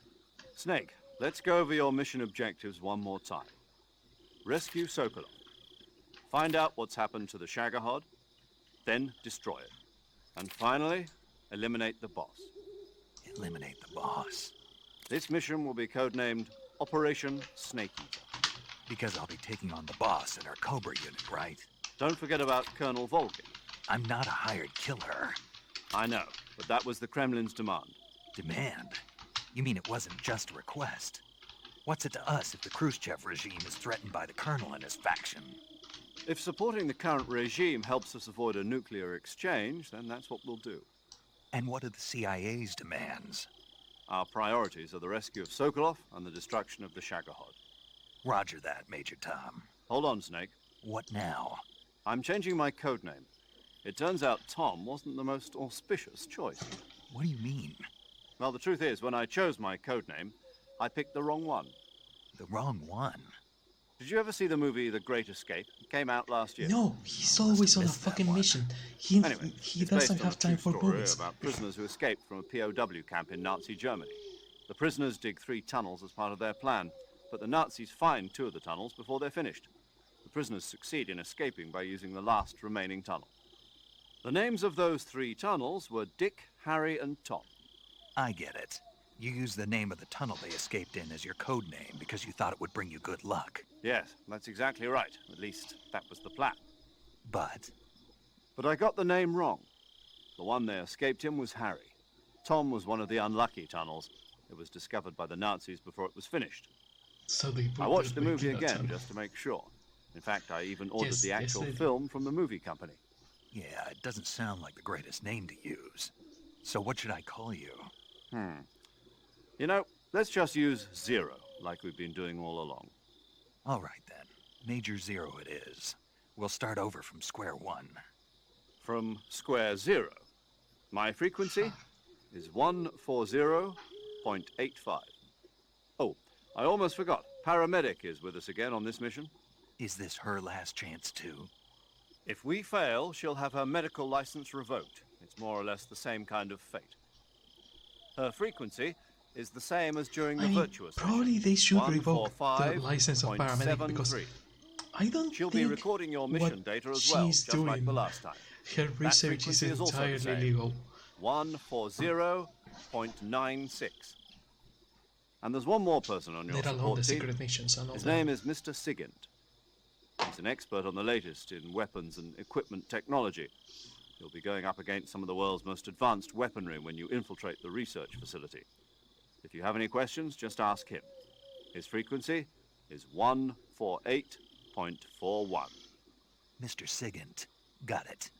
Snake, let's go over your mission objectives one more time. Rescue Sokolov. Find out what's happened to the Shagohod, then destroy it. And finally, eliminate the boss. Eliminate the boss? This mission will be codenamed Operation Snake Eater. Because I'll be taking on the boss and our Cobra unit, right? Don't forget about Colonel Volgin. I'm not a hired killer. I know, but that was the Kremlin's demand. Demand? You mean it wasn't just a request? What's it to us if the Khrushchev regime is threatened by the Colonel and his faction? If supporting the current regime helps us avoid a nuclear exchange, then that's what we'll do. And what are the CIA's demands? Our priorities are the rescue of Sokolov and the destruction of the Shagohod. Roger that, Major Tom. Hold on, Snake. What now? I'm changing my code name. It turns out Tom wasn't the most auspicious choice. What do you mean? Well, the truth is, when I chose my code name, I picked the wrong one. The wrong one? Did you ever see the movie The Great Escape? It came out last year. No, he's always on a fucking mission. He doesn't have time for movies. About prisoners who escaped from a POW camp in Nazi Germany. The prisoners dig 3 tunnels as part of their plan, but the Nazis find 2 of the tunnels before they're finished. The prisoners succeed in escaping by using the last remaining tunnel. The names of those 3 tunnels were Dick, Harry, and Tom. I get it. You used the name of the tunnel they escaped in as your code name because you thought it would bring you good luck. Yes, that's exactly right. At least, that was the plan. But I got the name wrong. The one they escaped in was Harry. Tom was one of the unlucky tunnels. It was discovered by the Nazis before it was finished. So they I watched the movie again just to make sure. In fact, I even ordered the actual film from the movie company. yeah, it doesn't sound like the greatest name to use. So what should I call you? You know, let's just use Zero, like we've been doing all along. All right, then. Major Zero it is. We'll start over from square one. From square zero. My frequency is 140.85. Oh, I almost forgot. Paramedic is with us again on this mission. Is this her last chance, too? If we fail, she'll have her medical license revoked. It's more or less the same kind of fate. Her frequency is the same as during the virtuous probably mission. they should revoke the license of paramedic because I don't She'll think be recording your mission data as well, she's just like doing. the last time. Her research is frequency is also the entirely same. legal. 140.96. And there's one more person on your Let alone support the team. secret missions and all His that. name is Mr. Sigint. He's an expert on the latest in weapons and equipment technology. You'll be going up against some of the world's most advanced weaponry when you infiltrate the research facility. If you have any questions, just ask him. His frequency is 148.41. Mr. Sigint. Got it.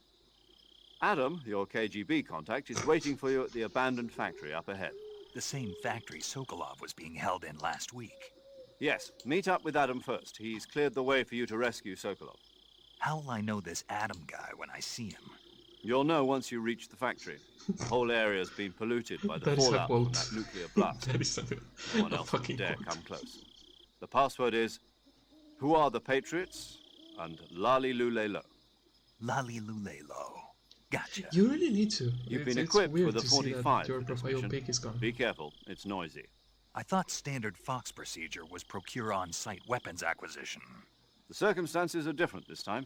Adam, your KGB contact, is waiting for you at the abandoned factory up ahead. The same factory Sokolov was being held in last week. Yes, meet up with Adam first. He's cleared the way for you to rescue Sokolov. How'll I know this Adam guy when I see him? You'll know once you reach the factory. The whole area's been polluted by the That is a fallout from quote. that nuclear blast. That is No one else would dare come close. The password is, who are the Patriots? And Lali Lule Lo. Lali Lule Lo. Gotcha. You really need to. You've It's- been it's equipped weird with a to see that 45 your for this profile mission. pic is gone. Be careful, it's noisy. I thought standard Fox procedure was procure on-site weapons acquisition. The circumstances are different this time.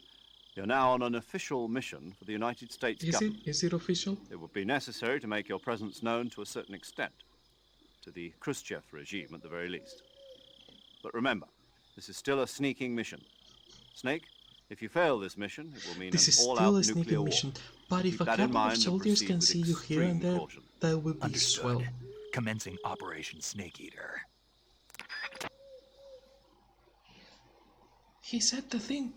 You're now on an official mission for the United States government. Is it official? It would be necessary to make your presence known to a certain extent. To the Khrushchev regime, at the very least. But remember, this is still a sneaking mission. Snake, if you fail this mission, it will mean This is an still all-out a nuclear sneaking war. mission, but if Keep a that in couple of mind and soldiers proceed can with see you here and extreme there, caution. that would be Understood. swell. Commencing Operation Snake Eater. He said the thing.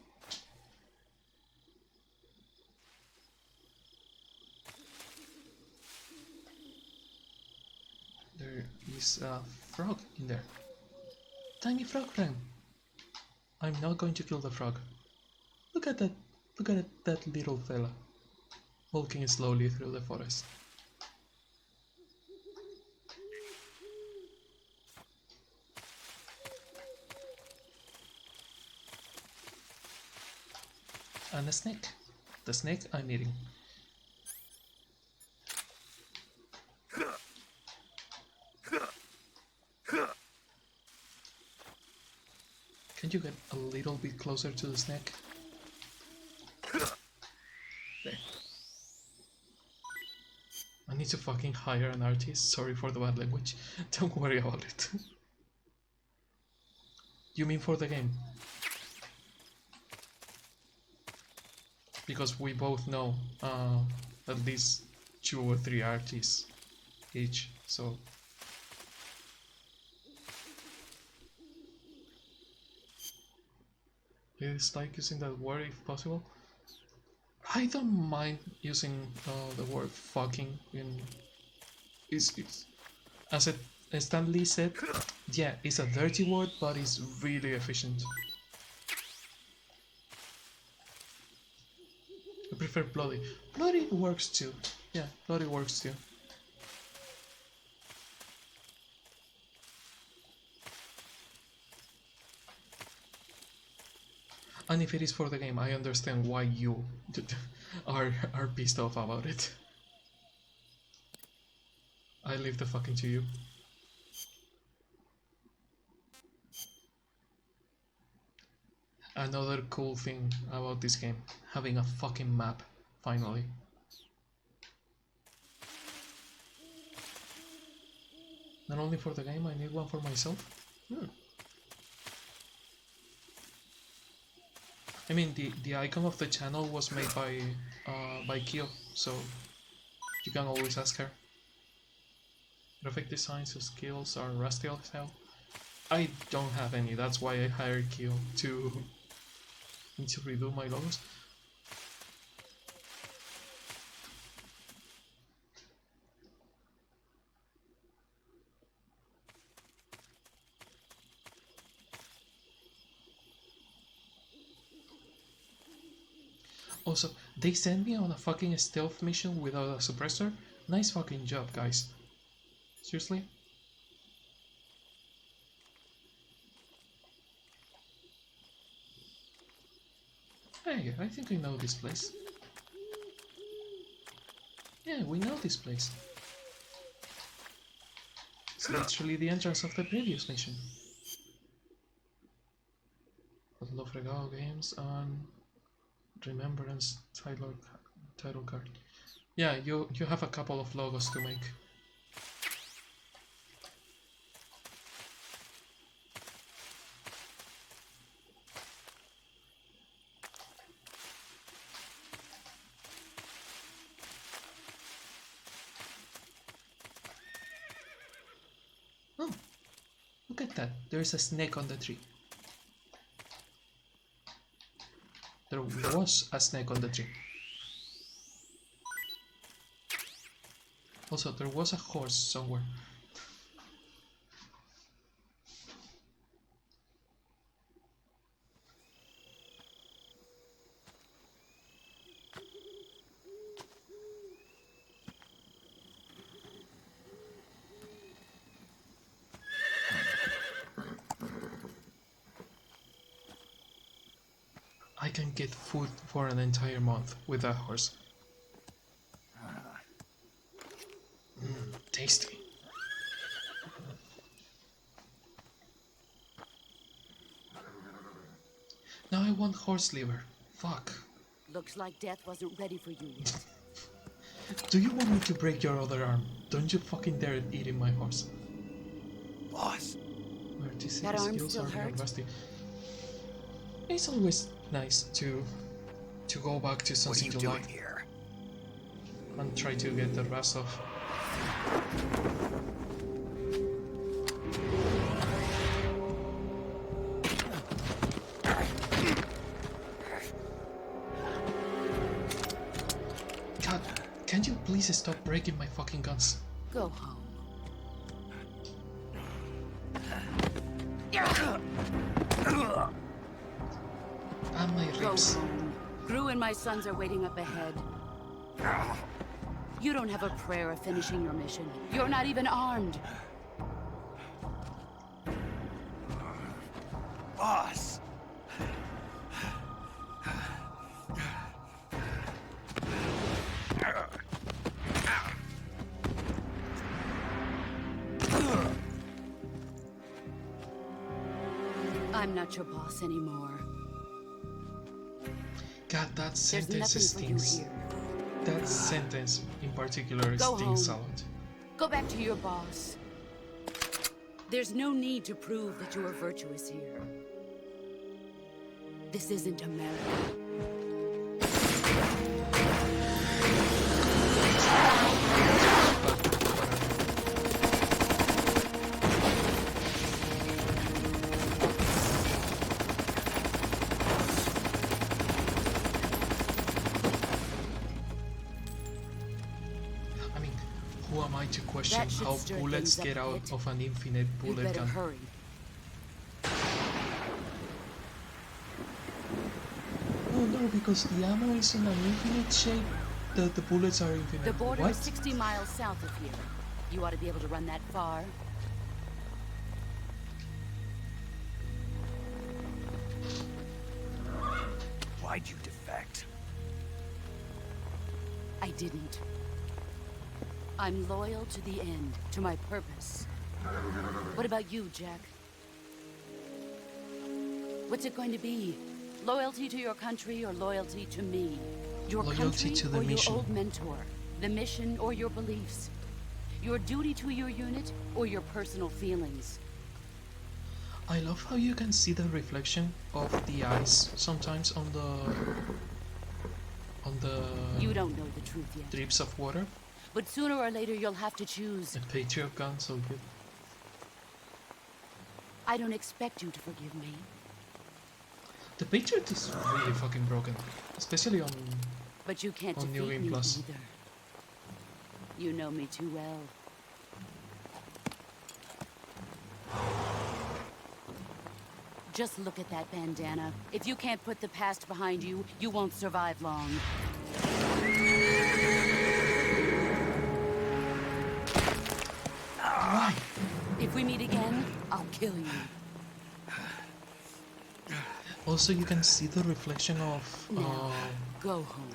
There is a frog in there. Tiny frog friend. I'm not going to kill the frog. Look at that. Look at that little fella. Walking slowly through the forest. And a snake. The snake I'm eating. Can you get a little bit closer to the snake? There. I need to fucking hire an artist. Sorry for the bad language. Don't worry about it. You mean for the game? Because we both know at least 2 or 3 artists each, so it's like using that word if possible. I don't mind using the word fucking in it's as Stan Lee said, Yeah, it's a dirty word, but it's really efficient. I prefer bloody. Bloody works too. Yeah, bloody works too. And if it is for the game, I understand why you are pissed off about it. I leave the fucking to you. Another cool thing about this game, having a fucking map, finally. Not only for the game, I need one for myself. I mean, the icon of the channel was made by Kyo, so you can always ask her. Graphic designs skills are rusty as hell. I don't have any, that's why I hired Kyo to redo my logos. Also, they sent me on a fucking stealth mission without a suppressor. Nice fucking job, guys. Seriously? Hey, I think I know this place. Yeah, we know this place. It's literally the entrance of the previous mission. Battle of Regalo Games and Remembrance title card. Yeah, you have a couple of logos to make. Oh, look at that. There's a snake on the tree. There was a snake on the tree. Also, there was a horse somewhere. I can get food for an entire month with that horse. Tasty. Now I want horse liver. Fuck. Looks like death wasn't ready for you yet. Do you want me to break your other arm? Don't you fucking dare eating my horse. Boss. That arm still hurt? Rusty. It's always nice to go back to something you like here? and try to get the rust off. God, can you please stop breaking my fucking guns? Go home. And my ribs. Go home. Gru and my sons are waiting up ahead. You don't have a prayer of finishing your mission. You're not even armed. Boss. I'm not your boss anymore. God, that There's sentence nothing for you stings. here. That sentence in particular Go stings a home. lot. Go back to your boss. There's no need to prove that you are virtuous here. This isn't America. to question That should how stir bullets things up get a out bit. of an infinite You bullet better gun. hurry. Oh no, because the ammo is in an infinite shape, the bullets are infinite. The border What? is 60 miles south of here. You ought to be able to run that far. Why'd you defect? I didn't. I'm loyal to the end, to my purpose. What about you, Jack? What's it going to be? Loyalty to your country or loyalty to me? Your Loyalty country to the or mission. your old mentor? The mission or your beliefs? Your duty to your unit or your personal feelings? I love how you can see the reflection of the ice sometimes on the You don't know the truth yet. drips of water. But sooner or later you'll have to choose. A Patriot gun, so good. I don't expect you to forgive me. The Patriot is really fucking broken, especially on But you can't on New defeat Game me Plus. either. You know me too well. Just look at that bandana. If you can't put the past behind you, you won't survive long. Why? If we meet again, I'll kill you. Also, you can see the reflection of. Now, go home.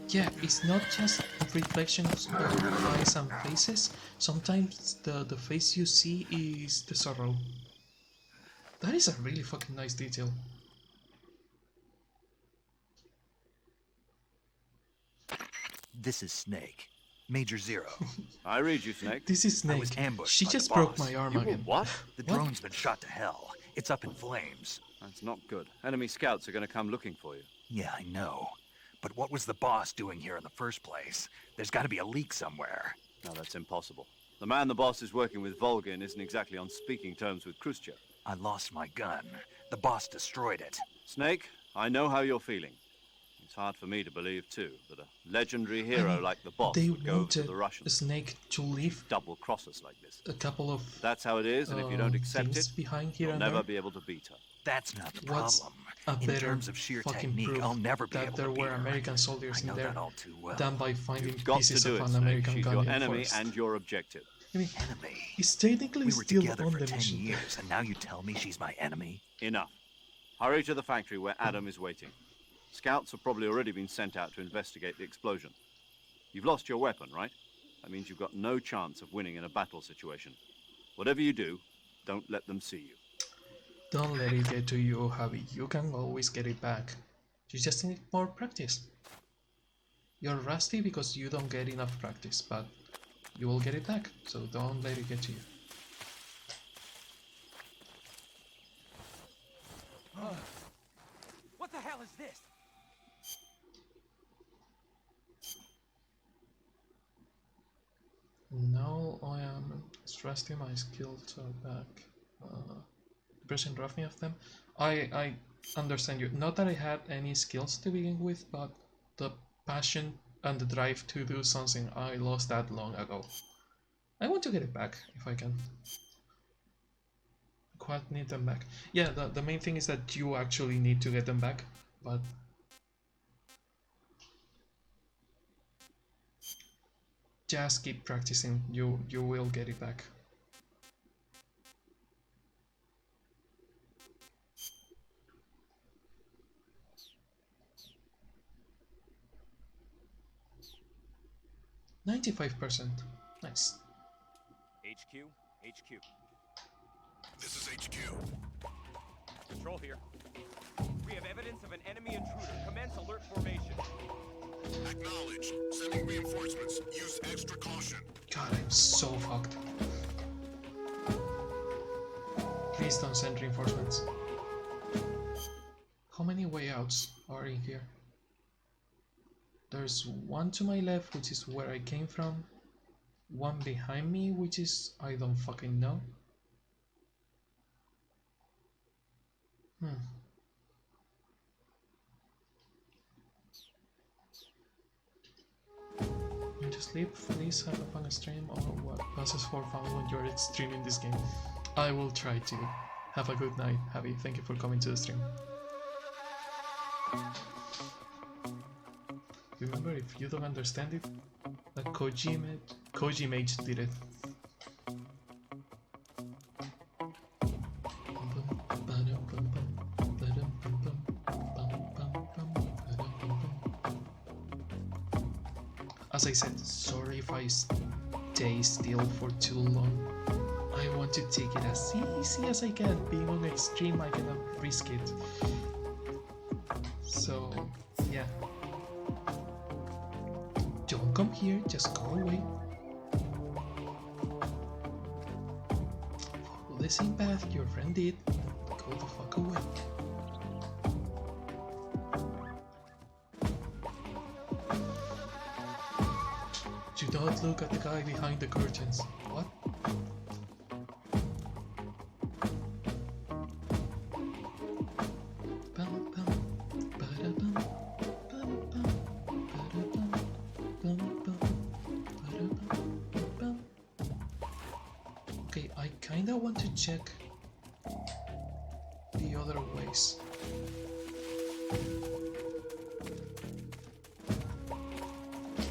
Yeah, it's not just reflections of eyes and faces. Sometimes the face you see is the sorrow. That is a really fucking nice detail. This is Snake. Major Zero. I read you, Snake. This is I was Snake. ambushed She by just the broke boss. my arm You were again. what? The drone's been shot to hell. It's up in flames. That's not good. Enemy scouts are going to come looking for you. Yeah, I know. But what was the boss doing here in the first place? There's got to be a leak somewhere. No, that's impossible. The man the boss is working with, Volgin, isn't exactly on speaking terms with Khrushchev. I lost my gun. The boss destroyed it. Snake, I know how you're feeling. It's hard for me to believe, too, that a legendary hero like the boss They would go over to wanted the Russians. Snake to leave Double-cross us like this. a couple of That's how it is, and if you don't accept things it, behind here you'll and never there. be able to beat her. That's not the What's problem. a In better terms of sheer fucking technique, proof I'll never be that able there to beat were her. American soldiers I in know there that all too well. than by finding You've got to pieces do of it, an Snake. American She's gun your in enemy forest. and your objective. I mean, Enemy? it's technically We were still together on for the 10 mission. years, and now you tell me she's my enemy? Enough. Hurry to the factory where Adam is waiting. Scouts have probably already been sent out to investigate the explosion. You've lost your weapon, right? That means you've got no chance of winning in a battle situation. Whatever you do, don't let them see you. Don't let it get to you, Javi. You can always get it back. You just need more practice. You're rusty because you don't get enough practice, but you will get it back, so don't let it get to you. What the hell is this? Now I am stressing my skills are back. Person rough me of them. I understand you. Not that I had any skills to begin with, but the passion and the drive to do something, I lost that long ago. I want to get it back if I can. Quite need them back. Yeah, the main thing is that you actually need to get them back, but just keep practicing. You will get it back. %95. Nice. HQ, HQ. This is HQ. Control here. We have evidence of an enemy intruder. Commence alert formation. Acknowledge. Sending reinforcements. Use extra caution. God, I'm so fucked. Please don't send reinforcements. How many way outs are in here? There's one to my left, which is where I came from. One behind me, which is I don't fucking know. I'm just sleep, please have a fun stream, or what passes for fun when you're streaming this game. I will try to. Have a good night, Javi. Thank you for coming to the stream. Remember, if you don't understand it, that Kojimate did it. As I said, sorry if I stay still for too long. I want to take it as easy as I can. Being on extreme, I cannot risk it. So, yeah. Don't come here, just go away. Follow the same path your friend did. Go the fuck away. Do not look at the guy behind the curtains. What? Okay, I kinda want to check the other ways.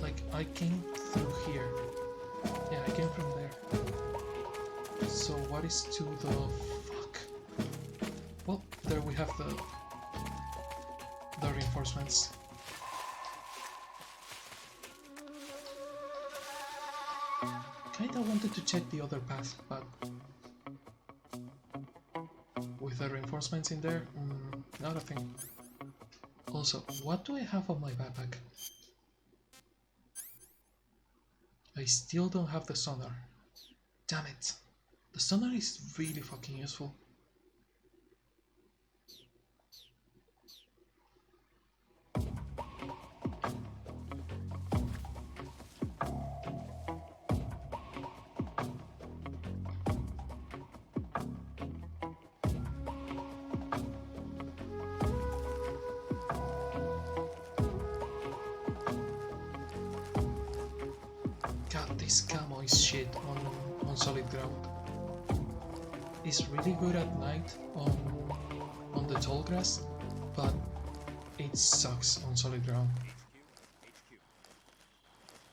Like, I came through here. Yeah, I came from there. So what is to the... fuck? Well, there we have the reinforcements. Kinda wanted to check the other path, but with the reinforcements in there, not a thing. Also, what do I have on my backpack? I still don't have the sonar. Damn it. The sonar is really fucking useful. God, this camo is shit on solid ground. It's really good at night on the tall grass, but it sucks on solid ground.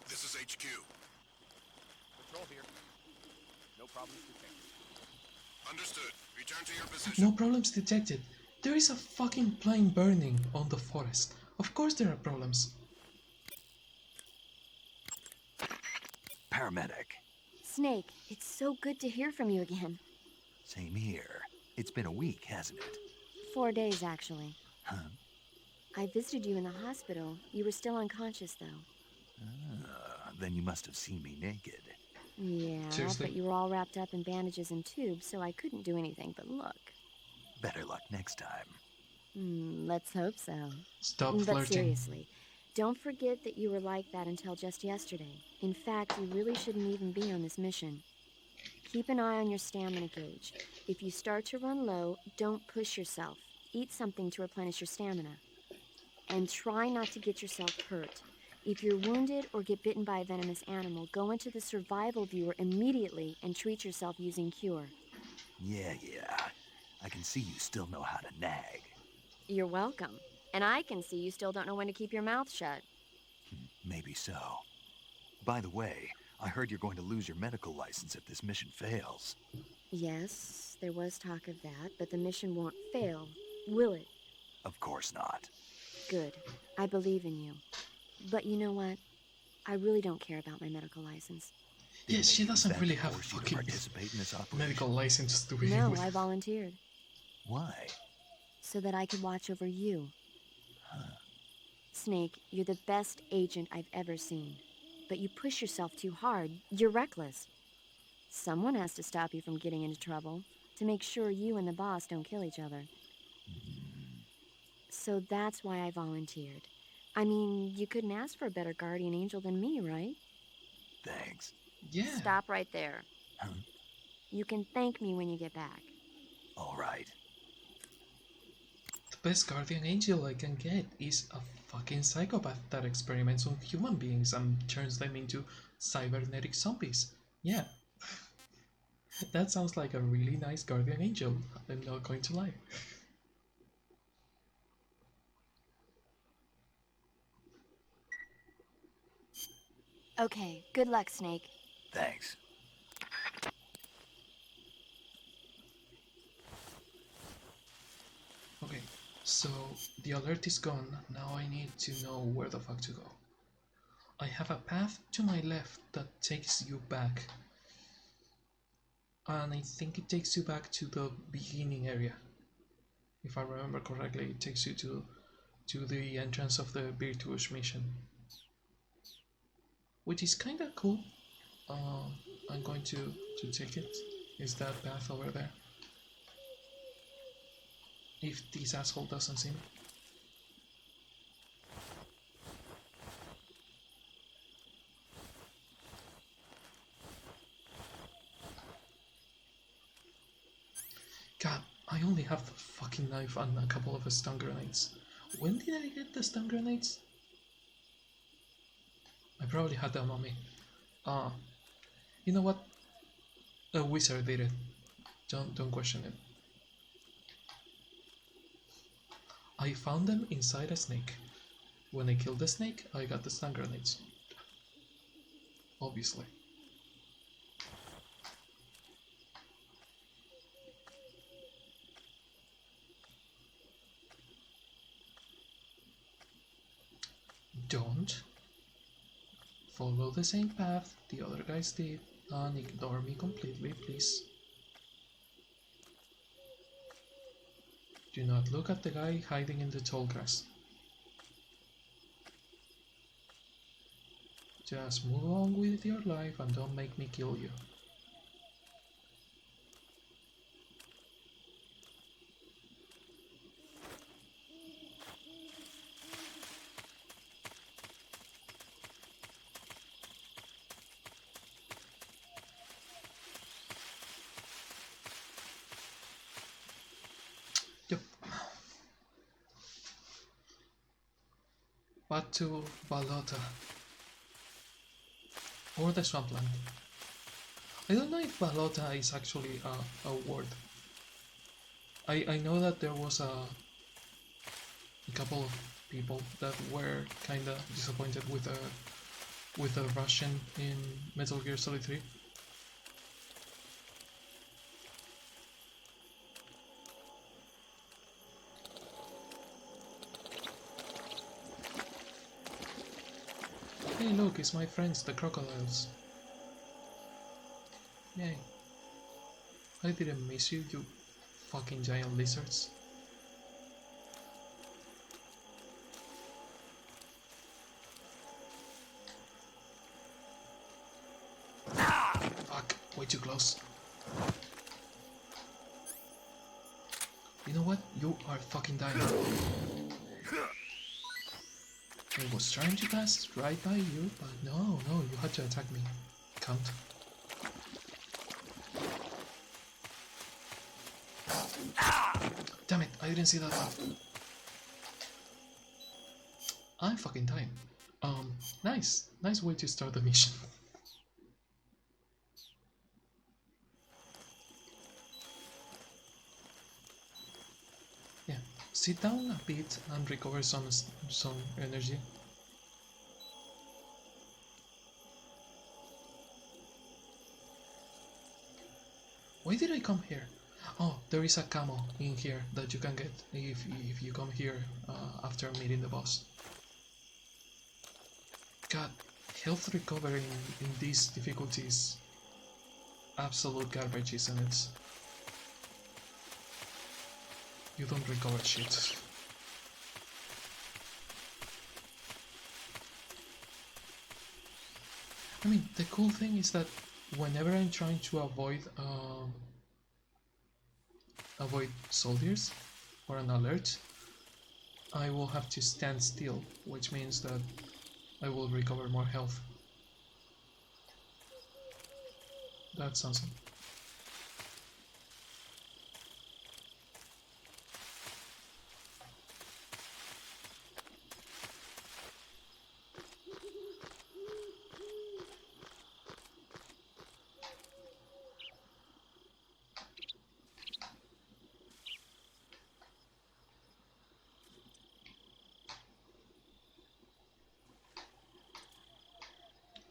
This is HQ. Patrol here. No problems detected. Understood. Return to your position. No problems detected. There is a fucking plane burning on the forest. Of course there are problems. Paramedic. Snake, it's so good to hear from you again. Same here. It's been a week, hasn't it? 4 days, actually. Huh? I visited you in the hospital. You were still unconscious, though. Then you must have seen me naked. Yeah, Seriously? but you were all wrapped up in bandages and tubes, so I couldn't do anything but look. Better luck next time. Let's hope so. Stop But flirting. seriously, don't forget that you were like that until just yesterday. In fact, you really shouldn't even be on this mission. Keep an eye on your stamina gauge. If you start to run low, don't push yourself. Eat something to replenish your stamina. And try not to get yourself hurt. If you're wounded or get bitten by a venomous animal, go into the survival viewer immediately and treat yourself using Cure. Yeah. I can see you still know how to nag. You're welcome. And I can see you still don't know when to keep your mouth shut. Maybe so. By the way, I heard you're going to lose your medical license if this mission fails. Yes, there was talk of that, but the mission won't fail, will it? Of course not. Good. I believe in you. But you know what? I really don't care about my medical license. Yeah, she doesn't really have a Force you to fucking participate in this operation. medical license to begin No, with. I volunteered. Why? So that I could watch over you. Snake, you're the best agent I've ever seen. But you push yourself too hard. You're reckless. Someone has to stop you from getting into trouble, to make sure you and the boss don't kill each other. So that's why I volunteered. I mean, you couldn't ask for a better guardian angel than me, right? Thanks. Yeah. Stop right there. Huh? You can thank me when you get back. All right. The best guardian angel I can get is a fucking psychopath that experiments on human beings and turns them into cybernetic zombies. Yeah, that sounds like a really nice guardian angel, I'm not going to lie. Okay, good luck, Snake. Thanks. Okay, so the alert is gone, now I need to know where the fuck to go. I have a path to my left that takes you back. And I think it takes you back to the beginning area. If I remember correctly, it takes you to the entrance of the Virtuous mission. Which is kinda cool. I'm going to take it. Is that path over there? If this asshole doesn't see me. God, I only have the fucking knife and a couple of stun grenades. When did I get the stun grenades? I probably had them on me. You know what? A wizard did it. Don't question it. I found them inside a snake. When I killed the snake, I got the stun grenades. Obviously. Don't follow the same path the other guys did and ignore me completely, please. Do not look at the guy hiding in the tall grass. Just move on with your life and don't make me kill you. Yep. Back to Balota. Or the swampland. I don't know if Balota is actually a word. I know that there was a couple of people that were kinda disappointed with the Russian in Metal Gear Solid 3. Hey look, it's my friends, the crocodiles. Yay. I didn't miss you, you fucking giant lizards. Fuck, way too close. You know what? You are fucking dying. I was trying to pass right by you, but no, you had to attack me. Cunt. Damn it, I didn't see that one. I'm fucking dying. Nice way to start the mission. Yeah, sit down a bit and recover some energy. Why did I come here? Oh, there is a camo in here that you can get if you come here after meeting the boss. God, health recovery in these difficulties absolute garbage, isn't it? You don't recover shit. I mean, the cool thing is that whenever I'm trying to avoid soldiers or an alert, I will have to stand still, which means that I will recover more health. That's awesome.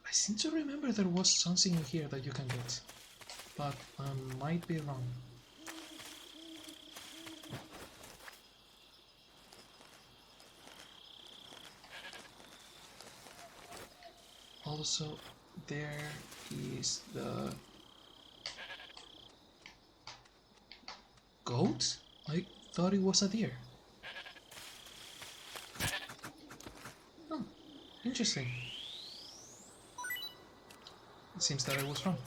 I seem to remember there was something in here that you can get, but I might be wrong. Also, there is the goat? I thought it was a deer. Oh, interesting. It seems that I was wrong.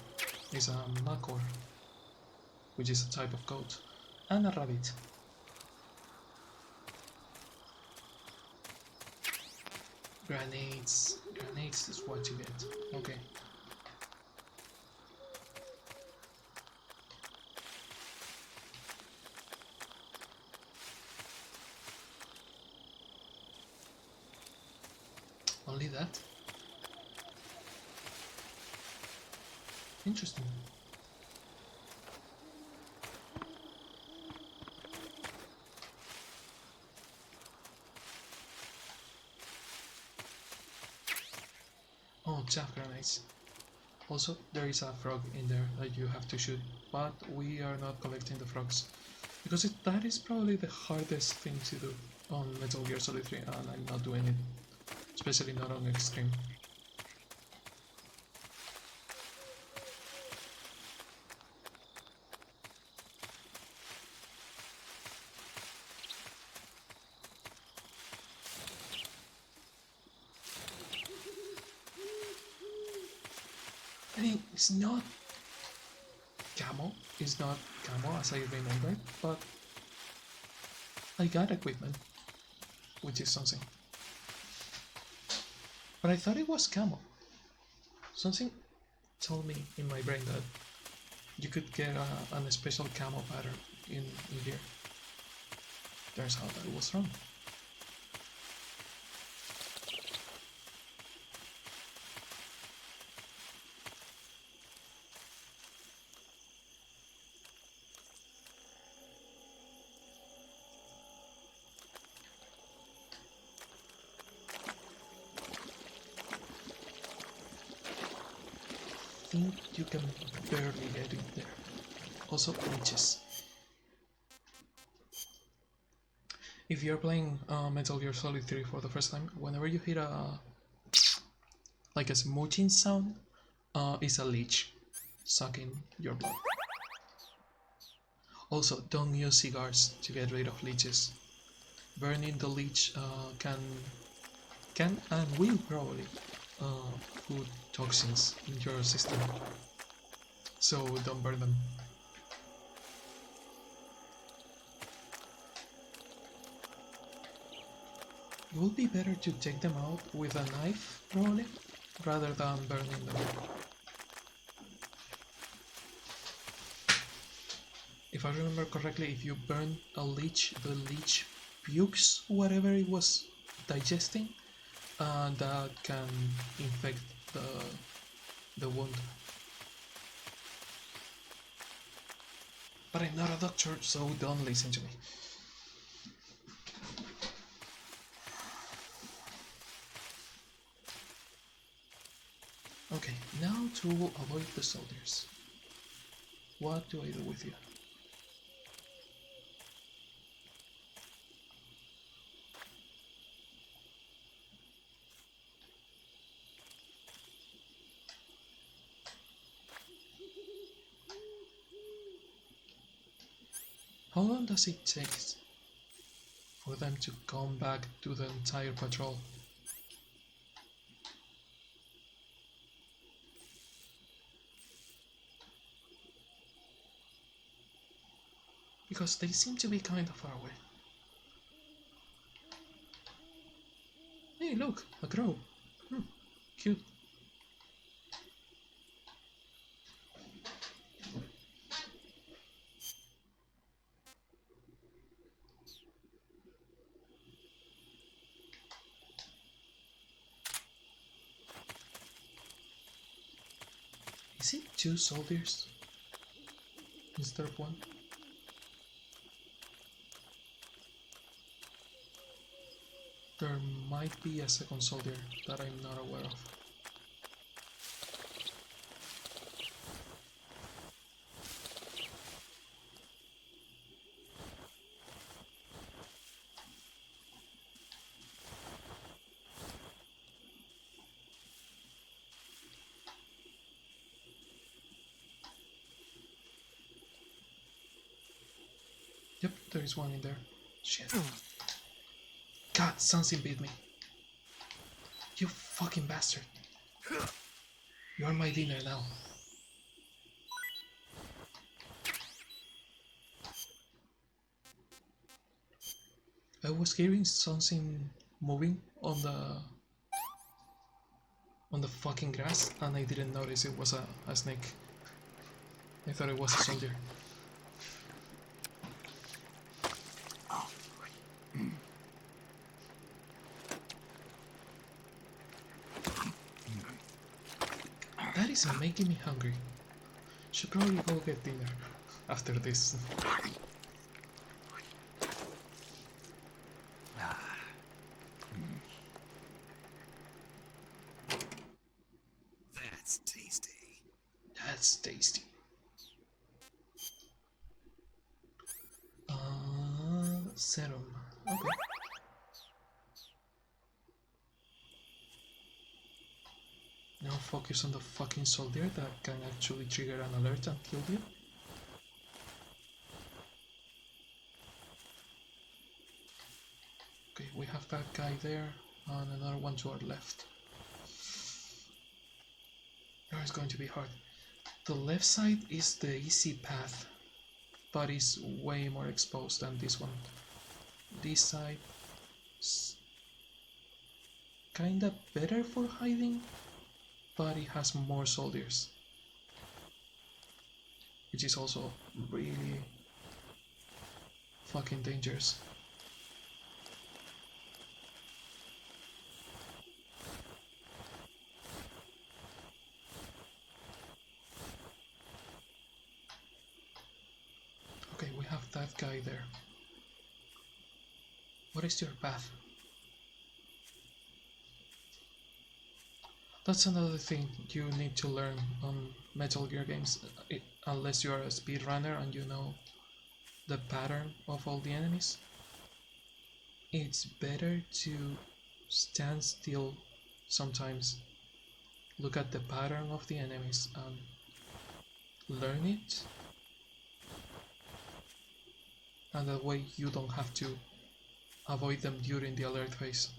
It's a makor, which is a type of goat, and a rabbit. Grenades. Grenades is what you get. Okay. Only that? Interesting. Oh, chaff grenades. Also, there is a frog in there that you have to shoot, but we are not collecting the frogs. Because that is probably the hardest thing to do on Metal Gear Solid 3, and I'm not doing it. Especially not on Extreme. I mean, it's not camo, it's not camo as I remember, but I got equipment, which is something. But I thought it was camo. Something told me in my brain that you could get a special camo pattern in here. Turns out I was wrong. I think you can barely get in there. Also, leeches. If you're playing Metal Gear Solid 3 for the first time, whenever you hear like a smooching sound, it's a leech sucking your blood. Also, don't use cigars to get rid of leeches. Burning the leech can and will probably put toxins in your system. So don't burn them. It would be better to take them out with a knife, probably, rather than burning them. If I remember correctly, if you burn a leech, the leech pukes whatever it was digesting, and that can infect the wound. But I'm not a doctor, so don't listen to me. Okay, now to avoid the soldiers. What do I do with you? How long does it take for them to come back to the entire patrol? Because they seem to be kind of far away. Hey, look, a crow. Cute. Is it 2 soldiers instead of 1? There might be a second soldier that I'm not aware of. Yep, there is one in there. Shit. God, something beat me. You fucking bastard. You're my dinner now. I was hearing something moving on the fucking grass, and I didn't notice it was a snake. I thought it was a soldier. That is making me hungry. Should probably go get dinner after this. That's tasty. That's tasty. Serum. Okay. Now focus on the fucking soldier that can actually trigger an alert and kill you. Okay, we have that guy there and another one to our left. Now it's going to be hard. The left side is the easy path, but it's way more exposed than this one. This side is kinda better for hiding, but it has more soldiers, which is also really fucking dangerous. Okay, we have that guy there. What is your path? That's another thing you need to learn on Metal Gear games, unless you are a speedrunner and you know the pattern of all the enemies. It's better to stand still sometimes, look at the pattern of the enemies and learn it, and that way you don't have to avoid them during the alert phase.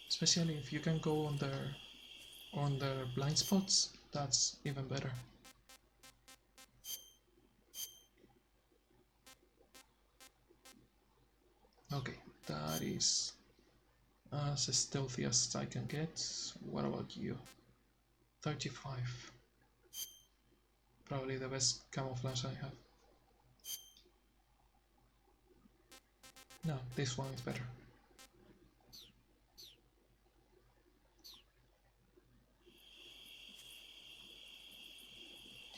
Especially if you can go on their blind spots, that's even better. Okay, that is as stealthy as I can get. What about you? 35. Probably the best camouflage I have. No, this one is better.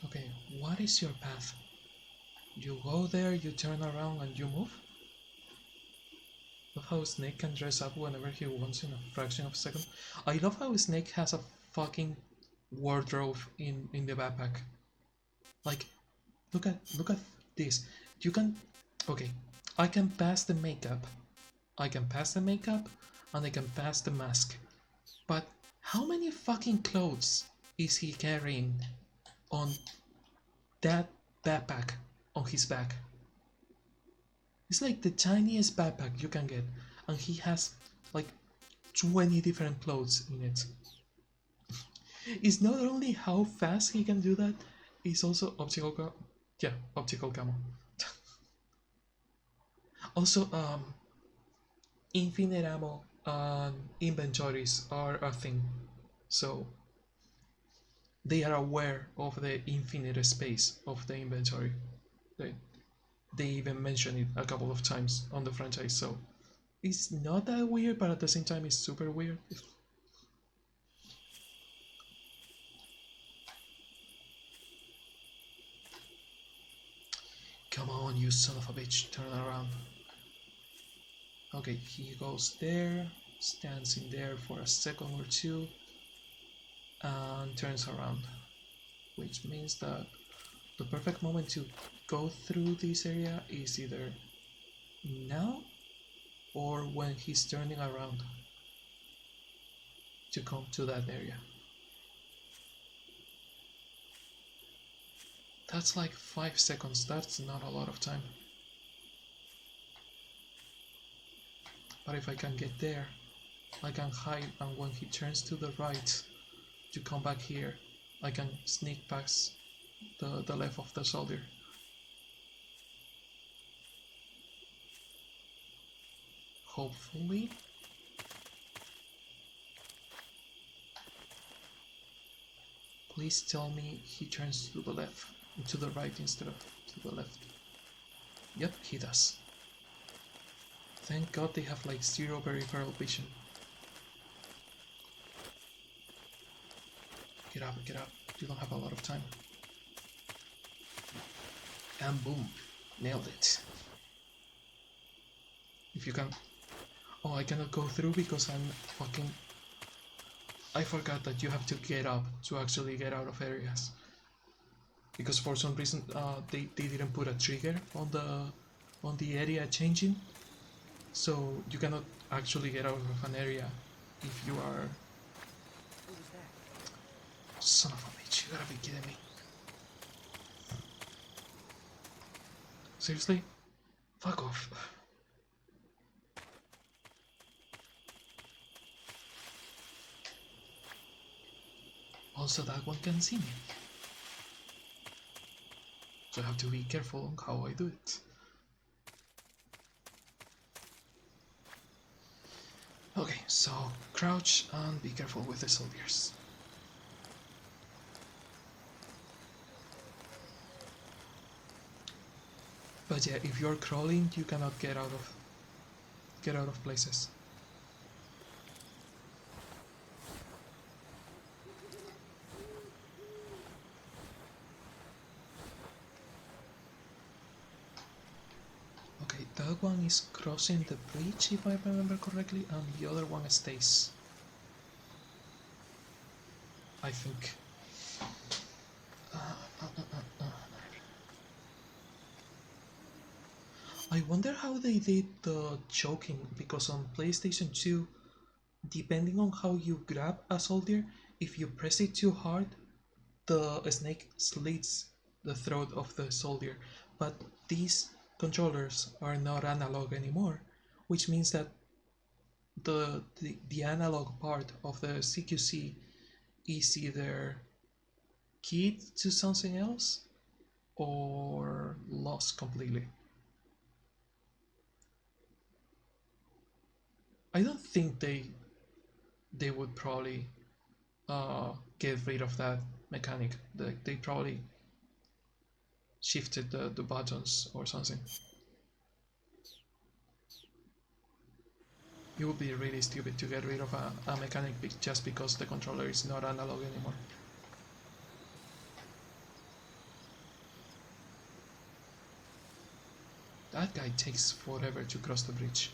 Okay, what is your path? You go there, you turn around, and you move? Love how Snake can dress up whenever he wants in a fraction of a second. I love how Snake has a fucking wardrobe in the backpack. Like, look at this. You can, okay, I can pass the makeup, and I can pass the mask. But how many fucking clothes is he carrying on that backpack on his back? It's like the tiniest backpack you can get, and he has like 20 different clothes in it. It's not only how fast he can do that, it's also optical camo. Also, infinite ammo and inventories are a thing, so they are aware of the infinite space of the inventory. They even mention it a couple of times on the franchise, so it's not that weird, but at the same time it's super weird. Come on, you son of a bitch, turn around. Okay, he goes there, stands in there for a second or two, and turns around, which means that the perfect moment to go through this area is either now or when he's turning around. to come to that area. That's like 5 seconds. That's not a lot of time. But if I can get there, I can hide, and when he turns to the right to come back here, I can sneak past the left of the soldier. Hopefully. Please tell me he turns to the left, to the right instead of to the left. Yep, he does. Thank God they have like 0 peripheral vision. Get up, get up. You don't have a lot of time. And boom, nailed it. If you can... Oh, I cannot go through because I'm fucking... I forgot that you have to get up to actually get out of areas. Because for some reason they didn't put a trigger on the area changing. So you cannot actually get out of an area if you are... Son of a bitch, you gotta be kidding me. Seriously? Fuck off. Also, that one can see me. So I have to be careful on how I do it. Okay, so crouch and be careful with the soldiers. But yeah, if you're crawling, you cannot get out of places. Okay, that one is crossing the bridge if I remember correctly, and the other one stays. I think. I wonder how they did the choking, because on PlayStation 2, depending on how you grab a soldier, if you press it too hard, the snake slits the throat of the soldier. But these controllers are not analog anymore, which means that the analog part of the CQC is either keyed to something else or lost completely. I don't think they would probably get rid of that mechanic. They probably shifted the buttons or something. It would be really stupid to get rid of a mechanic just because the controller is not analog anymore. That guy takes forever to cross the bridge.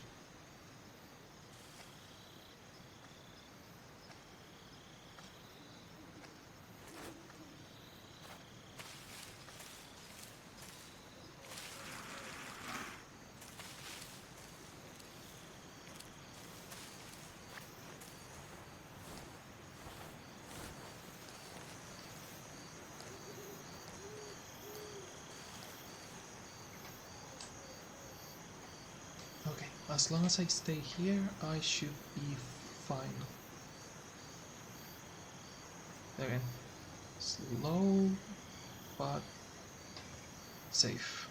Okay, as long as I stay here, I should be fine. Again, slow, but safe.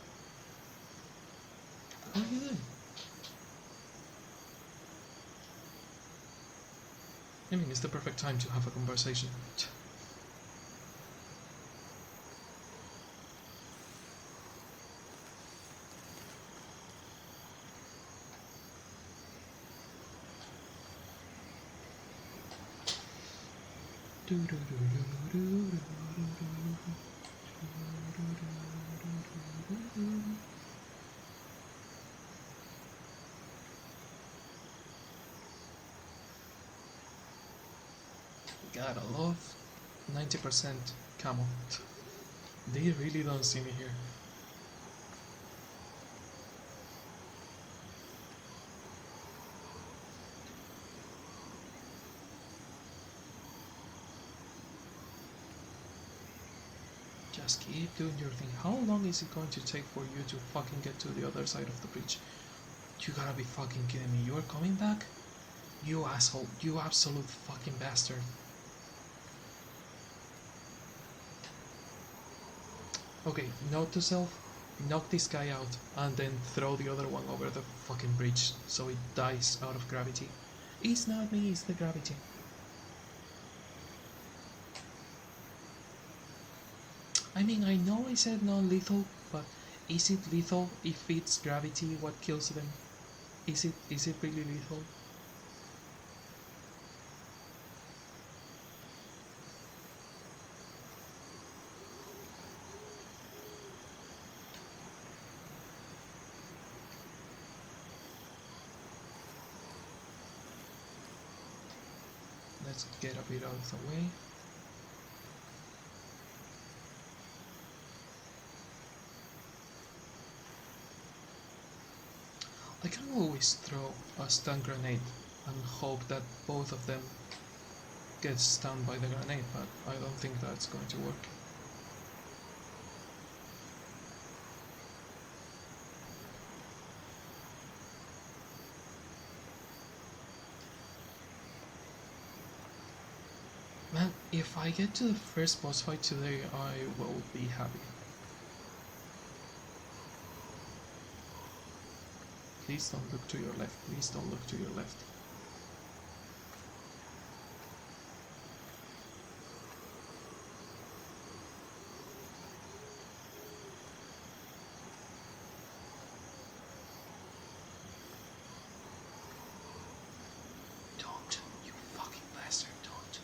What are you doing? I mean, it's the perfect time to have a conversation. God, I love 90% camo. They really don't see me here. Just keep doing your thing. How long is it going to take for you to fucking get to the other side of the bridge? You gotta be fucking kidding me. You are coming back? You asshole. You absolute fucking bastard. Okay, note to self, knock this guy out and then throw the other one over the fucking bridge so it dies out of gravity. It's not me, it's the gravity. I mean, I know I said non-lethal, but is it lethal if it's gravity what kills them? Is it really lethal? Let's get a bit out of the way. I can always throw a stun grenade and hope that both of them get stunned by the grenade, but I don't think that's going to work. Man, if I get to the first boss fight today, I will be happy. Please don't look to your left, please don't look to your left. Don't, you fucking bastard, don't.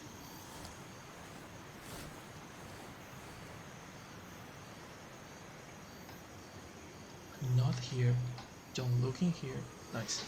Not here. Don't look in here. Nice.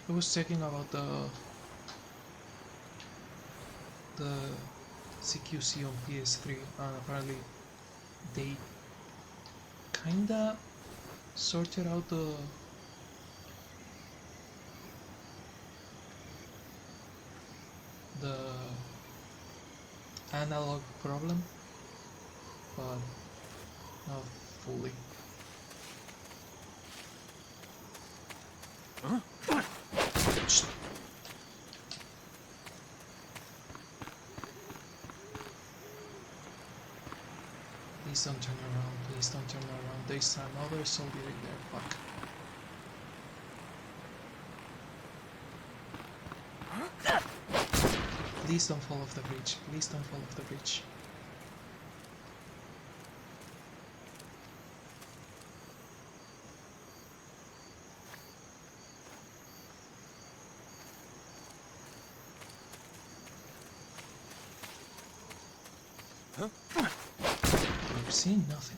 I was checking about the CQC on PS3, and apparently they kinda sorted out the analog problem, but not fully. Huh? Please don't turn around, please don't turn around. There's another soldier in there, fuck. Please don't fall off the bridge, please don't fall off the bridge. Huh? We're seeing nothing.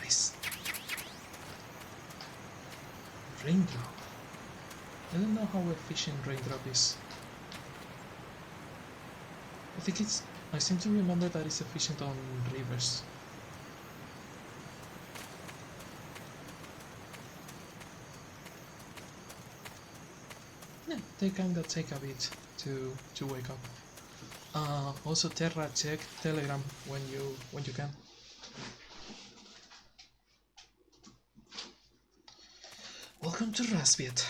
Nice. Raindrop. I don't know how efficient raindrop is. I seem to remember that it's efficient on rivers. Yeah, they kinda take a bit to wake up. Also, Terra, check Telegram when you can. Welcome to Raspiet.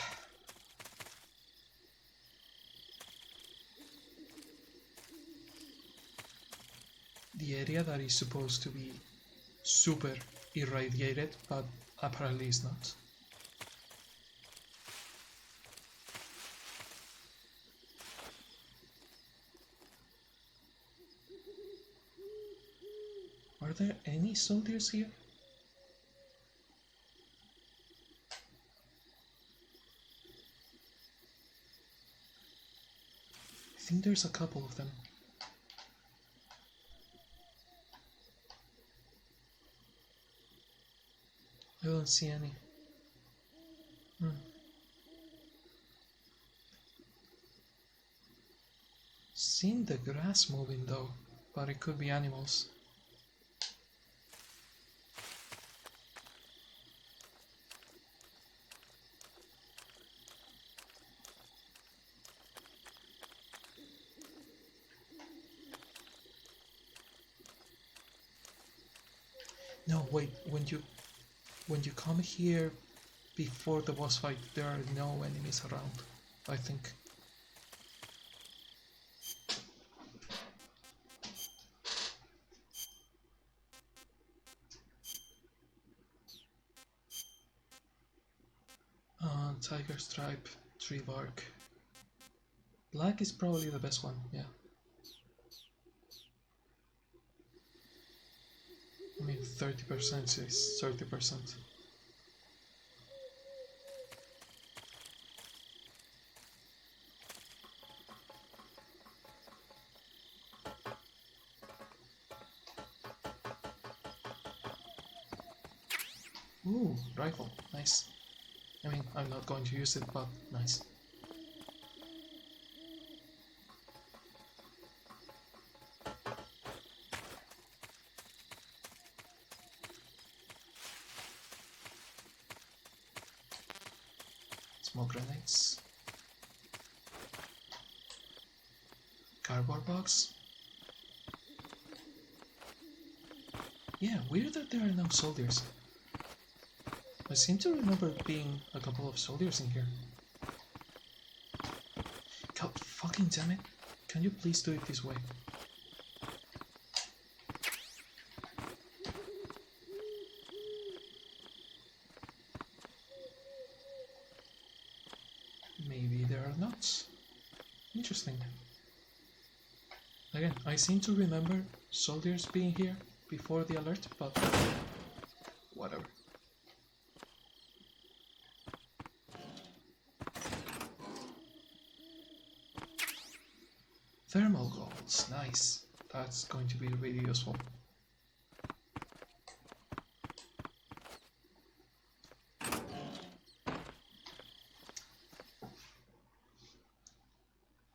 The area that is supposed to be super irradiated, but apparently is not. Are there any soldiers here? I think there's a couple of them. I don't see any. Seen the grass moving though, but it could be animals. No, wait, when you come here before the boss fight, there are no enemies around, I think. Tiger stripe, tree bark. Black is probably the best one, yeah. I mean, 30% is 30%. Ooh, rifle, nice. I mean, I'm not going to use it, but nice. Smoke grenades. Cardboard box. Yeah, weird that there are no soldiers. I seem to remember being a couple of soldiers in here. God fucking damn it. Can you please do it this way? Maybe there are not. Interesting. Again, I seem to remember soldiers being here before the alert, but whatever. Thermal goggles, nice. That's going to be really useful.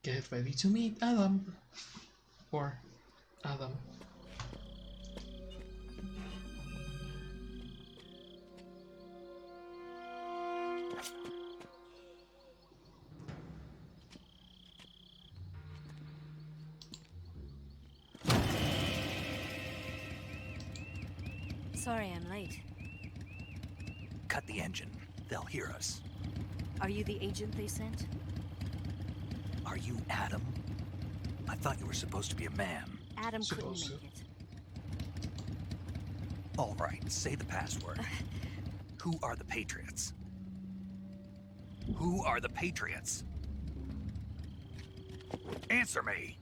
Get ready to meet Adam. Or Adam. Sorry I'm late. Cut the engine. They'll hear us. Are you the agent they sent? Are you Adam? I thought you were supposed to be a man. Adam couldn't make it. All right, say the password. Who are the Patriots? Who are the Patriots? Answer me!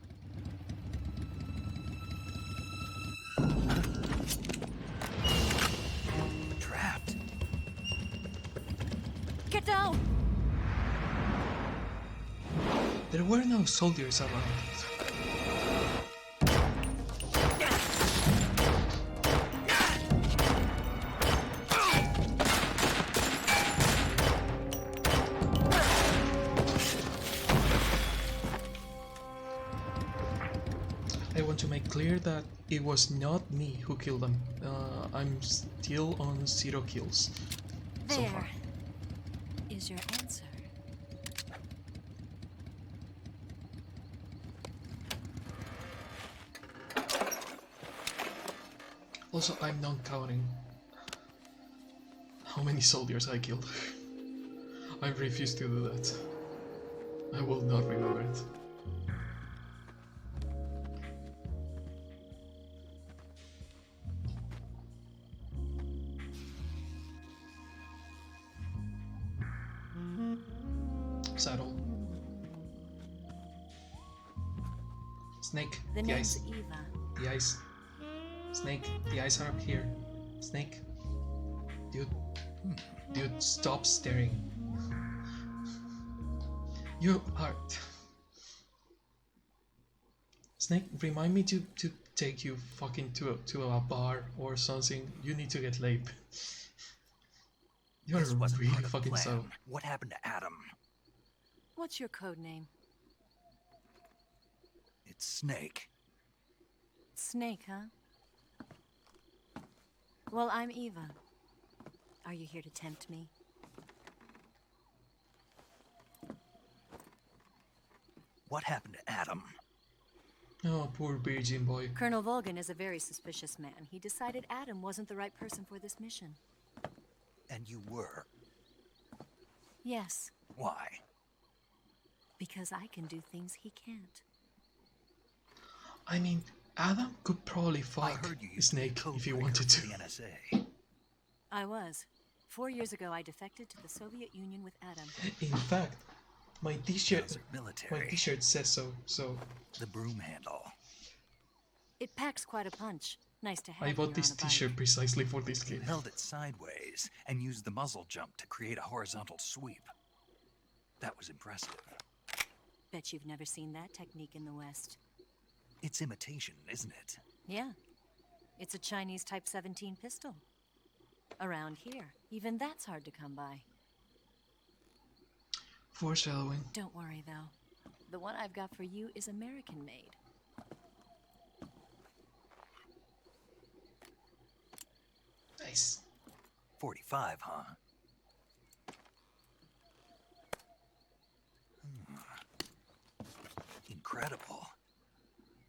Trapped. Get down! There were no soldiers around. I want to make clear that it was not me who killed them. I'm still on 0 kills so far. Is your answer. Also, I'm not counting how many soldiers I killed. I refuse to do that. I will not remember it. Saddle. Snake, The the name's ice. Eva. The ice. Snake, the eyes are up here. Snake. Dude. Dude, stop staring. You are... Snake, remind me to take you fucking to a bar or something. You need to get laid. You're This wasn't really part of the fucking plan. slow. What happened to Adam? What's your code name? It's Snake. Snake, huh? Well, I'm Eva. Are you here to tempt me? What happened to Adam? Oh, poor virgin boy. Colonel Volgan is a very suspicious man. He decided Adam wasn't the right person for this mission. And you were. Yes, Why? because I can do things he can't. I mean, Adam could probably fuck heard you used Snake if he wanted to. The NSA. I was. 4 years ago, I defected to the Soviet Union with Adam. In fact, my t-shirt, military. my t-shirt says so. So The broom handle. It packs quite a punch. Nice to have. I when bought you're this on a bike. t-shirt precisely for this game. You held it sideways and used the muzzle jump to create a horizontal sweep. That was impressive. Bet you've never seen that technique in the West. It's imitation, isn't it? Yeah. It's a Chinese Type 17 pistol. Around here, even that's hard to come by. Foreshadowing. Don't worry, though. The one I've got for you is American-made. Nice. 45, huh? Incredible.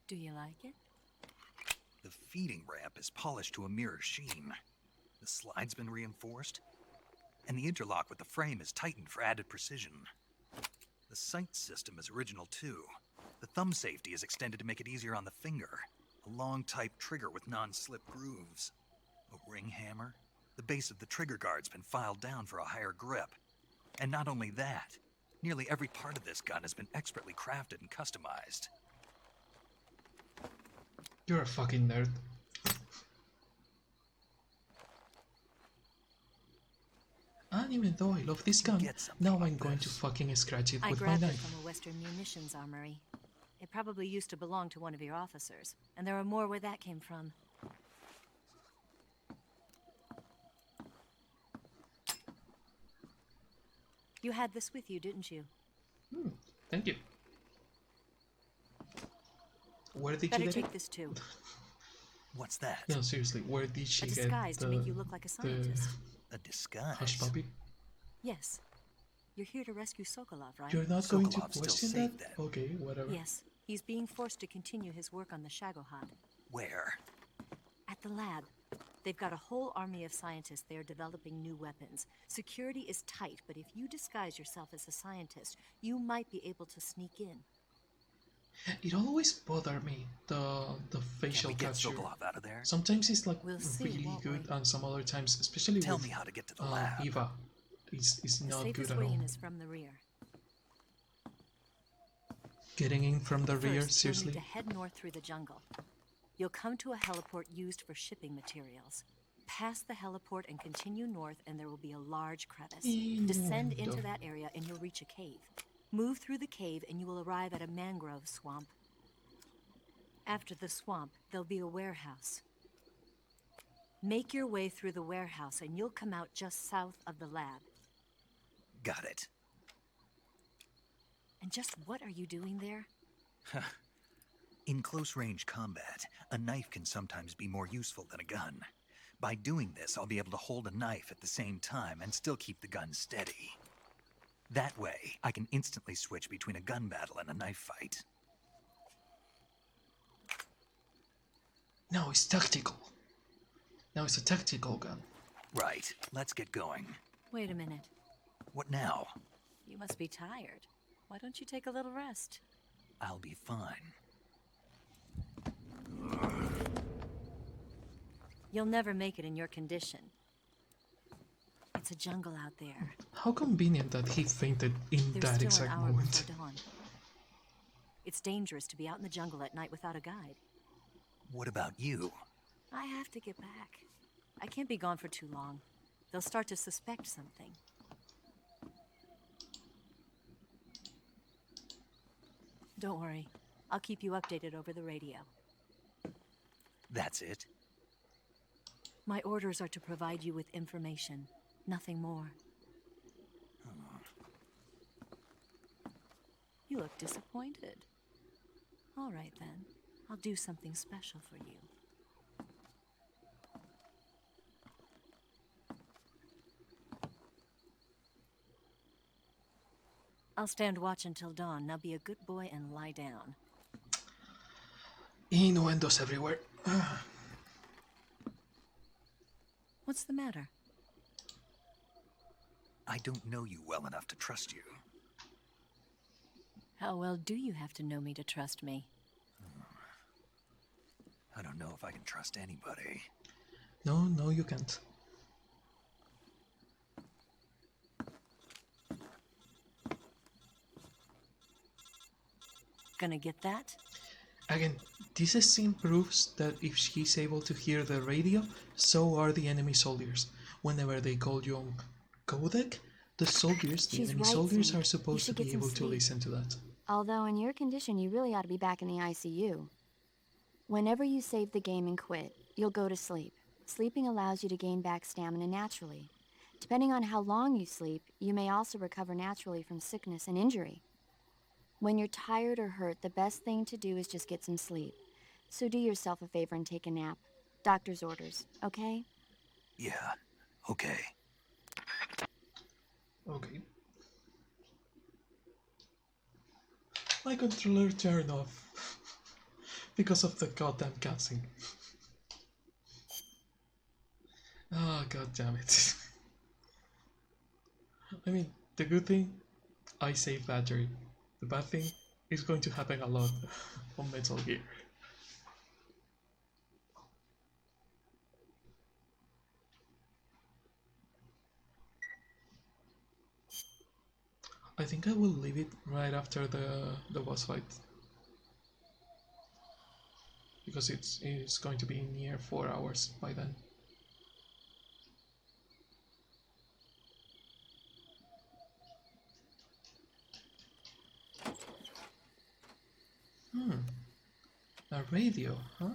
Do you like it? The feeding ramp is polished to a mirror sheen. The slide's been reinforced, and the interlock with the frame is tightened for added precision. The sight system is original too. The thumb safety is extended to make it easier on the finger. A long type trigger with non-slip grooves. A ring hammer. The base of the trigger guard's been filed down for a higher grip. And not only that, nearly every part of this gun has been expertly crafted and customized. You're a fucking nerd. And even though I love this gun, now I'm going to fucking scratch it I with my grabbed it knife. from a Western munitions armory. It probably used to belong to one of your officers, and there are more where that came from. You had this with you, didn't you? Thank you. Where did Better you get take it? this too. What's that? No, seriously, where did she A get disguise the, to make you look like a scientist. A disguise? hush puppy? Yes. You're here to rescue Sokolov, right? You're not going to Sokolov's still question safe that? then. Okay, whatever. Yes. He's being forced to continue his work on the Shagohod. Where? At the lab. They've got a whole army of scientists there developing new weapons. Security is tight, but if you disguise yourself as a scientist, you might be able to sneak in. It always bothered me, the facial Can we get capture. Sokolov out of there? Sometimes it's like We'll see, really won't good, we? and some other times, especially Tell with me how to get to the lab. Eva, is The not good safest at way all. in is from the rear. Getting in from the rear, First, you'll need seriously? to head north through the jungle. You'll come to a heliport used for shipping materials. Pass the heliport and continue north, and there will be a large crevice. Descend into that area, and you'll reach a cave. Move through the cave, and you will arrive at a mangrove swamp. After the swamp, there'll be a warehouse. Make your way through the warehouse, and you'll come out just south of the lab. Got it. And just what are you doing there? In close-range combat, a knife can sometimes be more useful than a gun. By doing this, I'll be able to hold a knife at the same time and still keep the gun steady. That way, I can instantly switch between a gun battle and a knife fight. No, it's tactical. Now it's a tactical gun. Right, let's get going. Wait a minute. What now? You must be tired. Why don't you take a little rest? I'll be fine. You'll never make it in your condition. It's a jungle out there. How convenient that he fainted in There's that still exact an hour moment. before dawn. It's dangerous to be out in the jungle at night without a guide. What about you? I have to get back. I can't be gone for too long. They'll start to suspect something. Don't worry. I'll keep you updated over the radio. That's it? My orders are to provide you with information. Nothing more. You look disappointed. All right, then. I'll do something special for you. I'll stand watch until dawn. Now be a good boy and lie down. Innuendos everywhere. What's the matter? I don't know you well enough to trust you. How well do you have to know me to trust me? I don't know if I can trust anybody. No, you can't. Gonna get that? Again, this scene proves that if he's able to hear the radio, so are the enemy soldiers. Whenever they call you on codec, the soldiers, the enemy soldiers, are supposed to be able to listen to that. Although in your condition, you really ought to be back in the ICU. Whenever you save the game and quit, you'll go to sleep. Sleeping allows you to gain back stamina naturally. Depending on how long you sleep, you may also recover naturally from sickness and injury. When you're tired or hurt, the best thing to do is just get some sleep. So do yourself a favor and take a nap. Doctor's orders, okay? Yeah, okay. Okay. My controller turned off because of the goddamn cutscene. Oh, god damn it. I mean, the good thing, I save battery. The bad thing is going to happen a lot on Metal Gear. I think I will leave it right after the boss fight. Because it's going to be near 4 hours by then. A radio, huh?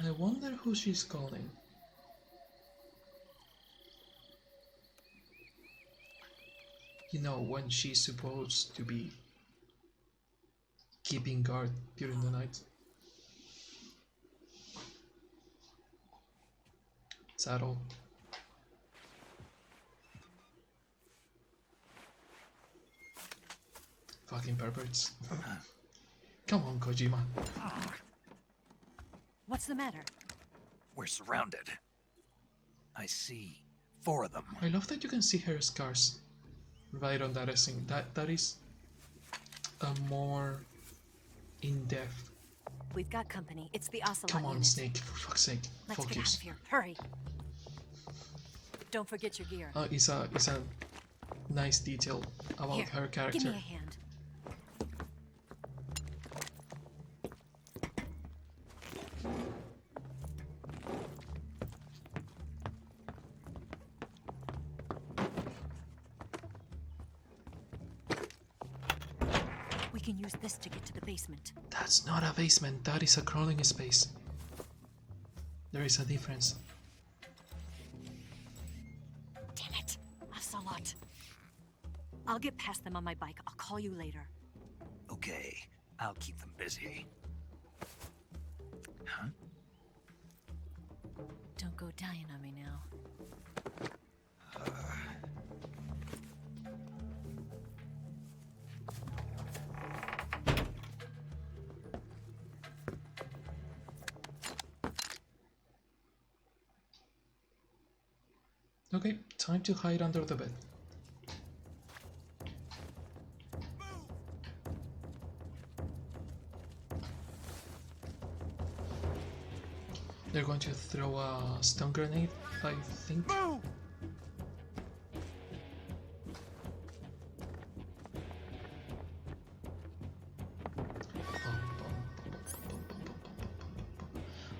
I wonder who she's calling. You know, when she's supposed to be keeping guard during the night. Saddle. Fucking perverts. Come on, Kojima. What's the matter? We're surrounded. I see 4 of them. I love that you can see her scars right on that scene. That is a more in-depth. We've got company. It's the Ocelot Come on, unit. Snake, for fuck's sake. Let's Focus. get out of here. Hurry. Don't forget your gear. It's a nice detail about Here, her character. Give me a hand. We can use this to get to the basement. That's not a basement, that is a crawling space. There is a difference. Damn it. Ocelot. I'll get past them on my bike. I'll call you later. Okay, I'll keep them busy. Huh? Don't go dying on me now. Okay, time to hide under the bed. They're going to throw a stun grenade, I think. Move!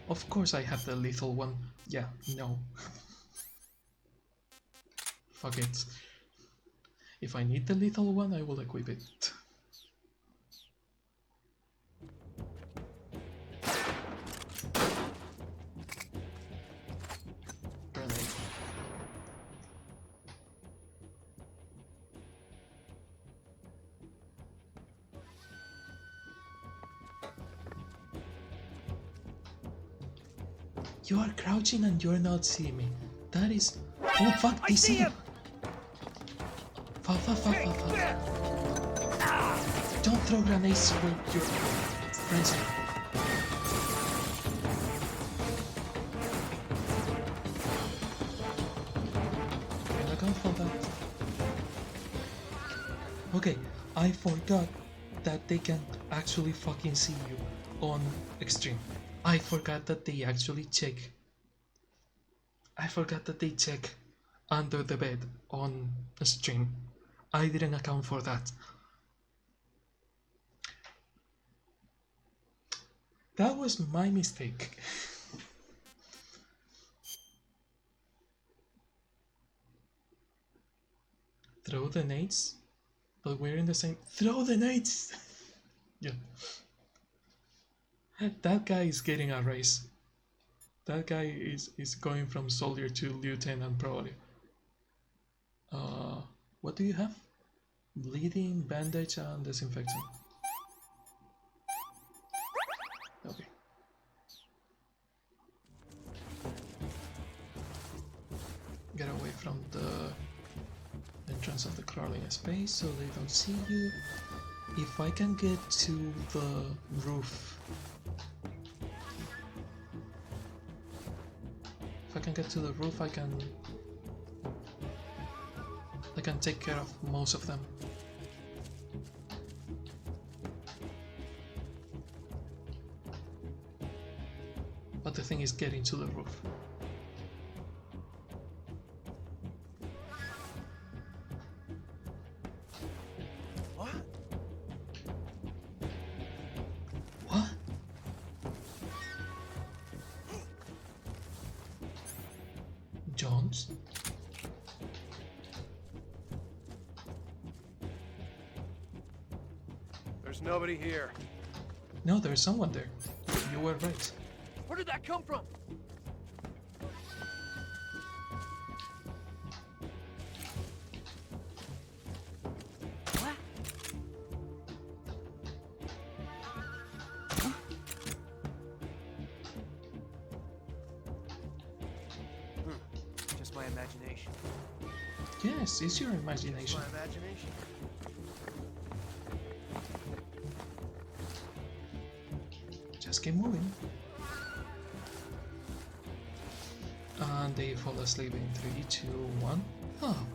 Of course I have the lethal one. Yeah, no. Fuck it. If I need the lethal one, I will equip it. Grenade. You are crouching and you're not seeing me. That is... Oh fuck, they see him! Fuck. Don't throw grenades where your friends are. Can I go for that? Okay, I forgot that they can actually fucking see you on extreme. I forgot that they actually check. I forgot that they check under the bed on stream. I didn't account for that. That was my mistake. Throw the nades? But we're in the same... Throw the nades! Yeah. That guy is getting a raise. That guy is going from soldier to lieutenant probably. What do you have? Bleeding, bandage, and disinfectant. Okay. Get away from the entrance of the crawling space so they don't see you. If I can get to the roof. If I can get to the roof, I can take care of most of them. But the thing is getting to the roof. What? What? Jones? There's nobody here. No, there's someone there. You were right. Where did that come from? Just my imagination. Yes, it's your imagination. My imagination. Just keep moving. And they fall asleep in 3, 2, 1. Oh.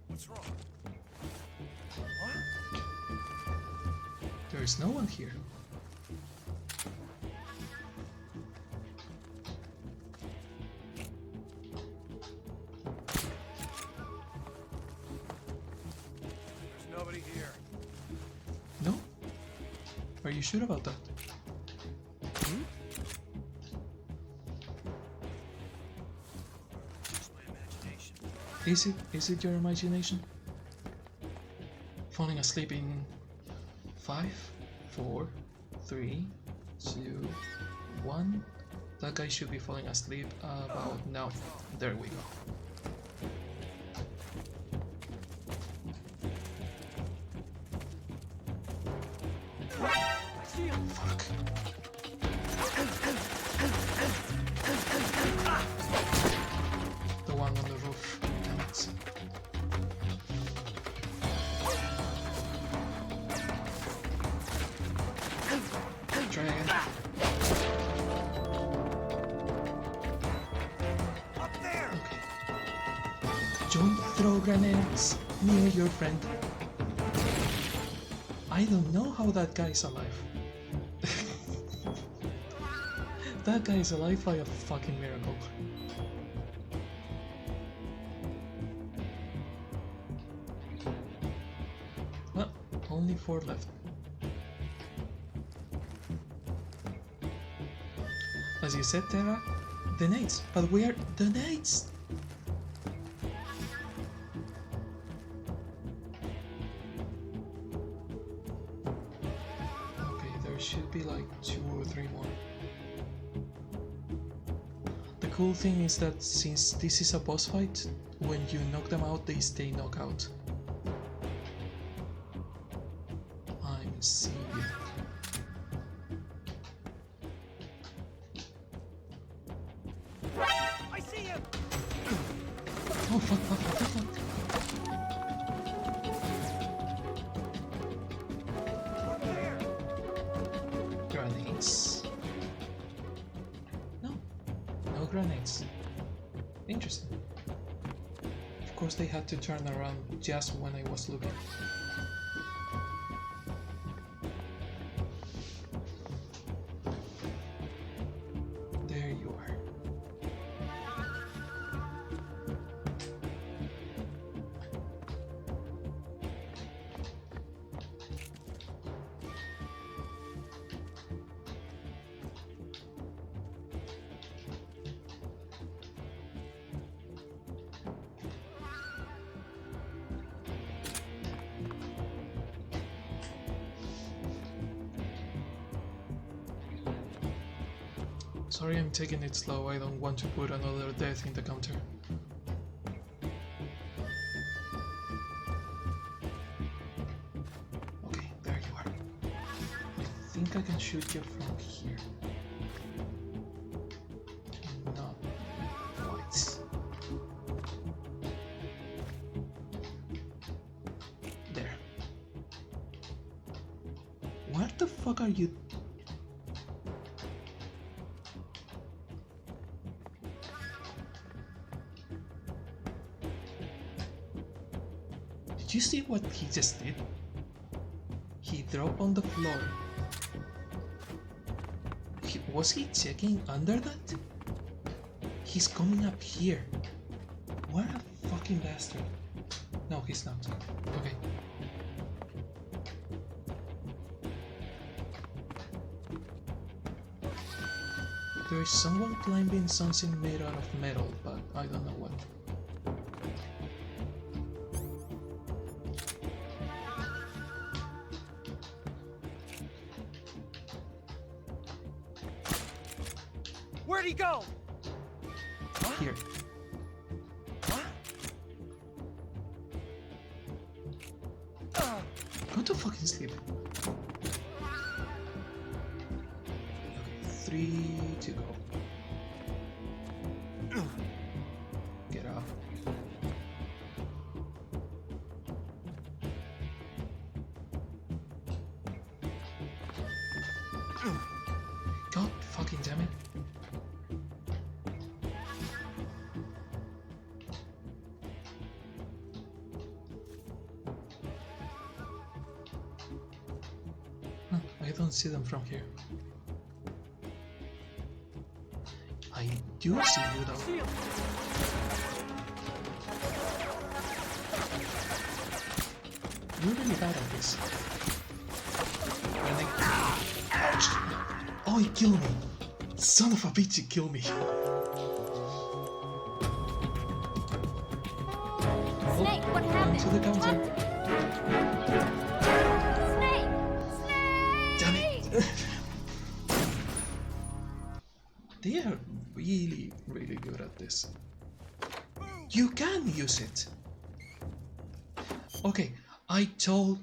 What's wrong? What? There is no one here. There's nobody here. No? Are you sure about that? Hmm? Is it your imagination? Falling asleep in 5, 4, 3, 2, 1. That guy should be falling asleep about now. There we go. Fuck. The one on the roof. Damn it. try again. Okay. Don't throw grenades near your friend. I don't know how that guy's alive. That guy is alive by a fucking miracle. Well, only 4 left. As you said, Terra, the nades. But where the nades? Okay, there should be like 2 or 3 more. The cool thing is that since this is a boss fight, when you knock them out, they stay knocked out. I'm seeing it. I see him! Oh fuck, fuck, fuck, fuck, fuck. Grenades. No. No grenades. Interesting. Of course they had to turn around just when I was looking. There you are. Sorry, I'm taking it slow. I don't want to put another death in the counter. Okay, there you are. I think I can shoot you from here. Not quite. There. What the fuck are you? Did you see what he just did? He dropped on the floor. Was he checking under that? He's coming up here. What a fucking bastard. No, he's not. Okay. There is someone climbing something made out of metal, but I don't know what. Where'd he go? Here. Go to fucking sleep. Okay, 3 to go. Get up. God fucking damn it. I don't see them from here. I do see you though. You're really bad at this. Ouch! Oh, he killed me! Son of a bitch, he killed me! Snake, what happened? To the counter. Snake! Damn it! They are really, really good at this. You can use it! Okay, I told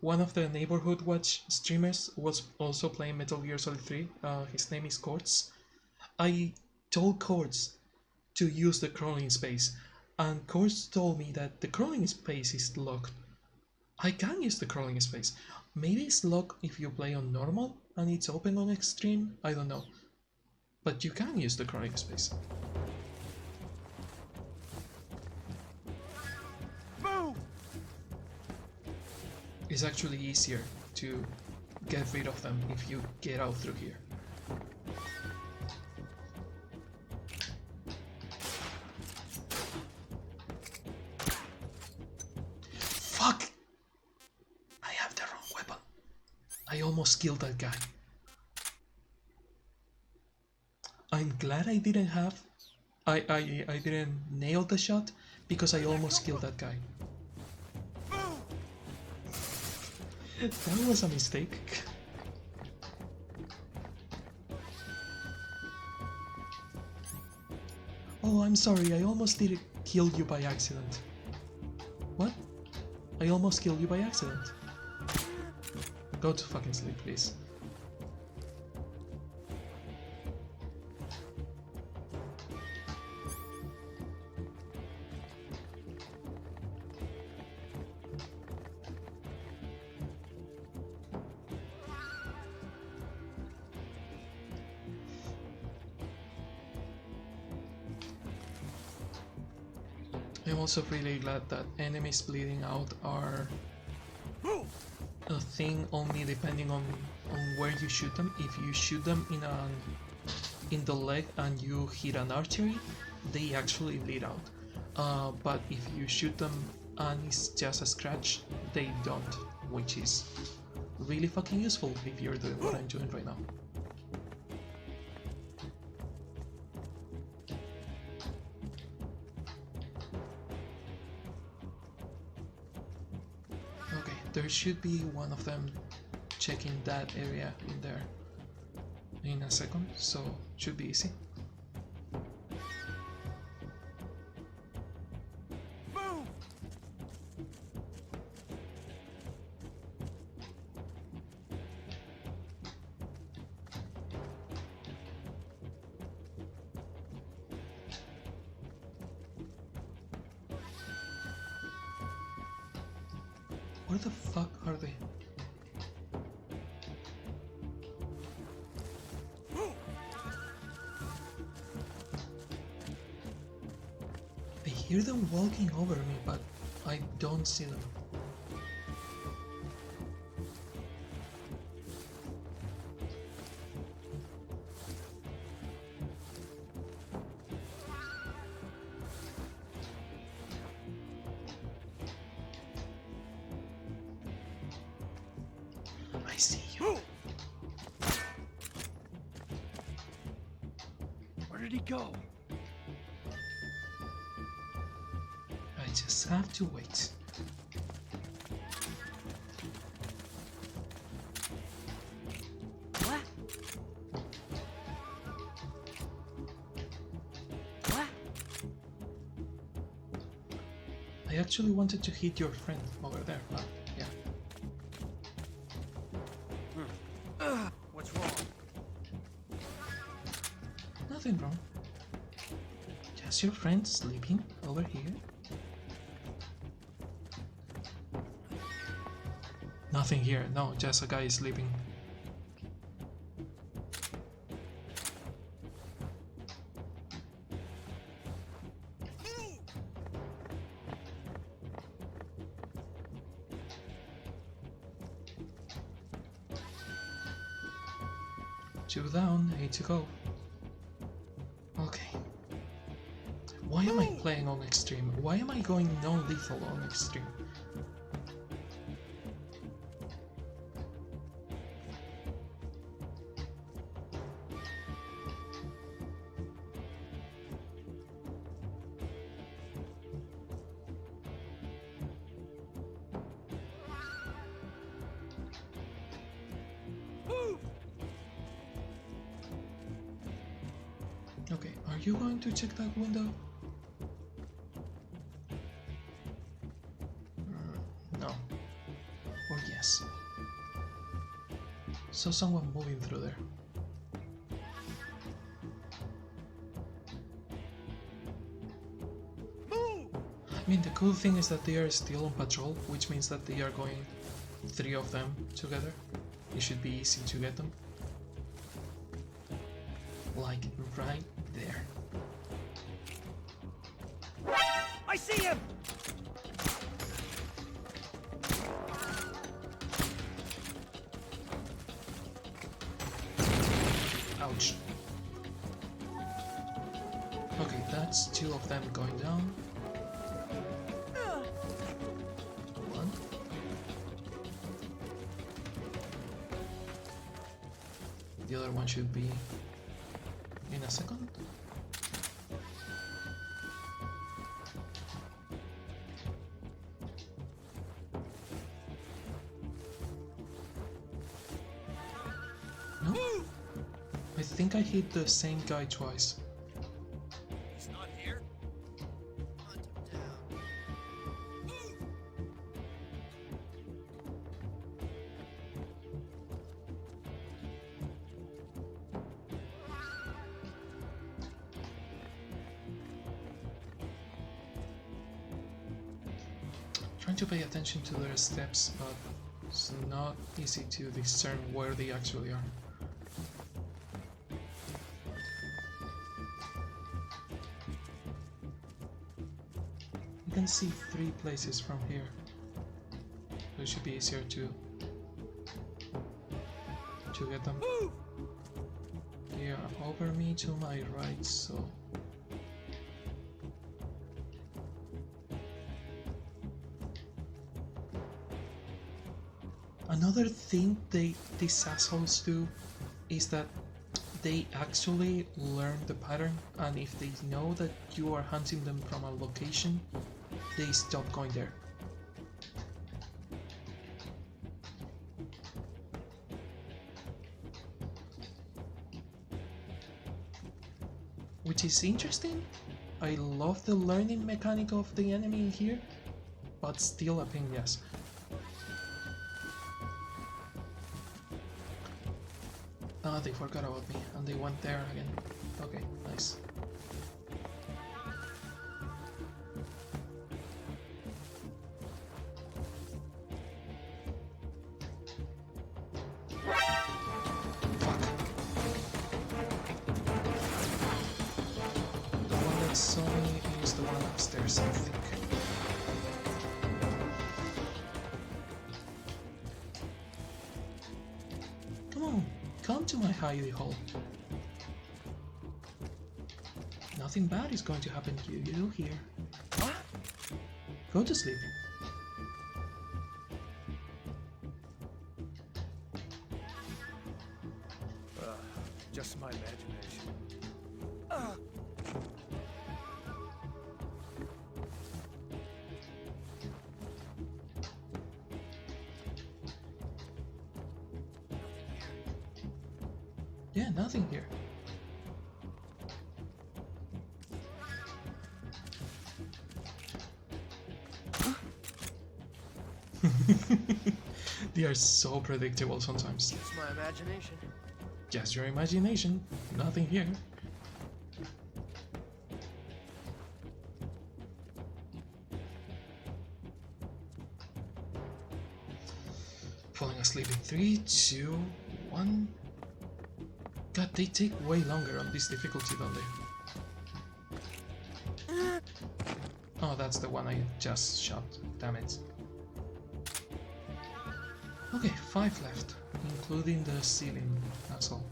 one of the Neighborhood Watch streamers was also playing Metal Gear Solid 3. His name is Quartz. I told Quartz to use the crawling space, and Quartz told me that the crawling space is locked. I can use the crawling space. Maybe it's locked if you play on normal and it's open on extreme, I don't know. But you can use the crying space. Move! It's actually easier to get rid of them if you get out through here. Fuck! I have the wrong weapon. I almost killed that guy. I'm glad I didn't have... I didn't nail the shot because I almost killed that guy. That was a mistake. Oh, I'm sorry, I almost did kill you by accident. What? I almost killed you by accident. Go to fucking sleep, please. I'm also really glad that enemies bleeding out are a thing only depending on where you shoot them. If you shoot them in the leg and you hit an artery, they actually bleed out. But if you shoot them and it's just a scratch, they don't, which is really fucking useful if you're doing what I'm doing right now. There should be one of them checking that area in there in a second, so should be easy. Move! Where the fuck are they? I hear them walking over me, but I don't see them. I see you. Where did he go? I just have to wait. What? What? I actually wanted to hit your friend over there, but yeah. What's wrong? Nothing wrong. Just your friend sleeping over here. Nothing here, no, just a guy sleeping. Two down, 8 to go. Okay. Why am I playing on extreme? Why am I going non-lethal on extreme? Okay, are you going to check that window? No. Or yes. Saw someone moving through there. I mean, the cool thing is that they are still on patrol, which means that they are going 3 of them together. It should be easy to get them. Like right there. I see him! Ouch. Okay, that's 2 of them going down. 1. The other one should be in a second. No? I think I hit the same guy twice. He's not here? Hunt him down. Move! Trying to pay attention to their steps, but it's not easy to discern where they actually are. You can see 3 places from here, so it should be easier to get them. They are over me to my right, so another thing these assholes do is that they actually learn the pattern, and if they know that you are hunting them from a location, they stop going there. Which is interesting. I love the learning mechanic of the enemy here, but still a pain in the ass. Ah, they forgot about me, and they went there again. Okay, nice. Fuck. The one that saw me is the one upstairs, I think. Come on. Come to my hidey hole. Nothing bad is going to happen to you here. Go to sleep. Just my imagination. Yeah, nothing here. They are so predictable sometimes. It's my imagination. Just your imagination. Nothing here. Falling asleep in 3, 2, 1. God, they take way longer on this difficulty, don't they? Oh, that's the one I just shot. Damn it. Okay, 5 left, including the ceiling asshole.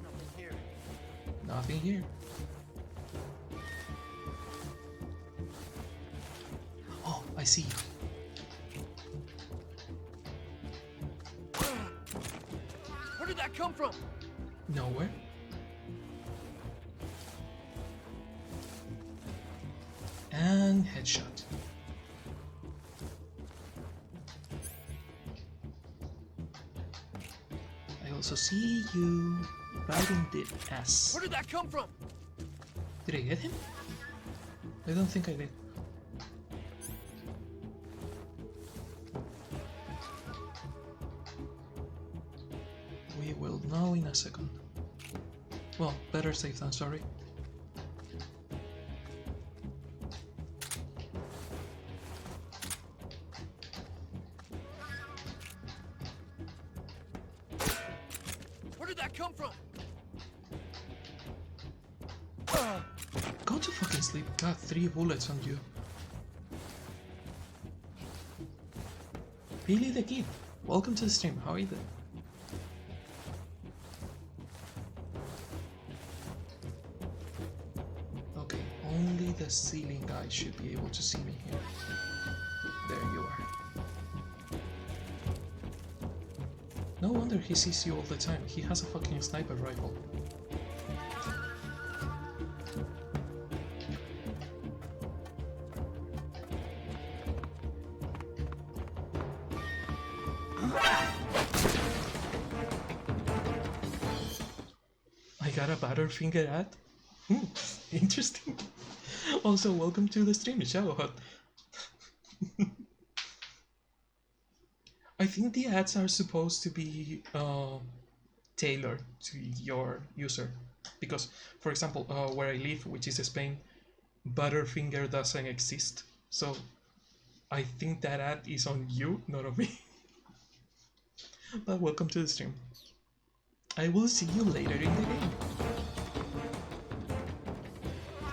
Nothing here. Nothing here. Oh, I see you. Where did that come from? Nowhere. And headshot. I also see you right in the ass. Where did that come from? Did I get him? I don't think I did. We will know in a second. Well, better safe than sorry. that come from? Go to fucking sleep. Got 3 bullets on you. Billy the Kid, welcome to the stream. How are you doing? Okay, only the ceiling guy should be able to see me here. There you are. No wonder he sees you all the time. He has a fucking sniper rifle. I got a Butterfinger ad? Interesting. Also, welcome to the stream, Shadowhut. I think the ads are supposed to be tailored to your user. Because, for example, where I live, which is Spain, Butterfinger doesn't exist. So, I think that ad is on you, not on me. But welcome to the stream. I will see you later in the game.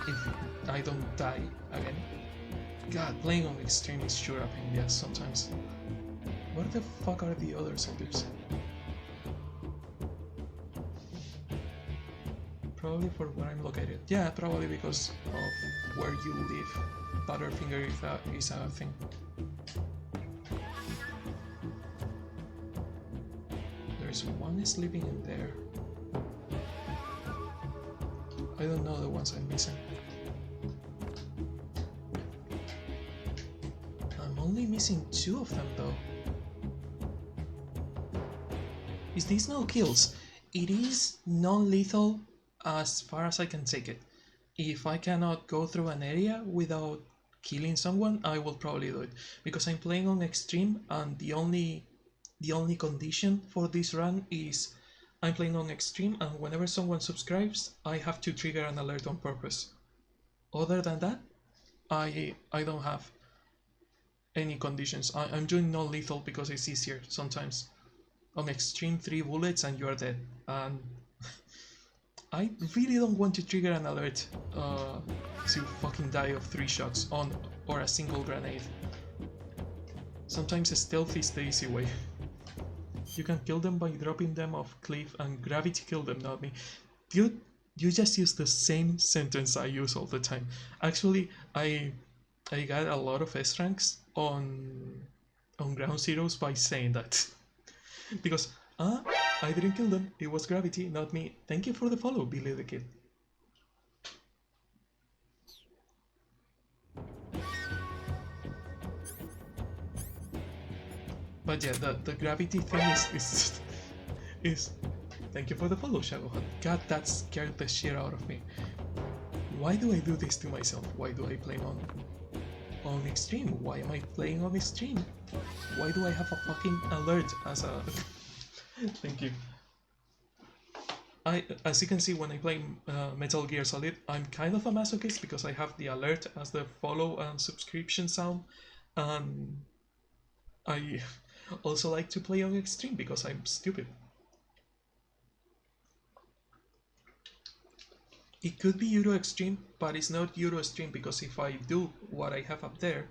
If I don't die again. God, playing on extreme is sure a pain in the ass sometimes. Where the fuck are the other soldiers? Probably for where I'm located. Yeah, probably because of where you live. Butterfinger is a thing. There's one sleeping in there. I don't know the ones I'm missing. I'm only missing 2 of them though. Is this no kills? It is non-lethal as far as I can take it. If I cannot go through an area without killing someone, I will probably do it. Because I'm playing on extreme and the only condition for this run is I'm playing on extreme and whenever someone subscribes, I have to trigger an alert on purpose. Other than that, I don't have any conditions. I'm doing non-lethal because it's easier sometimes. On extreme 3 bullets and you are dead. And I really don't want to trigger an alert to fucking die of 3 shots on or a single grenade. Sometimes stealth is the easy way. You can kill them by dropping them off cliff and gravity kill them, not me. Dude, you just use the same sentence I use all the time. Actually, I got a lot of S ranks on Ground Zeroes by saying that. Because, I didn't kill them, it was gravity, not me. Thank you for the follow, Billy the Kid. But yeah, the gravity thing is thank you for the follow, Shadowhut. God, that scared the shit out of me. Why do I do this to myself? Why do I play on extreme? Why am I playing on extreme? Why do I have a fucking alert as a thank you. As you can see, when I play Metal Gear Solid, I'm kind of a masochist because I have the alert as the follow and subscription sound, and I also like to play on extreme because I'm stupid. It could be Euro Extreme, but it's not Euro Extreme because if I do what I have up there,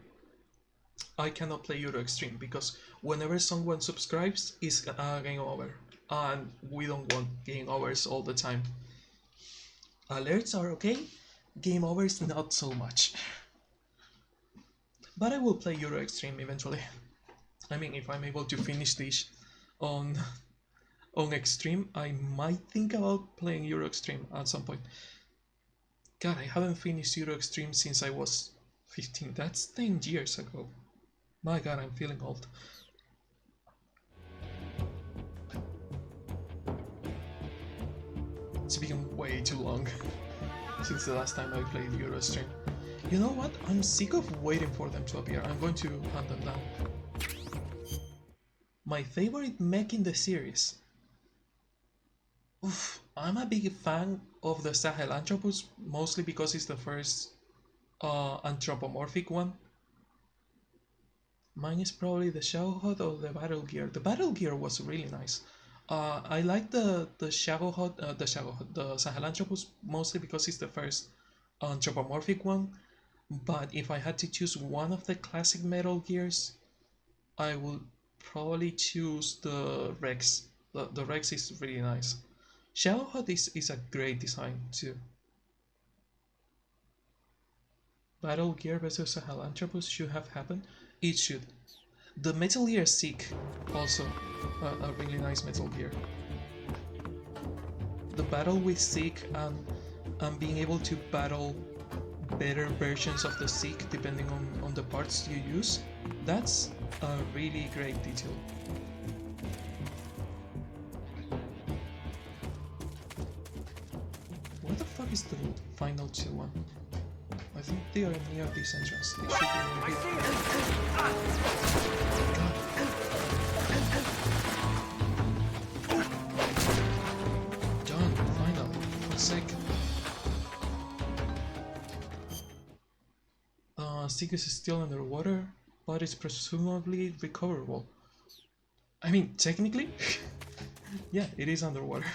I cannot play Euro Extreme because whenever someone subscribes, it's game over. And we don't want game overs all the time. Alerts are okay, game overs not so much. But I will play Euro Extreme eventually. I mean, if I'm able to finish this on Extreme, I might think about playing Euro Extreme at some point. God, I haven't finished Euro Extreme since I was 15. That's 10 years ago. My God, I'm feeling old. It's been way too long since the last time I played Eurostream. You know what? I'm sick of waiting for them to appear. I'm going to hunt them down. My favorite mech in the series. Oof, I'm a big fan of the Sahelanthropus, mostly because it's the first anthropomorphic one. Mine is probably the Shellhut or the Battle Gear. The Battle Gear was really nice. I like the the Sahelanthropus mostly because it's the first anthropomorphic one. But if I had to choose one of the classic Metal Gears, I would probably choose the Rex. The Rex is really nice. Shadowheart is a great design too. Battle Gear versus Sahelanthropus should have happened. It should. The Metal Gear Seek, also a really nice Metal Gear. The battle with Seek and being able to battle better versions of the Seek depending on the parts you use, that's a really great detail. Where the fuck is the final 2-1? I think they are near this entrance. They should be near here. Done, finally, for fuck's sake. Seek is still underwater, but it's presumably recoverable. I mean, technically, yeah, it is underwater.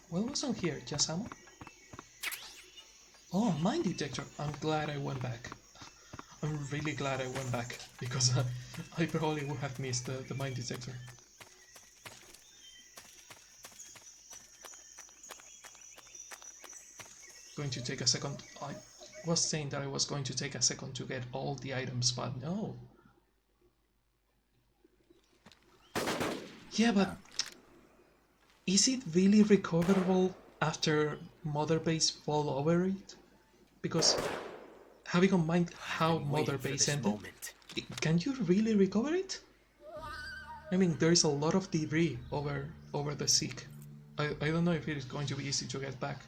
What was on here? Just ammo? Oh, mine detector. I'm glad I went back. I'm really glad I went back because I probably would have missed the mine detector. Going to take a second. I was saying that I was going to take a second to get all the items, but no. Yeah, but is it really recoverable after Mother Base fall over it? Because having in mind how Mother Base ended, can you really recover it? I mean, there is a lot of debris over the Seek. I don't know if it is going to be easy to get back.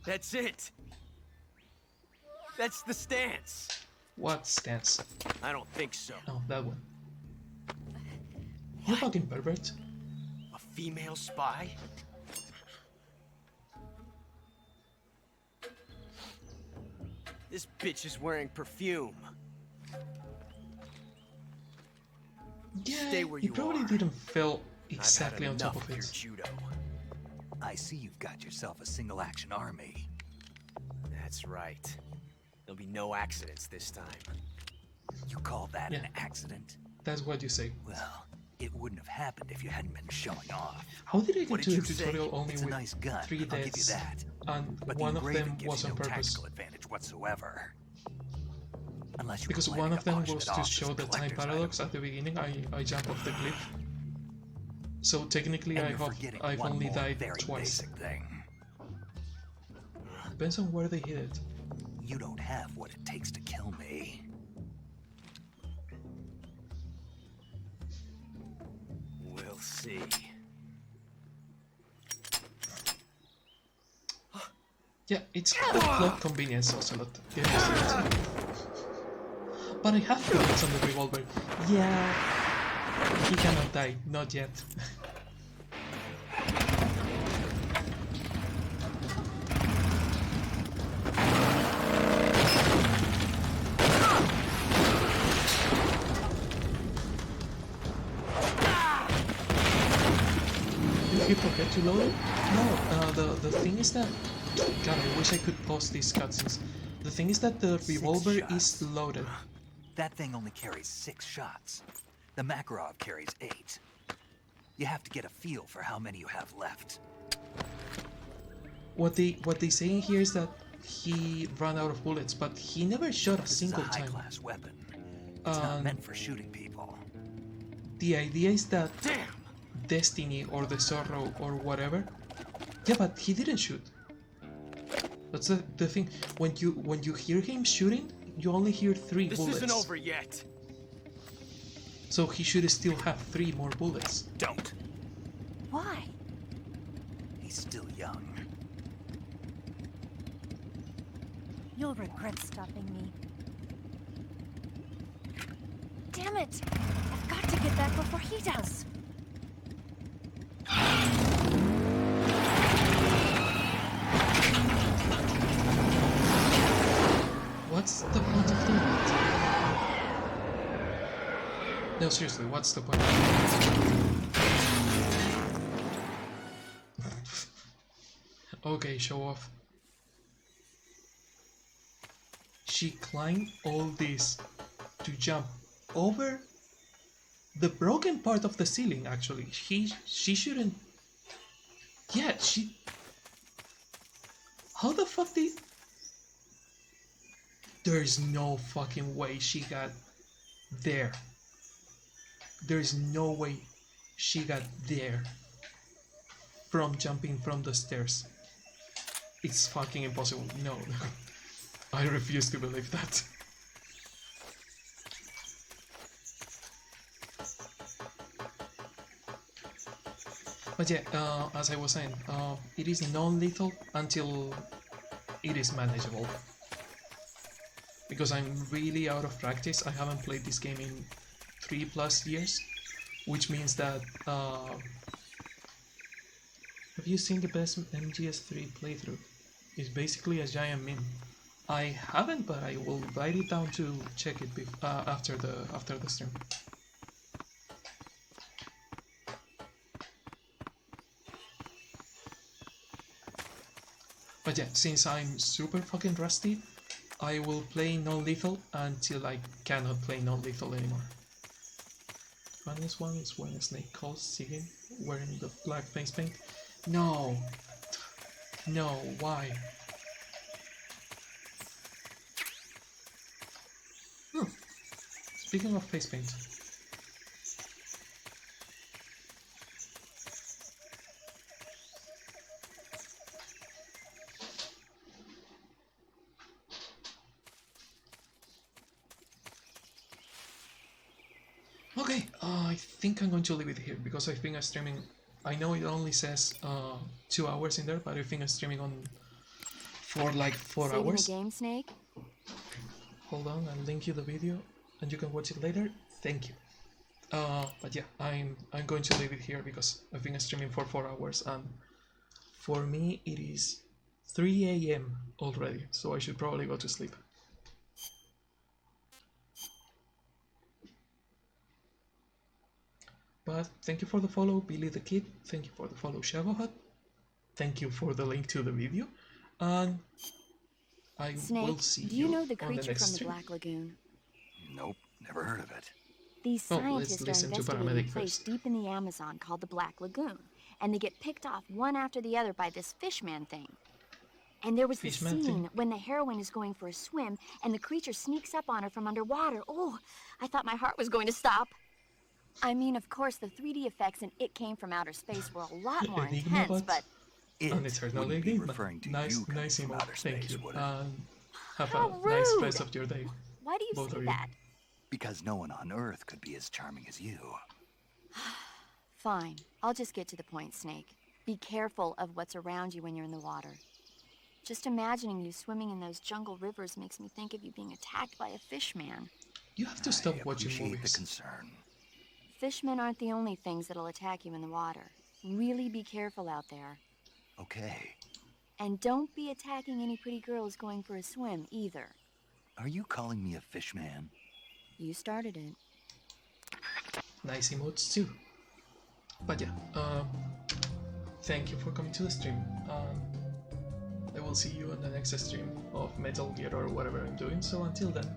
That's it. That's the stance. What stance? I don't think so. Oh, that one. You fucking pervert. A female spy? This bitch is wearing perfume. Yeah, Stay where he you probably are. didn't feel exactly on top of your it. judo. I see you've got yourself a single-action army. That's right. There'll be no accidents this time. You call that an accident? That's what you say. Well, it wouldn't have happened if you hadn't been showing off. How did I What get to did the you say? tutorial only It's a with nice gun, 3 I'll give you deaths, that. and But one the of engraving them gives was you on no purpose? tactical advantage whatsoever. Unless you Because were one planning of them to polish was it off to as show a the time collector's paradox at the beginning. I jumped off the cliff. So technically And you're forgetting I've one only more died very twice. basic thing. Depends on where they hit it. You don't have what it takes to kill me. We'll see. Yeah, it's the plot convenience Ocelot. But I have bullets on the revolver. Yeah, he cannot die, not yet. Did he forget to load it? No, the thing is that... God, I wish I could pause these cutscenes. The thing is that the revolver is loaded. That thing only carries 6 shots. The Makarov carries 8. You have to get a feel for how many you have left. What they say in here is that he ran out of bullets, but he never shot a single This is a time. high-class weapon. It's not meant for shooting people. The idea is that Destiny or the Zorro or whatever. Yeah, but he didn't shoot. That's the thing. When you hear him shooting, you only hear 3 bullets. This isn't over yet. So he should still have 3 more bullets. Don't. Why? He's still young. You'll regret stopping me. Damn it! I've got to get back before he does. What? What's the point of doing it? No, seriously, what's the point? Okay, show off. She climbed all this to jump over the broken part of the ceiling. Actually, she shouldn't. Yeah, she. How the fuck did? There's no fucking way she got there. There's no way she got there from jumping from the stairs. It's fucking impossible. No, I refuse to believe that. But yeah, as I was saying, it is non-lethal until it is manageable. Because I'm really out of practice. I haven't played this game in 3+ years, which means that have you seen the best MGS3 playthrough? It's basically a giant meme. I haven't, but I will write it down to check it after the stream. But yeah, since I'm super fucking rusty, I will play non-lethal until I cannot play non-lethal anymore. Funniest one is when Snake calls Sigyn wearing the black face paint. No! No, why? Speaking of face paint. Okay, I think I'm going to leave it here because I think I'm streaming. I know it only says 2 hours in there, but I think I'm streaming on for like 4 Saving hours. the game, Snake? Hold on, I'll link you the video and you can watch it later. Thank you. But yeah, I'm going to leave it here because I've been streaming for 4 hours and for me it is 3 a.m. already, so I should probably go to sleep. But thank you for the follow, Billy the Kid. Thank you for the follow, Shagohut. Thank you for the link to the video. And I will see you. Do you know the on the creature next from the stream. Black Lagoon? Nope, never heard of it. These scientists are listen to investigating a Paramedic place first. deep in the Amazon called the Black Lagoon, and they get picked off one after the other by this fishman thing. And there was this Fishman scene thing? when the heroine is going for a swim, and the creature sneaks up on her from underwater. Oh, I thought my heart was going to stop. I mean, of course, the 3D effects in It Came from Outer Space were a lot more Enigma, intense, but and eternal wouldn't be enigma. referring to Nice, you coming nice from emote. outer Thank space, you. would it? Have How a nice rude. rest of your day. why do you Both say of you. that? Because no one on Earth could be as charming as you. Fine, I'll just get to the point, Snake. Be careful of what's around you when you're in the water. Just imagining you swimming in those jungle rivers makes me think of you being attacked by a fishman. You have to stop watching Appreciate movies. the concern. Fishmen aren't the only things that'll attack you in the water. Really be careful out there. Okay. And don't be attacking any pretty girls going for a swim, either. Are you calling me a fish man? You started it. Nice emotes too. But yeah, thank you for coming to the stream. I will see you on the next stream of Metal Gear or whatever I'm doing. So until then,